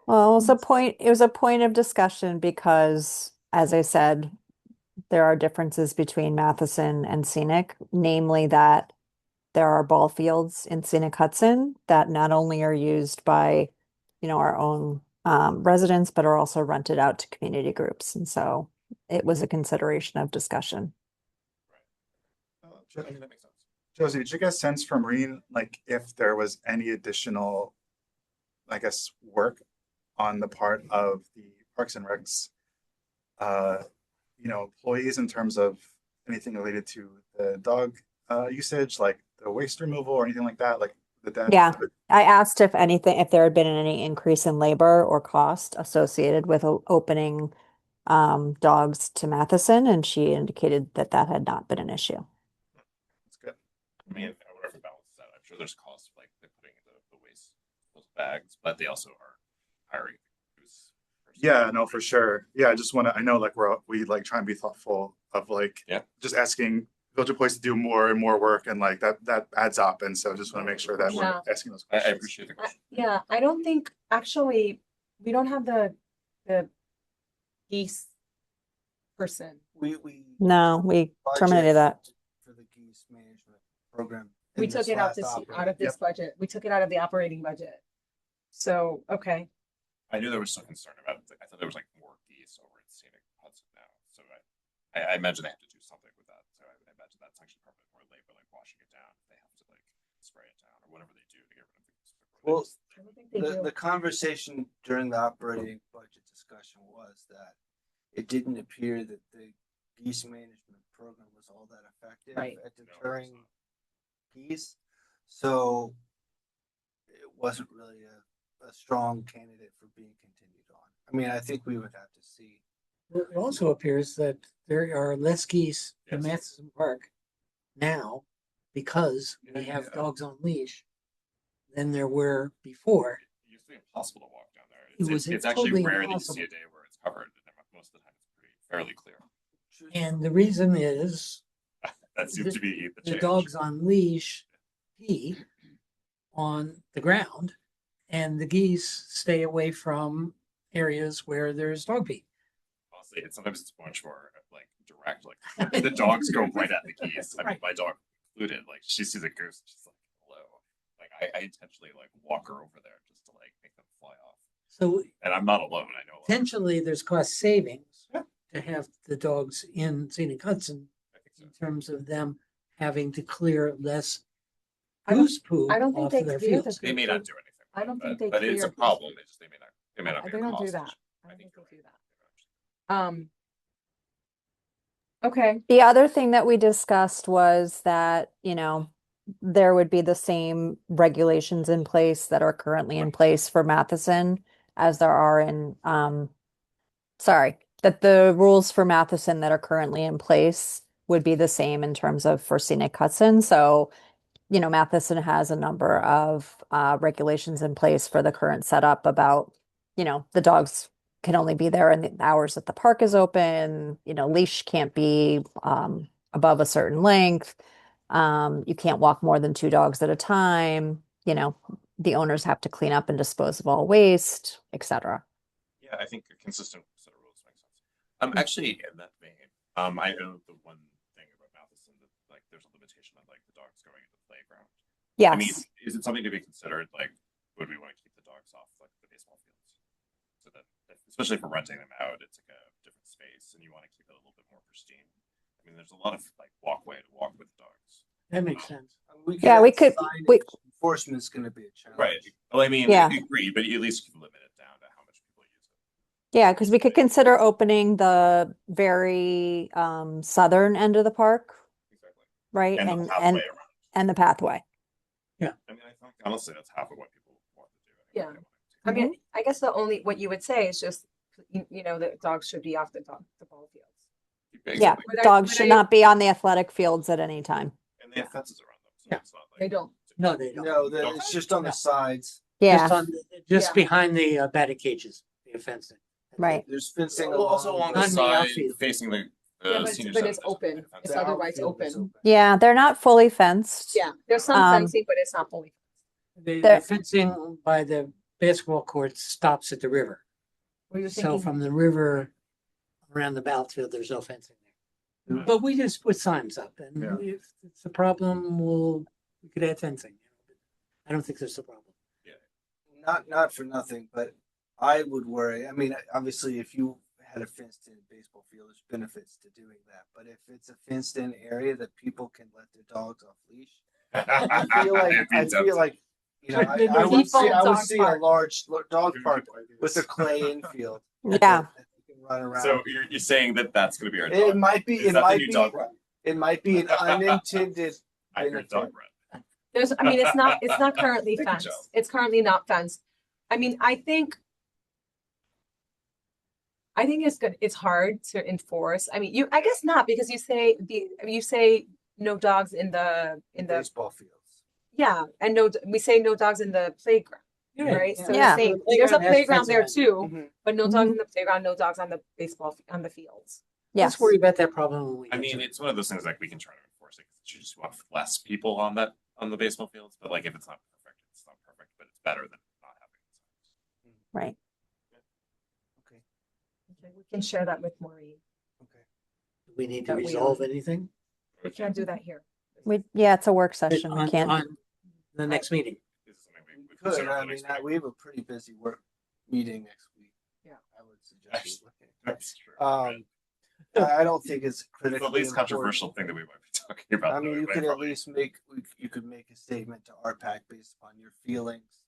Well, it was a point of discussion because, as I said, there are differences between Matheson and Scenic, namely that there are ball fields in Scenic Hudson that not only are used by, our own residents, but are also rented out to community groups. And so it was a consideration of discussion. I mean, that makes sense. Josie, did you get a sense from Reen, like if there was any additional, I guess, work on the part of the Parks and Recs, employees in terms of anything related to the dog usage, like the waste removal or anything like that? Like Yeah, I asked if there had been any increase in labor or cost associated with opening dogs to Matheson, and she indicated that that had not been an issue. That's good. I mean, whatever balance that, I'm sure there's costs like they're putting the waste, those bags, but they also are hiring. Yeah, no, for sure. Yeah, I know like we like try and be thoughtful of like just asking village employees to do more and more work, and like that adds up. And so just want to make sure that we're asking those questions. I appreciate the question. Yeah, I don't think actually we don't have the geese person. We terminated that for the geese management program. We took it out of this budget. We took it out of the operating budget. So okay. I knew there was some concern about it. I thought there was like more geese over at Scenic Hudson now. So I imagine they have to do something with that. So I imagine that's actually probably more labor, like washing it down. They have to like spray it down or whatever they do to get rid of the geese. Well, the conversation during the operating budget discussion was that it didn't appear that the geese management program was all that effective at deterring geese. So it wasn't really a strong candidate for being continued on. I mean, I think we would have to see. It also appears that there are less geese in Matheson Park now because we have dogs on leash than there were before. It used to be impossible to walk down there. It's actually totally rare impossible. that you see a day where it's covered. Most of the time, it's fairly clear. And the reason is that seems to be the dogs on leash pee on the ground, and the geese stay away from areas where there's dog pee. Honestly, sometimes it's much more like direct. Like the dogs go right at the geese. I mean, my dog included. Like she sees a goose, she's like, "Hello." Like I intentionally like walk her over there just to like make them fly off. So, and I'm not alone. I know. Potentially, there's cost savings to have the dogs in Scenic Hudson in terms of them having to clear less goose poo off of their fields. They may not do anything. I don't think they. But it's a problem. They may not. They may not. They don't do that. I don't think they do that. Okay. The other thing that we discussed was that, there would be the same regulations in place that are currently in place for Matheson as there are that the rules for Matheson that are currently in place would be the same in terms of for Scenic Hudson. So, Matheson has a number of regulations in place for the current setup about, the dogs can only be there in the hours that the park is open. Leash can't be above a certain length. You can't walk more than 2 dogs at a time. The owners have to clean up and dispose of all waste, etc. Yeah, I think a consistent set of rules makes sense. Actually, in that vein, I know the one thing about Matheson that like there's a limitation on like the dogs going into the playground. Yes. I mean, is it something to be considered? Like, would we want to keep the dogs off like the baseball fields? So that, especially for renting them out, it's like a different space, and you want to keep it a little bit more pristine. I mean, there's a lot of like walkway to walk with dogs. That makes sense. We could. Enforcement's going to be a challenge. Right. Well, I mean, Yeah. I agree, but at least you can limit it down to how much people use it. Yeah, because we could consider opening the very southern end of the park. Exactly. Right. And the pathway around. And the pathway. Yeah. I mean, I think honestly that's half of what people want to do. Yeah. I mean, I guess what you would say is just, the dogs should be off the ball fields. Yeah, But dogs but should not be on the athletic fields at any time. And they have fences around them, so Yeah. it's not like. They don't. No, they don't. No, it's just on the No. sides. Yeah, Just Yeah. behind the batting cages, the fencing. right. There's fencing Also along the On the side outfield. facing the Yeah, senior but center. it's open. It's The otherwise outfield is open. Yeah, they're not fully fenced. Yeah, there's some Um, fencing, but it's not fully. The There- fencing by the basketball court stops at the river. Were you So thinking? from the river around the battlefield, there's no fencing there. But we just put signs up, and Yeah. if it's a problem, we could add fencing. I don't think there's a problem. not for nothing, but I would worry. I mean, obviously, if you had a fenced-in baseball field, there's benefits to doing that. But if it's a fenced-in area that people can let their dogs off leash, I feel like you know, I would see a large dog park with a clay infield. Yeah. that you can run around. So you're saying that that's going to be our dog. It might be. Is It that the might new be. dog run? It might be an unintended I hear benefit. dog run. I mean, it's not currently Thank you, fenced. Joe. It's currently not fenced. I mean, I think it's good. It's hard to enforce. I mean, I guess not, because you say no dogs in the Baseball fields. yeah, and we say no dogs in the playground, right? So Yeah. the same, The there's a playground has playground there fencing too, Mhm. but no dogs in the playground, no dogs on the on the fields. Yes. Let's worry about that problem when we I get mean, to it. it's one of those things like we can try to enforce it because you just want less people on the baseball fields. But like if it's not perfect, it's not perfect, but it's better than not having it. Right. Okay. Okay, we can share that with Maureen. Okay. Do we need to that we resolve anything? We can't do that here. Yeah, it's a work session. We On, can't. on the next meeting. This is something we Could consider I for mean next week. we have a pretty busy work meeting next week. Yeah. I would suggest. That's true. I don't think it's It's critical. the least controversial thing that we might be talking about. I mean, though. you It could might at probably- least you could make a statement to RPAC based upon your feelings,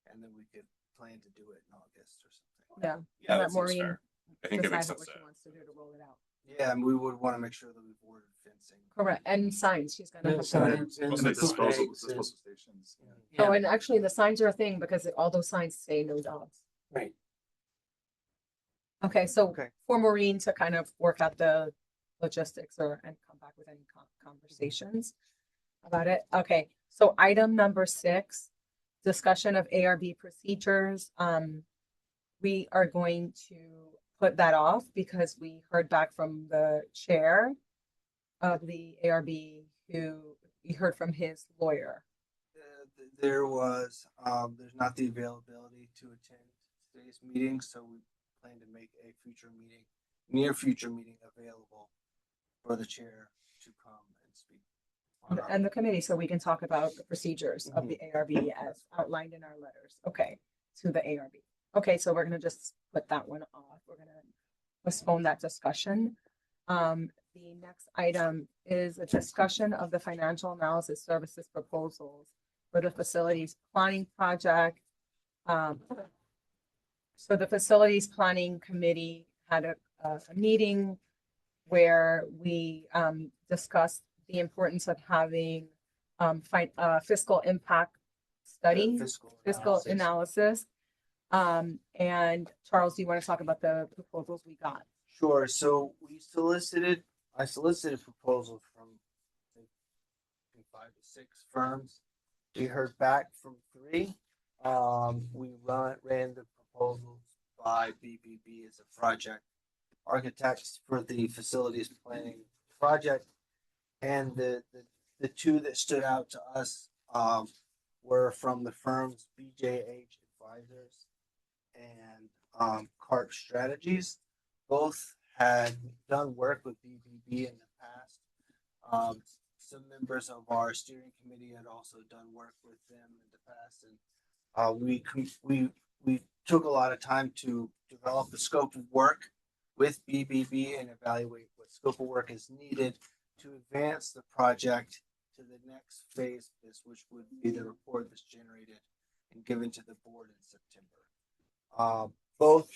and then we could plan to do it in August or something. Yeah. Yeah, Let that seems Maureen fair. I think it makes decide sense. what she wants to do to roll it out. Yeah, and we would want to make sure that we've ordered fencing. Correct, and signs. She's gonna Yeah, have to. signs and Most of the disposal flags and- disposal stations. Oh, Yeah, and actually, the signs are a thing because all those signs say no dogs. right. Okay, so Okay. for Maureen to kind of work out the logistics and come back with any conversations about it. Okay, so item number 6, discussion of ARB procedures. We are going to put that off because we heard back from the chair of the ARB who we heard from his lawyer. There's not the availability to attend today's meeting, so we plan to make a near future meeting available for the chair to come and speak. on our- And the committee, so we can talk about the procedures of the ARB as outlined in our letters, okay, to the ARB. Okay, so we're gonna just put that one off. We're gonna postpone that discussion. The next item is a discussion of the financial analysis services proposals for the facilities planning project. So the facilities planning committee had a meeting where we discussed the importance of having fiscal impact study, fiscal analysis. And Charles, do you want to talk about the proposals we got? Sure. So I solicited proposals from I think 5 to 6 firms. We heard back from 3. We ran the proposals by BBB as a project architects for the facilities planning project, and the 2 that stood out to us were from the firms BJH Advisors and CARP Strategies. Both had done work with BBB in the past. Some members of our steering committee had also done work with them in the past, and we took a lot of time to develop the scope of work with BBB and evaluate what scope of work is needed to advance the project to the next phase, which would be the report that's generated and given to the board in September. Both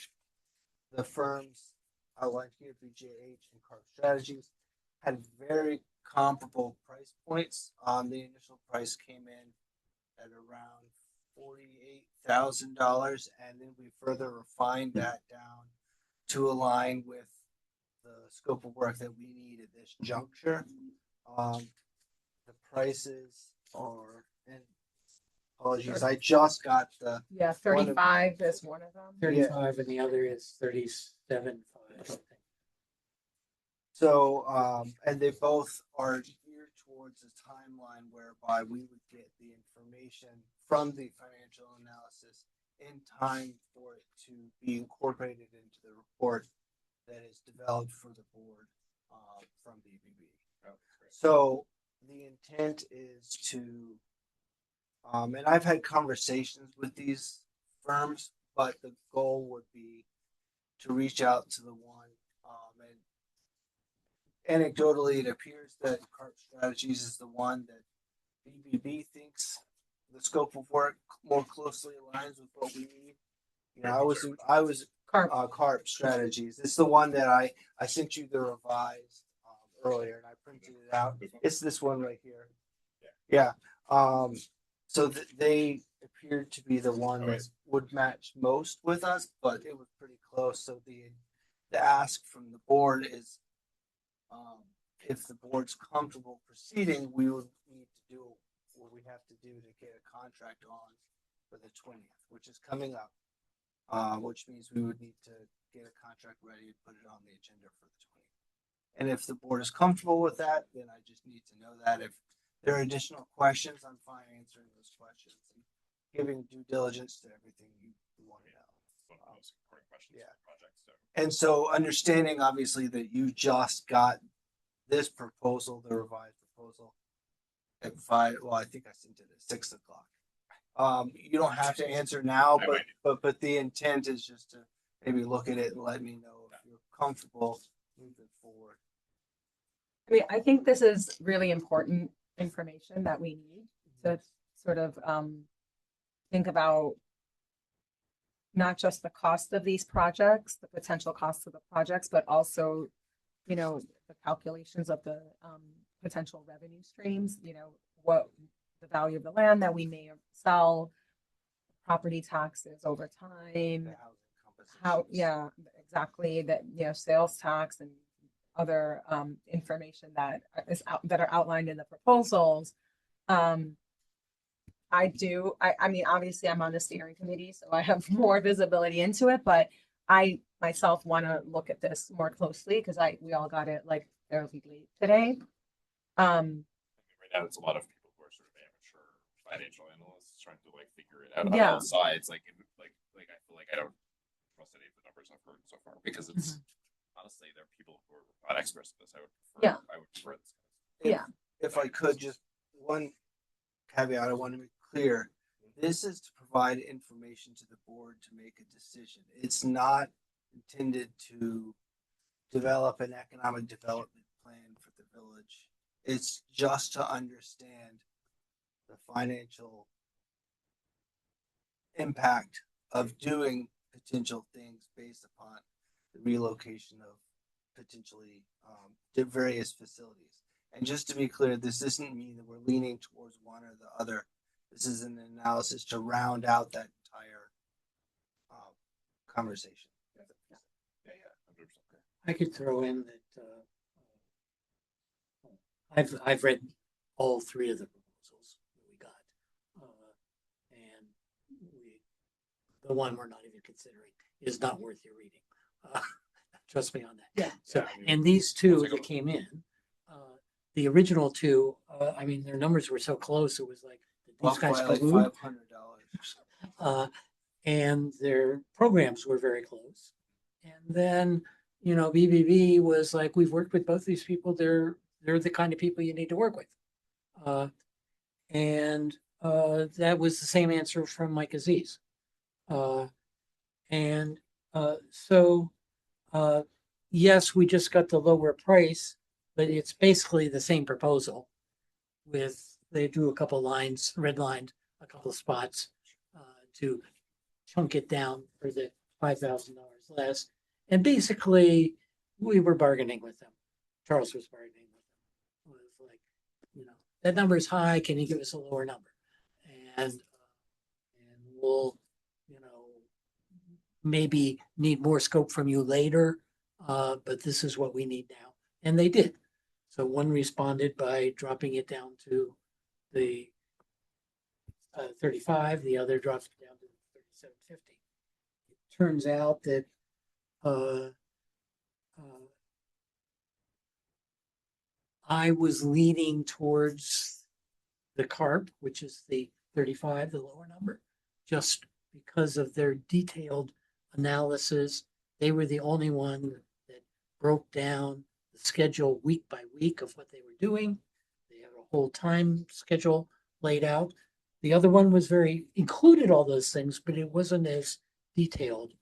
the firms outlined here, BJH and CARP Strategies, had very comparable price points. The initial price came in at around $48,000, and then we further refined that down to align with the scope of work that we need at this juncture. The prices are, and apologies, I just got the, Yeah, One of- 35 is one of them. 35 and the other is 37.5. so, and they both are geared towards a timeline whereby we would get the information from the financial analysis in time for it to be incorporated into the report that is developed for the board from BBB. So the intent is to, and I've had conversations with these firms, but the goal would be to reach out to the one. And anecdotally, it appears that CARP Strategies is the one that BBB thinks the scope of work more closely aligns with what we need. You know, I was CARP Strategies. It's the one that I sent you the revised earlier, and I printed it out. It's this one right here. Yeah. So they appeared to be the one that would match most with us, but it was pretty close. So the ask from the board is, if the board's comfortable proceeding, we would need to do what we have to do to get a contract on for the 20th, which is coming up. Which means we would need to get a contract ready and put it on the agenda for the 20th. And if the board is comfortable with that, then I just need to know that. If there are additional questions, I'm fine answering those questions and giving due diligence to everything you want to know. Yeah. And so understanding obviously that you just got this proposal, the revised proposal at 5, well, I think I sent it at 6 o'clock. You don't have to answer now, but the intent is just to maybe look at it and let me know if you're comfortable moving forward. I mean, I think this is really important information that we need to sort of think about not just the cost of these projects, the potential cost of the projects, but also, you know, the calculations of the potential revenue streams, you know, what the value of the land that we may sell, property taxes over time, how, yeah, exactly, that, you know, sales tax and other information that is out, that are outlined in the proposals. I mean, obviously I'm on the steering committee, so I have more visibility into it, but I myself want to look at this more closely because we all got it like fairly late today. Right now, it's a lot of people who are sort of amateur financial analysts trying to like figure it out on all sides. Like I feel like I don't trust any of the numbers I've heard so far because it's honestly there are people who are not experts in this. I would prefer this. If I could, just one caveat I want to make clear. This is to provide information to the board to make a decision. It's not intended to develop an economic development plan for the village. It's just to understand the financial impact of doing potential things based upon the relocation of potentially various facilities. And just to be clear, this doesn't mean that we're leaning towards one or the other. This is an analysis to round out that entire conversation. I could throw in that I've read all 3 of the proposals that we got, and the one we're not even considering is not worth your reading. Trust me on that. Yeah. So, and these 2 that came in, the original 2, I mean, their numbers were so close. It was like these guys like collude. $500. And their programs were very close. And then, you know, BBB was like, we've worked with both these people. They're the kind of people you need to work with. And that was the same answer from Mike Aziz. So yes, we just got the lower price, but it's basically the same proposal with, they drew a couple lines, redlined a couple of spots to chunk it down for the $5,000 less. And basically we were bargaining with them. Charles was bargaining with them. It was like, you know, that number is high. Can you give us a lower number? And we'll, you know, maybe need more scope from you later. but this is what we need now. And they did. So one responded by dropping it down to the 35, the other dropped it down to 3750. It turns out that I was leaning towards the CARP, which is the 35, the lower number, just because of their detailed analysis. They were the only one that broke down the schedule week by week of what they were doing. They had a whole time schedule laid out. The other one was included all those things, but it wasn't as detailed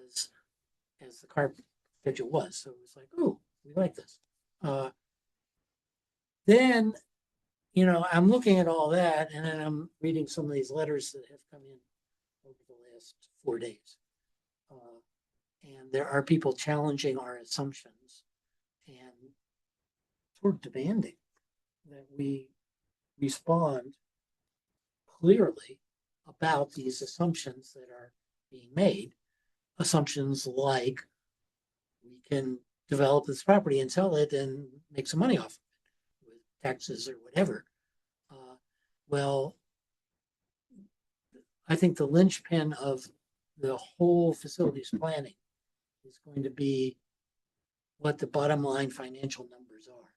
as the CARP schedule was. So it was like, oh, we like this. Then, I'm looking at all that, and then I'm reading some of these letters that have come in over the last 4 days. And there are people challenging our assumptions and sort of demanding that we respond clearly about these assumptions that are being made. Assumptions like we can develop this property and sell it and make some money off of it with taxes or whatever. Well, I think the linchpin of the whole facilities planning is going to be what the bottom line financial numbers are.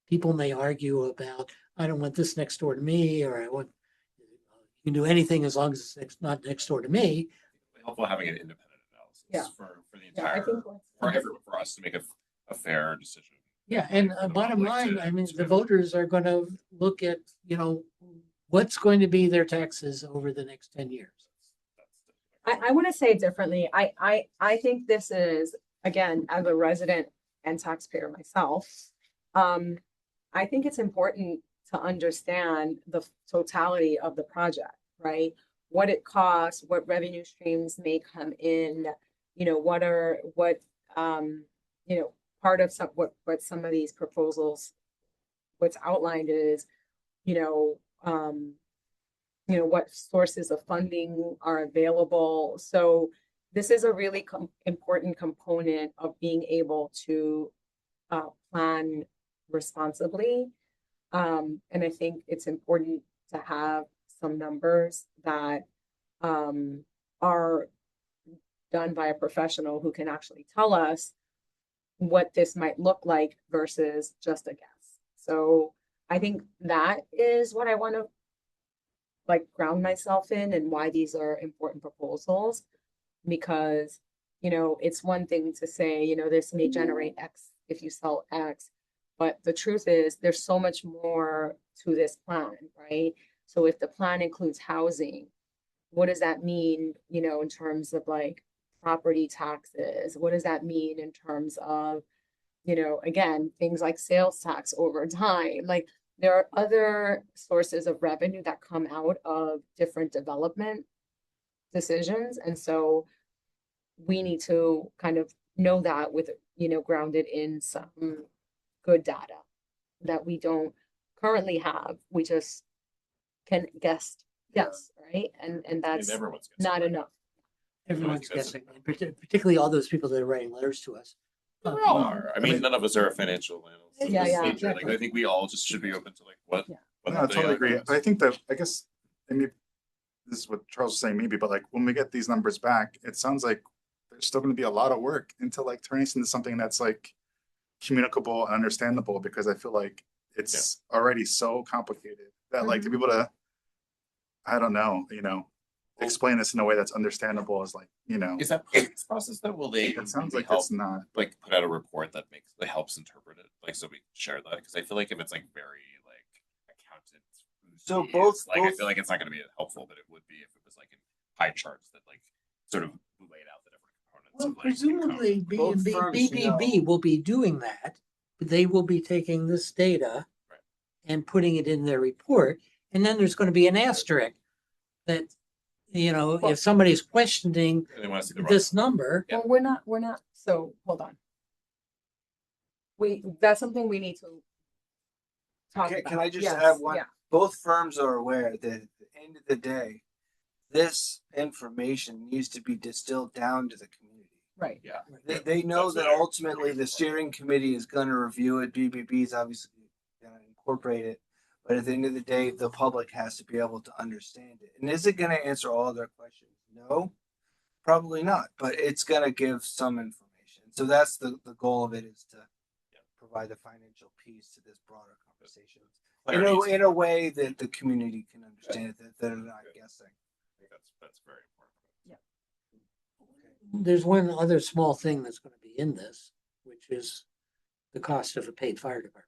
People may argue about, I don't want this next door to me, or I want, you can do anything as long as it's not next door to me. Helpful having an independent analysis for the Yeah, I entire, think for everyone, for us to make a fair decision. Yeah, and bottom line, I mean, the voters are going to look at, what's going to be their taxes over the next 10 years. I want to say it differently. I think this is, again, as a resident and taxpayer myself, I think it's important to understand the totality of the project, right? What it costs, what revenue streams may come in, part of what some of these proposals, what's outlined is, what sources of funding are available. So this is a really important component of being able to plan responsibly. And I think it's important to have some numbers that are done by a professional who can actually tell us what this might look like versus just a guess. So I think that is what I want to ground myself in, and why these are important proposals, because it's one thing to say this may generate X if you sell X, but the truth is there's so much more to this plan, right? So if the plan includes housing, what does that mean in terms of property taxes? What does that mean in terms of again, things like sales tax over time? There are other sources of revenue that come out of different development decisions. And so we need to kind of know that with, grounded in some good data that we don't currently have. We just can guess, right? And that's not enough. Everyone's guessing, particularly all those people that are writing letters to us. We all are. I mean, none of us are a financial analyst. Yeah, I think we all just should be open to what. Yeah. No, I totally agree. But I think that, I guess, maybe this is what Charles was saying, maybe, but when we get these numbers back, it sounds like there's still going to be a lot of work into turning this into something that's communicable and understandable, because I feel like it's already so complicated that to be able to, I don't know, explain this in a way that's understandable is Is that part of this process though? Will they? It sounds like help, it's not put out a report that helps interpret it, so we can share that, because I feel like if it's very accountant, So both I feel like it's not going to be helpful, but it would be if it was in pie charts that sort of laid out the different components. Presumably, Both firms BPB will be doing that. They will be taking this data and putting it in their report, and then there's going to be an asterisk that if somebody's questioning They want to see the this number. Well, we're not, so hold on. That's something we need to talk about. Can I just Yes, add one? yeah. Both firms are aware that at the end of the day, this information needs to be distilled down to the community. Right. Yeah. They know That's that what I- ultimately the steering committee is gonna review it, BBB is obviously gonna incorporate it. But at the end of the day, the public has to be able to understand it. And is it gonna answer all their questions? No, probably not, but it's gonna give some information. So that's the goal of it, is to provide a financial piece to this broader conversation. In a way that the community can understand it, that they're not guessing. I think that's very important. There's one other small thing that's going to be in this, which is the cost of a paid fire department.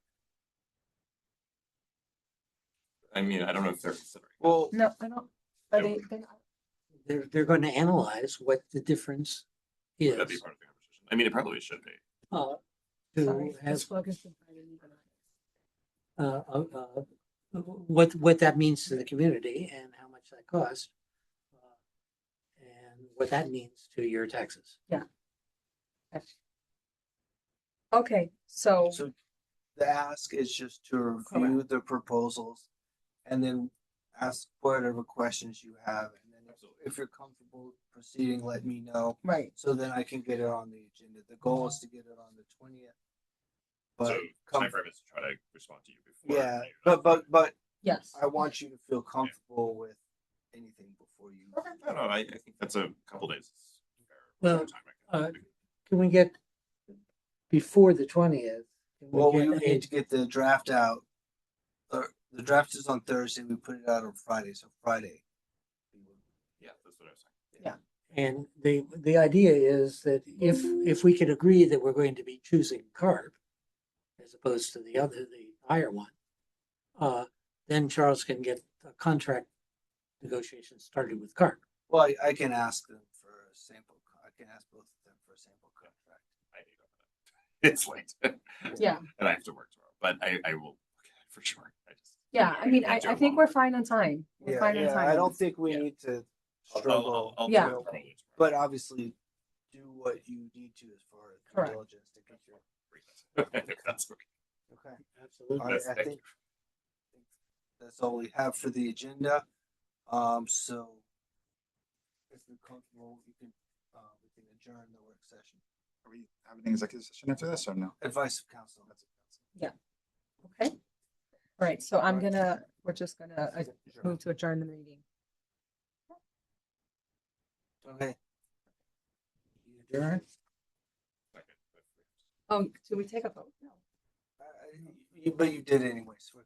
I mean, I don't know if they're considering. Well, No, I don't. Are they? They're going to analyze what the difference is. That'd be part of the conversation. I mean, it probably should be. To Sorry, have this plug has been fighting even. what that means to the community and how much that costs, and what that means to your taxes. Okay, so So the ask is just to review the proposals and then ask whatever questions you have. And then if you're comfortable proceeding, let me know. right. So then I can get it on the agenda. The goal is to get it on the 20th. But So time frame is to try to respond to you before. yeah, you- but Yes. I want you to feel comfortable with anything before you. No, no, I think that's a couple days. Well, can we get before the 20th? Well, we would need to get the draft out. The draft is on Thursday. We put it out on Friday, so Friday. Yeah, that's what I was saying. And the idea is that if we can agree that we're going to be choosing carp as opposed to the higher one, then Charles can get a contract negotiation started with carp. Well, I can ask them for a sample. I can ask both of them for a sample contract. I need it's late. Yeah. And I have to work tomorrow, but I will for sure. Yeah, I mean, I think we're fine on time. We're fine on time. I don't think we need to struggle. I'll Yeah. do it probably tomorrow. But obviously, do what you need to as far as due Correct. diligence to get your. I think that's okay. Okay. Absolutely. All right, Yes, I thank think that's all we have for the agenda. So if you're comfortable, we can adjourn the work session. Are we having an executive session after this or no? Advice of counsel. Okay. All right, so we're just gonna move to adjourn the meeting. Okay. Adjourn. Oh, do we take a vote? No. But you did anyways. We're